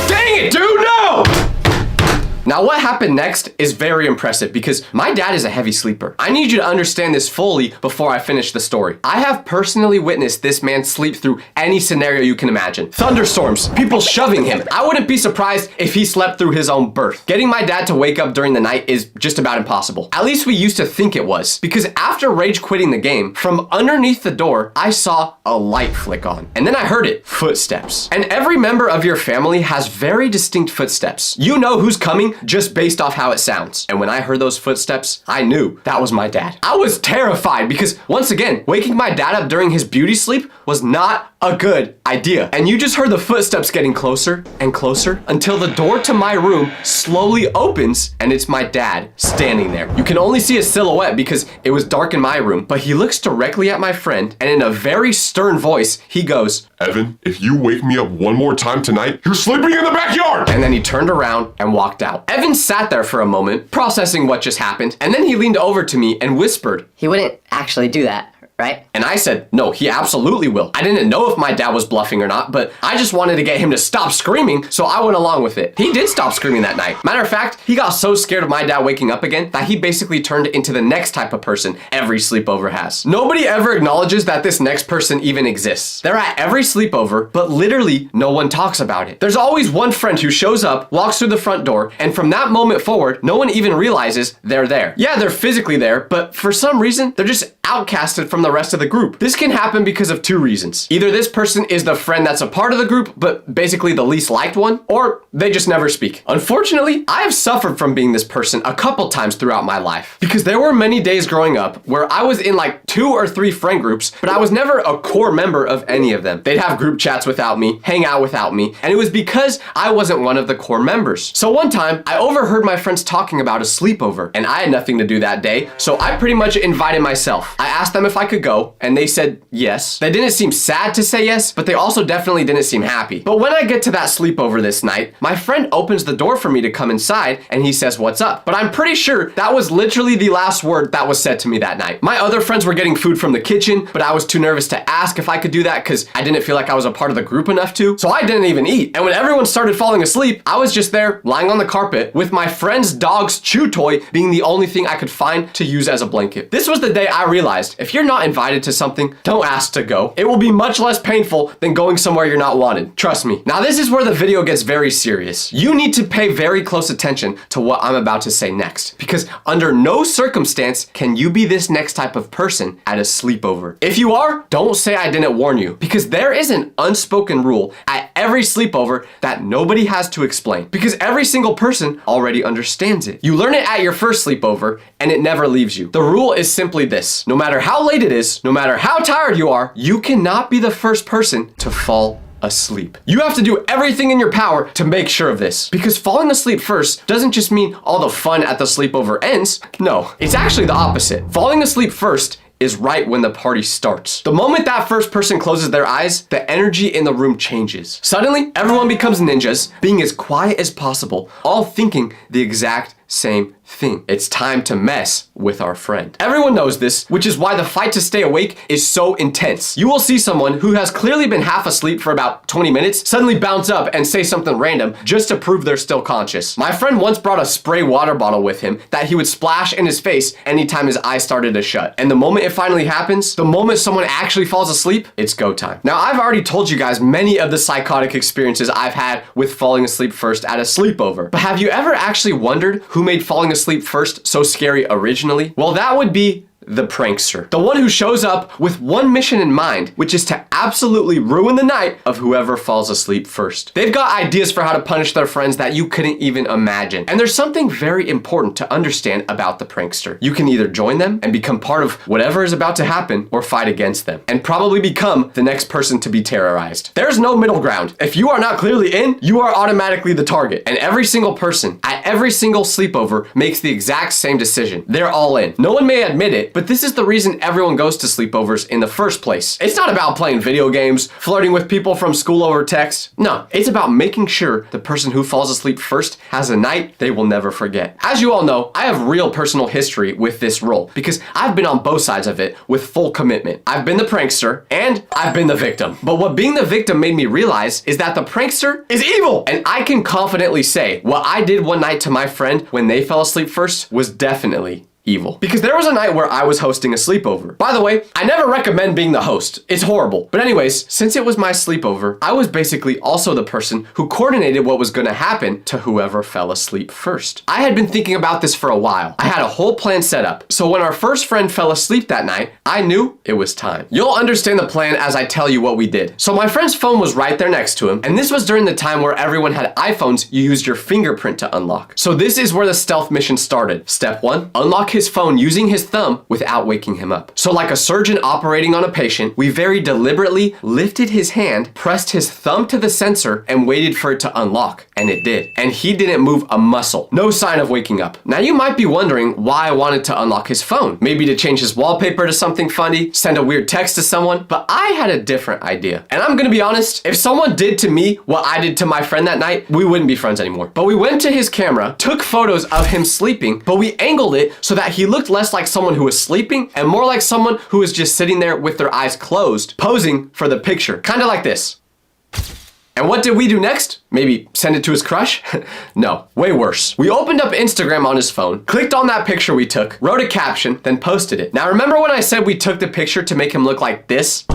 A: Dang it, dude, no! Now what happened next is very impressive because my dad is a heavy sleeper. I need you to understand this fully before I finish the story. I have personally witnessed this man sleep through any scenario you can imagine. Thunderstorms, people shoving him. I wouldn't be surprised if he slept through his own birth. Getting my dad to wake up during the night is just about impossible. At least we used to think it was, because after rage quitting the game, from underneath the door, I saw a light flick on. And then I heard it, footsteps. And every member of your family has very distinct footsteps. You know who's coming just based off how it sounds. And when I heard those footsteps, I knew that was my dad. I was terrified because once again, waking my dad up during his beauty sleep was not a good idea. And you just heard the footsteps getting closer and closer until the door to my room slowly opens and it's my dad standing there. You can only see a silhouette because it was dark in my room, but he looks directly at my friend and in a very stern voice, he goes,
F: Evan, if you wake me up one more time tonight, you're sleeping in the backyard!
A: And then he turned around and walked out. Evan sat there for a moment, processing what just happened, and then he leaned over to me and whispered,
E: He wouldn't actually do that, right?
A: and I said, no, he absolutely will. I didn't know if my dad was bluffing or not, but I just wanted to get him to stop screaming, so I went along with it. He did stop screaming that night. Matter of fact, he got so scared of my dad waking up again that he basically turned into the next type of person every sleepover has. Nobody ever acknowledges that this next person even exists. They're at every sleepover, but literally no one talks about it. There's always one friend who shows up, walks through the front door, and from that moment forward, no one even realizes they're there. Yeah, they're physically there, but for some reason, they're just outcasted from the rest of the group. This can happen because of two reasons. Either this person is the friend that's a part of the group, but basically the least liked one, or they just never speak. Unfortunately, I have suffered from being this person a couple times throughout my life, because there were many days growing up where I was in like 2 or 3 friend groups, but I was never a core member of any of them. They'd have group chats without me, hang out without me, and it was because I wasn't one of the core members. So one time, I overheard my friends talking about a sleepover, and I had nothing to do that day, so I pretty much invited myself. I asked them if I could go, and they said yes. They didn't seem sad to say yes, but they also definitely didn't seem happy. But when I get to that sleepover this night, my friend opens the door for me to come inside, and he says, "What's up?" But I'm pretty sure that was literally the last word that was said to me that night. My other friends were getting food from the kitchen, but I was too nervous to ask if I could do that because I didn't feel like I was a part of the group enough to, so I didn't even eat. And when everyone started falling asleep, I was just there lying on the carpet with my friend's dog's chew toy being the only thing I could find to use as a blanket. This was the day I realized if you're not invited to something, don't ask to go. It will be much less painful than going somewhere you're not wanted. Trust me. Now this is where the video gets very serious. You need to pay very close attention to what I'm about to say next, because under no circumstance can you be this next type of person at a sleepover. If you are, don't say I didn't warn you, because there is an unspoken rule at every sleepover that nobody has to explain, because every single person already understands it. You learn it at your first sleepover and it never leaves you. The rule is simply this: no matter how late it is, no matter how tired you are, you cannot be the first person to fall asleep. You have to do everything in your power to make sure of this, because falling asleep first doesn't just mean all the fun at the sleepover ends. No, it's actually the opposite. Falling asleep first is right when the party starts. The moment that first person closes their eyes, the energy in the room changes. Suddenly, everyone becomes ninjas, being as quiet as possible, all thinking the exact same thing. It's time to mess with our friend. Everyone knows this, which is why the fight to stay awake is so intense. You will see someone who has clearly been half asleep for about 20 minutes suddenly bounce up and say something random just to prove they're still conscious. My friend once brought a spray water bottle with him that he would splash in his face anytime his eyes started to shut. And the moment it finally happens, the moment someone actually falls asleep, it's go time. Now, I've already told you guys many of the psychotic experiences I've had with falling asleep first at a sleepover. But have you ever actually wondered who made falling asleep first so scary originally? Well, that would be the prankster. The one who shows up with one mission in mind, which is to absolutely ruin the night of whoever falls asleep first. They've got ideas for how to punish their friends that you couldn't even imagine. And there's something very important to understand about the prankster. You can either join them and become part of whatever is about to happen, or fight against them and probably become the next person to be terrorized. There's no middle ground. If you are not clearly in, you are automatically the target. And every single person at every single sleepover makes the exact same decision. They're all in. No one may admit it, but this is the reason everyone goes to sleepovers in the first place. It's not about playing video games, flirting with people from school over text. No, it's about making sure the person who falls asleep first has a night they will never forget. As you all know, I have real personal history with this role because I've been on both sides of it with full commitment. I've been the prankster and I've been the victim. But what being the victim made me realize is that the prankster is evil. And I can confidently say what I did one night to my friend when they fell asleep first was definitely evil. Because there was a night where I was hosting a sleepover. By the way, I never recommend being the host. It's horrible. But anyways, since it was my sleepover, I was basically also the person who coordinated what was gonna happen to whoever fell asleep first. I had been thinking about this for a while. I had a whole plan set up. So when our first friend fell asleep that night, I knew it was time. You'll understand the plan as I tell you what we did. So my friend's phone was right there next to him, and this was during the time where everyone had iPhones you used your fingerprint to unlock. So this is where the stealth mission started. Step 1, unlock his phone using his thumb without waking him up. So like a surgeon operating on a patient, we very deliberately lifted his hand, pressed his thumb to the sensor, and waited for it to unlock. And it did. And he didn't move a muscle. No sign of waking up. Now you might be wondering why I wanted to unlock his phone. Maybe to change his wallpaper to something funny, send a weird text to someone, but I had a different idea. And I'm gonna be honest, if someone did to me what I did to my friend that night, we wouldn't be friends anymore. But we went to his camera, took photos of him sleeping, but we angled it so that he looked less like someone who was sleeping and more like someone who was just sitting there with their eyes closed, posing for the picture. Kind of like this. And what did we do next? Maybe send it to his crush? No, way worse. We opened up Instagram on his phone, clicked on that picture we took, wrote a caption, then posted it. Now remember when I said we took the picture to make him look like this?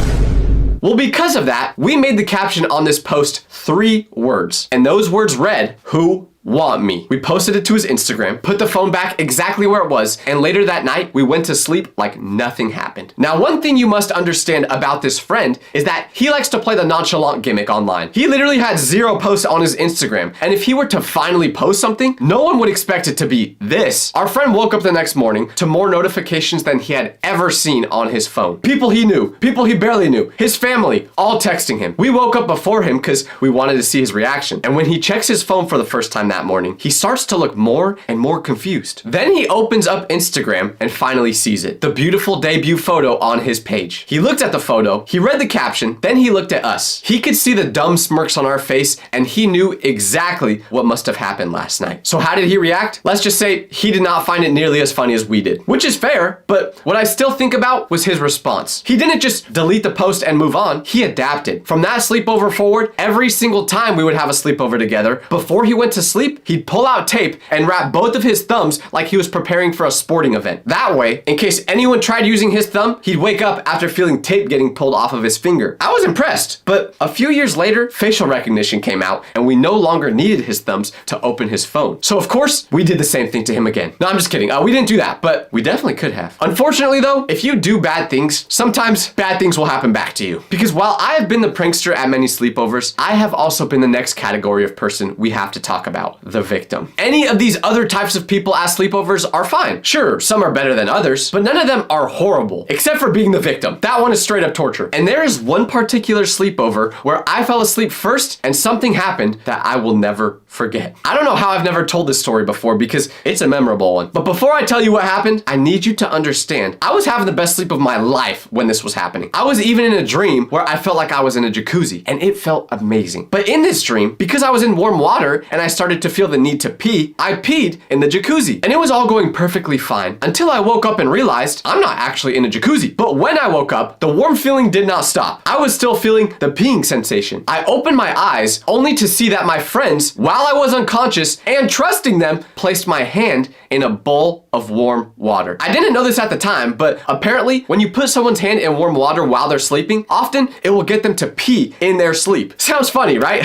A: Well, because of that, we made the caption on this post 3 words. And those words read, "Who want me. We posted it to his Instagram, put the phone back exactly where it was, and later that night, we went to sleep like nothing happened. Now, one thing you must understand about this friend is that he likes to play the nonchalant gimmick online. He literally had 0 posts on his Instagram, and if he were to finally post something, no one would expect it to be this. Our friend woke up the next morning to more notifications than he had ever seen on his phone. People he knew, people he barely knew, his family, all texting him. We woke up before him because we wanted to see his reaction. And when he checks his phone for the first time that morning, he starts to look more and more confused. Then he opens up Instagram and finally sees it. The beautiful debut photo on his page. He looked at the photo, he read the caption, then he looked at us. He could see the dumb smirks on our face and he knew exactly what must have happened last night. So how did he react? Let's just say he did not find it nearly as funny as we did, which is fair, but what I still think about was his response. He didn't just delete the post and move on, he adapted. From that sleepover forward, every single time we would have a sleepover together, before he went to sleep, he'd pull out tape and wrap both of his thumbs like he was preparing for a sporting event. That way, in case anyone tried using his thumb, he'd wake up after feeling tape getting pulled off of his finger. I was impressed, but a few years later, facial recognition came out and we no longer needed his thumbs to open his phone. So of course, we did the same thing to him again. No, I'm just kidding. We didn't do that, but we definitely could have. Unfortunately though, if you do bad things, sometimes bad things will happen back to you. Because while I have been the prankster at many sleepovers, I have also been the next category of person we have to talk about, the victim. Any of these other types of people at sleepovers are fine. Sure, some are better than others, but none of them are horrible, except for being the victim. That one is straight up torture. And there is one particular sleepover where I fell asleep first and something happened that I will never forget. I don't know how I've never told this story before because it's a memorable one. But before I tell you what happened, I need you to understand I was having the best sleep of my life when this was happening. I was even in a dream where I felt like I was in a jacuzzi and it felt amazing. But in this dream, because I was in warm water and I started to feel the need to pee, I peed in the jacuzzi and it was all going perfectly fine until I woke up and realized I'm not actually in a jacuzzi. But when I woke up, the warm feeling did not stop. I was still feeling the peeing sensation. I opened my eyes only to see that my friends, while I was unconscious and trusting them, placed my hand in a bowl of warm water. I didn't know this at the time, but apparently when you put someone's hand in warm water while they're sleeping, often it will get them to pee in their sleep. Sounds funny, right?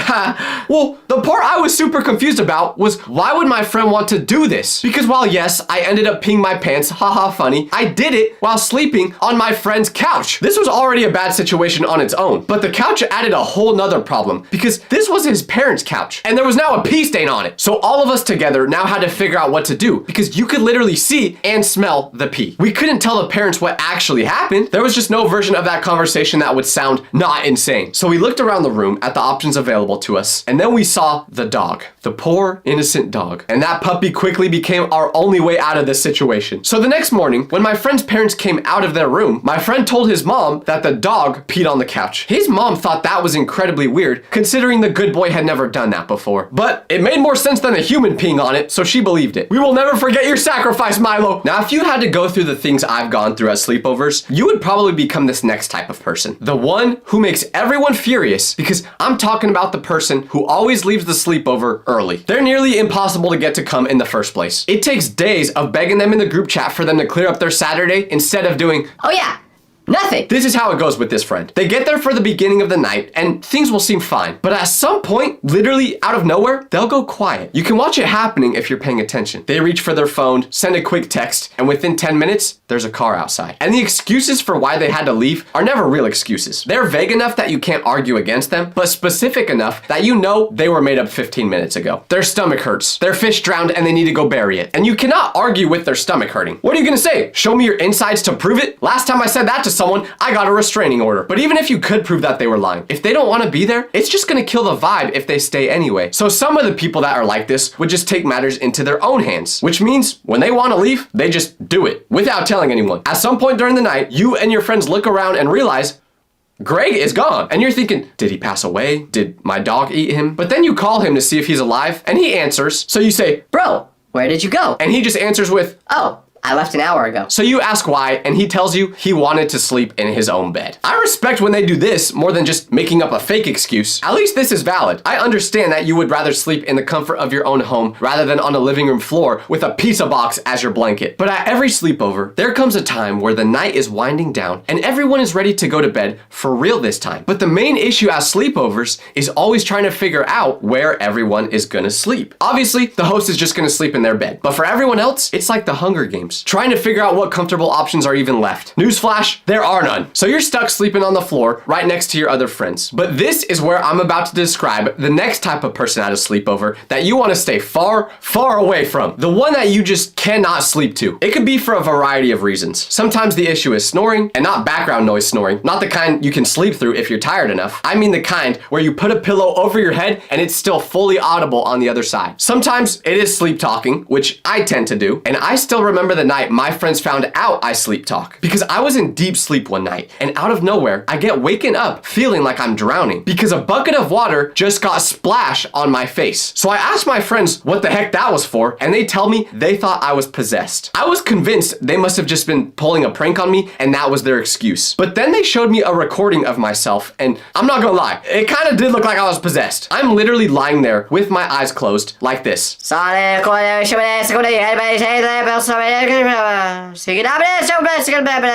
A: Well, the part I was super confused about was why would my friend want to do this? Because while yes, I ended up peeing my pants, haha funny, I did it while sleeping on my friend's couch. This was already a bad situation on its own, but the couch added a whole nother problem because this was his parents' couch and there was now a pee stain on it. So all of us together now had to figure out what to do because you could literally see and smell the pee. We couldn't tell the parents what actually happened. There was just no version of that conversation that would sound not insane. So we looked around the room at the options available to us, and then we saw the dog, the poor innocent dog. And that puppy quickly became our only way out of this situation. So the next morning, when my friend's parents came out of their room, my friend told his mom that the dog peed on the couch. His mom thought that was incredibly weird, considering the good boy had never done that before. But it made more sense than a human peeing on it, so she believed it. We will never forget your sacrifice, Milo. Now, if you had to go through the things I've gone through at sleepovers, you would probably become this next type of person. The one who makes everyone furious because I'm talking about the person who always leaves the sleepover early. They're nearly impossible to get to come in the first place. It takes days of begging them in the group chat for them to clear up their Saturday instead of doing,
E: Oh yeah, nothing.
A: this is how it goes with this friend. They get there for the beginning of the night and things will seem fine. But at some point, literally out of nowhere, they'll go quiet. You can watch it happening if you're paying attention. They reach for their phone, send a quick text, and within 10 minutes, there's a car outside. And the excuses for why they had to leave are never real excuses. They're vague enough that you can't argue against them, but specific enough that you know they were made up 15 minutes ago. Their stomach hurts. Their fish drowned and they need to go bury it. And you cannot argue with their stomach hurting. What are you gonna say? Show me your insides to prove it? Last time I said that to someone, I got a restraining order. But even if you could prove that they were lying, if they don't want to be there, it's just gonna kill the vibe if they stay anyway. So some of the people that are like this would just take matters into their own hands, which means when they want to leave, they just do it without telling anyone. At some point during the night, you and your friends look around and realize Greg is gone. And you're thinking, did he pass away? Did my dog eat him? But then you call him to see if he's alive and he answers. So you say,
E: Bro, where did you go?
A: and he just answers with,
E: Oh, I left an hour ago.
A: So you ask why, and he tells you he wanted to sleep in his own bed. I respect when they do this more than just making up a fake excuse. At least this is valid. I understand that you would rather sleep in the comfort of your own home rather than on a living room floor with a pizza box as your blanket. But at every sleepover, there comes a time where the night is winding down and everyone is ready to go to bed for real this time. But the main issue at sleepovers is always trying to figure out where everyone is gonna sleep. Obviously, the host is just gonna sleep in their bed. But for everyone else, it's like the Hunger Games, trying to figure out what comfortable options are even left. Newsflash, there are none. So you're stuck sleeping on the floor right next to your other friends. But this is where I'm about to describe the next type of person at a sleepover that you want to stay far, far away from. The one that you just cannot sleep to. It could be for a variety of reasons. Sometimes the issue is snoring, and not background noise snoring. Not the kind you can sleep through if you're tired enough. I mean the kind where you put a pillow over your head and it's still fully audible on the other side. Sometimes it is sleep talking, which I tend to do, and I still remember the night my friends found out I sleep talk because I was in deep sleep one night, and out of nowhere, I get waken up feeling like I'm drowning because a bucket of water just got splashed on my face. So I asked my friends what the heck that was for, and they tell me they thought I was possessed. I was convinced they must have just been pulling a prank on me, and that was their excuse. But then they showed me a recording of myself, and I'm not gonna lie, it kind of did look like I was possessed. I'm literally lying there with my eyes closed like this.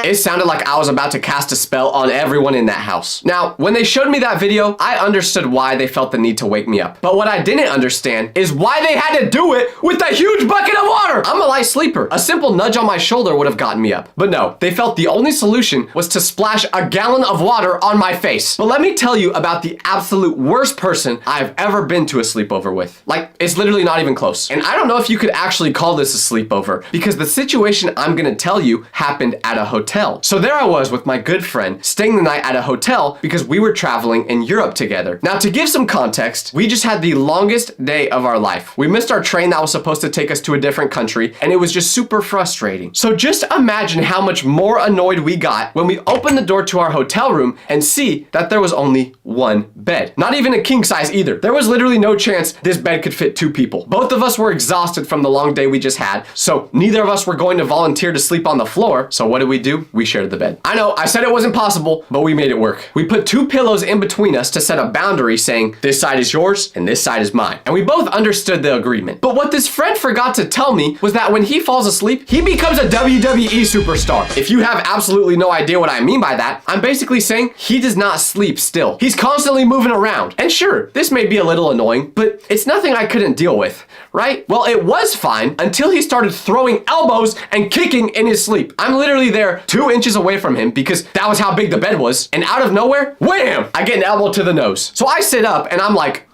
A: It sounded like I was about to cast a spell on everyone in that house. Now, when they showed me that video, I understood why they felt the need to wake me up. But what I didn't understand is why they had to do it with a huge bucket of water. I'm a light sleeper. A simple nudge on my shoulder would have gotten me up. But no, they felt the only solution was to splash a gallon of water on my face. But let me tell you about the absolute worst person I've ever been to a sleepover with. Like, it's literally not even close. And I don't know if you could actually call this a sleepover because the situation I'm gonna tell you happened at a hotel. So there I was with my good friend staying the night at a hotel because we were traveling in Europe together. Now, to give some context, we just had the longest day of our life. We missed our train that was supposed to take us to a different country, and it was just super frustrating. So just imagine how much more annoyed we got when we opened the door to our hotel room and see that there was only one bed. Not even a king size either. There was literally no chance this bed could fit 2 people. Both of us were exhausted from the long day we just had, so neither of us were going to volunteer to sleep on the floor. So what did we do? We shared the bed. I know, I said it wasn't possible, but we made it work. We put 2 pillows in between us to set a boundary saying, this side is yours and this side is mine. And we both understood the agreement. But what this friend forgot to tell me was that when he falls asleep, he becomes a WWE superstar. If you have absolutely no idea what I mean by that, I'm basically saying he does not sleep still. He's constantly moving around. And sure, this may be a little annoying, but it's nothing I couldn't deal with, right? Well, it was fine until he started throwing elbows and kicking in his sleep. I'm literally there 2 inches away from him because that was how big the bed was. And out of nowhere, wham! I get an elbow to the nose. So I sit up and I'm like,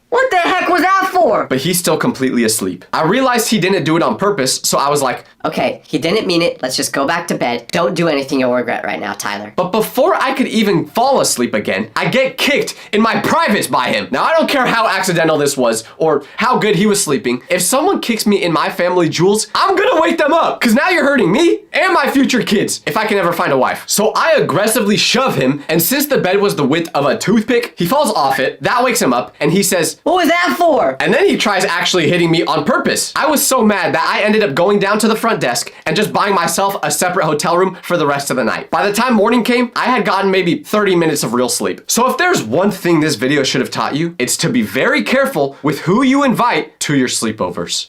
E: What the heck was that for?
A: but he's still completely asleep. I realized he didn't do it on purpose, so I was like,
E: Okay, he didn't mean it. Let's just go back to bed. Don't do anything you'll regret right now, Tyler.
A: but before I could even fall asleep again, I get kicked in my privates by him. Now, I don't care how accidental this was or how good he was sleeping. If someone kicks me in my family jewels, I'm gonna wake them up because now you're hurting me and my future kids if I can ever find a wife. So I aggressively shove him, and since the bed was the width of a toothpick, he falls off it. That wakes him up, and he says,
E: What was that for?
A: and then he tries actually hitting me on purpose. I was so mad that I ended up going down to the front desk and just buying myself a separate hotel room for the rest of the night. By the time morning came, I had gotten maybe 30 minutes of real sleep. So if there's one thing this video should have taught you, it's to be very careful with who you invite to your sleepovers.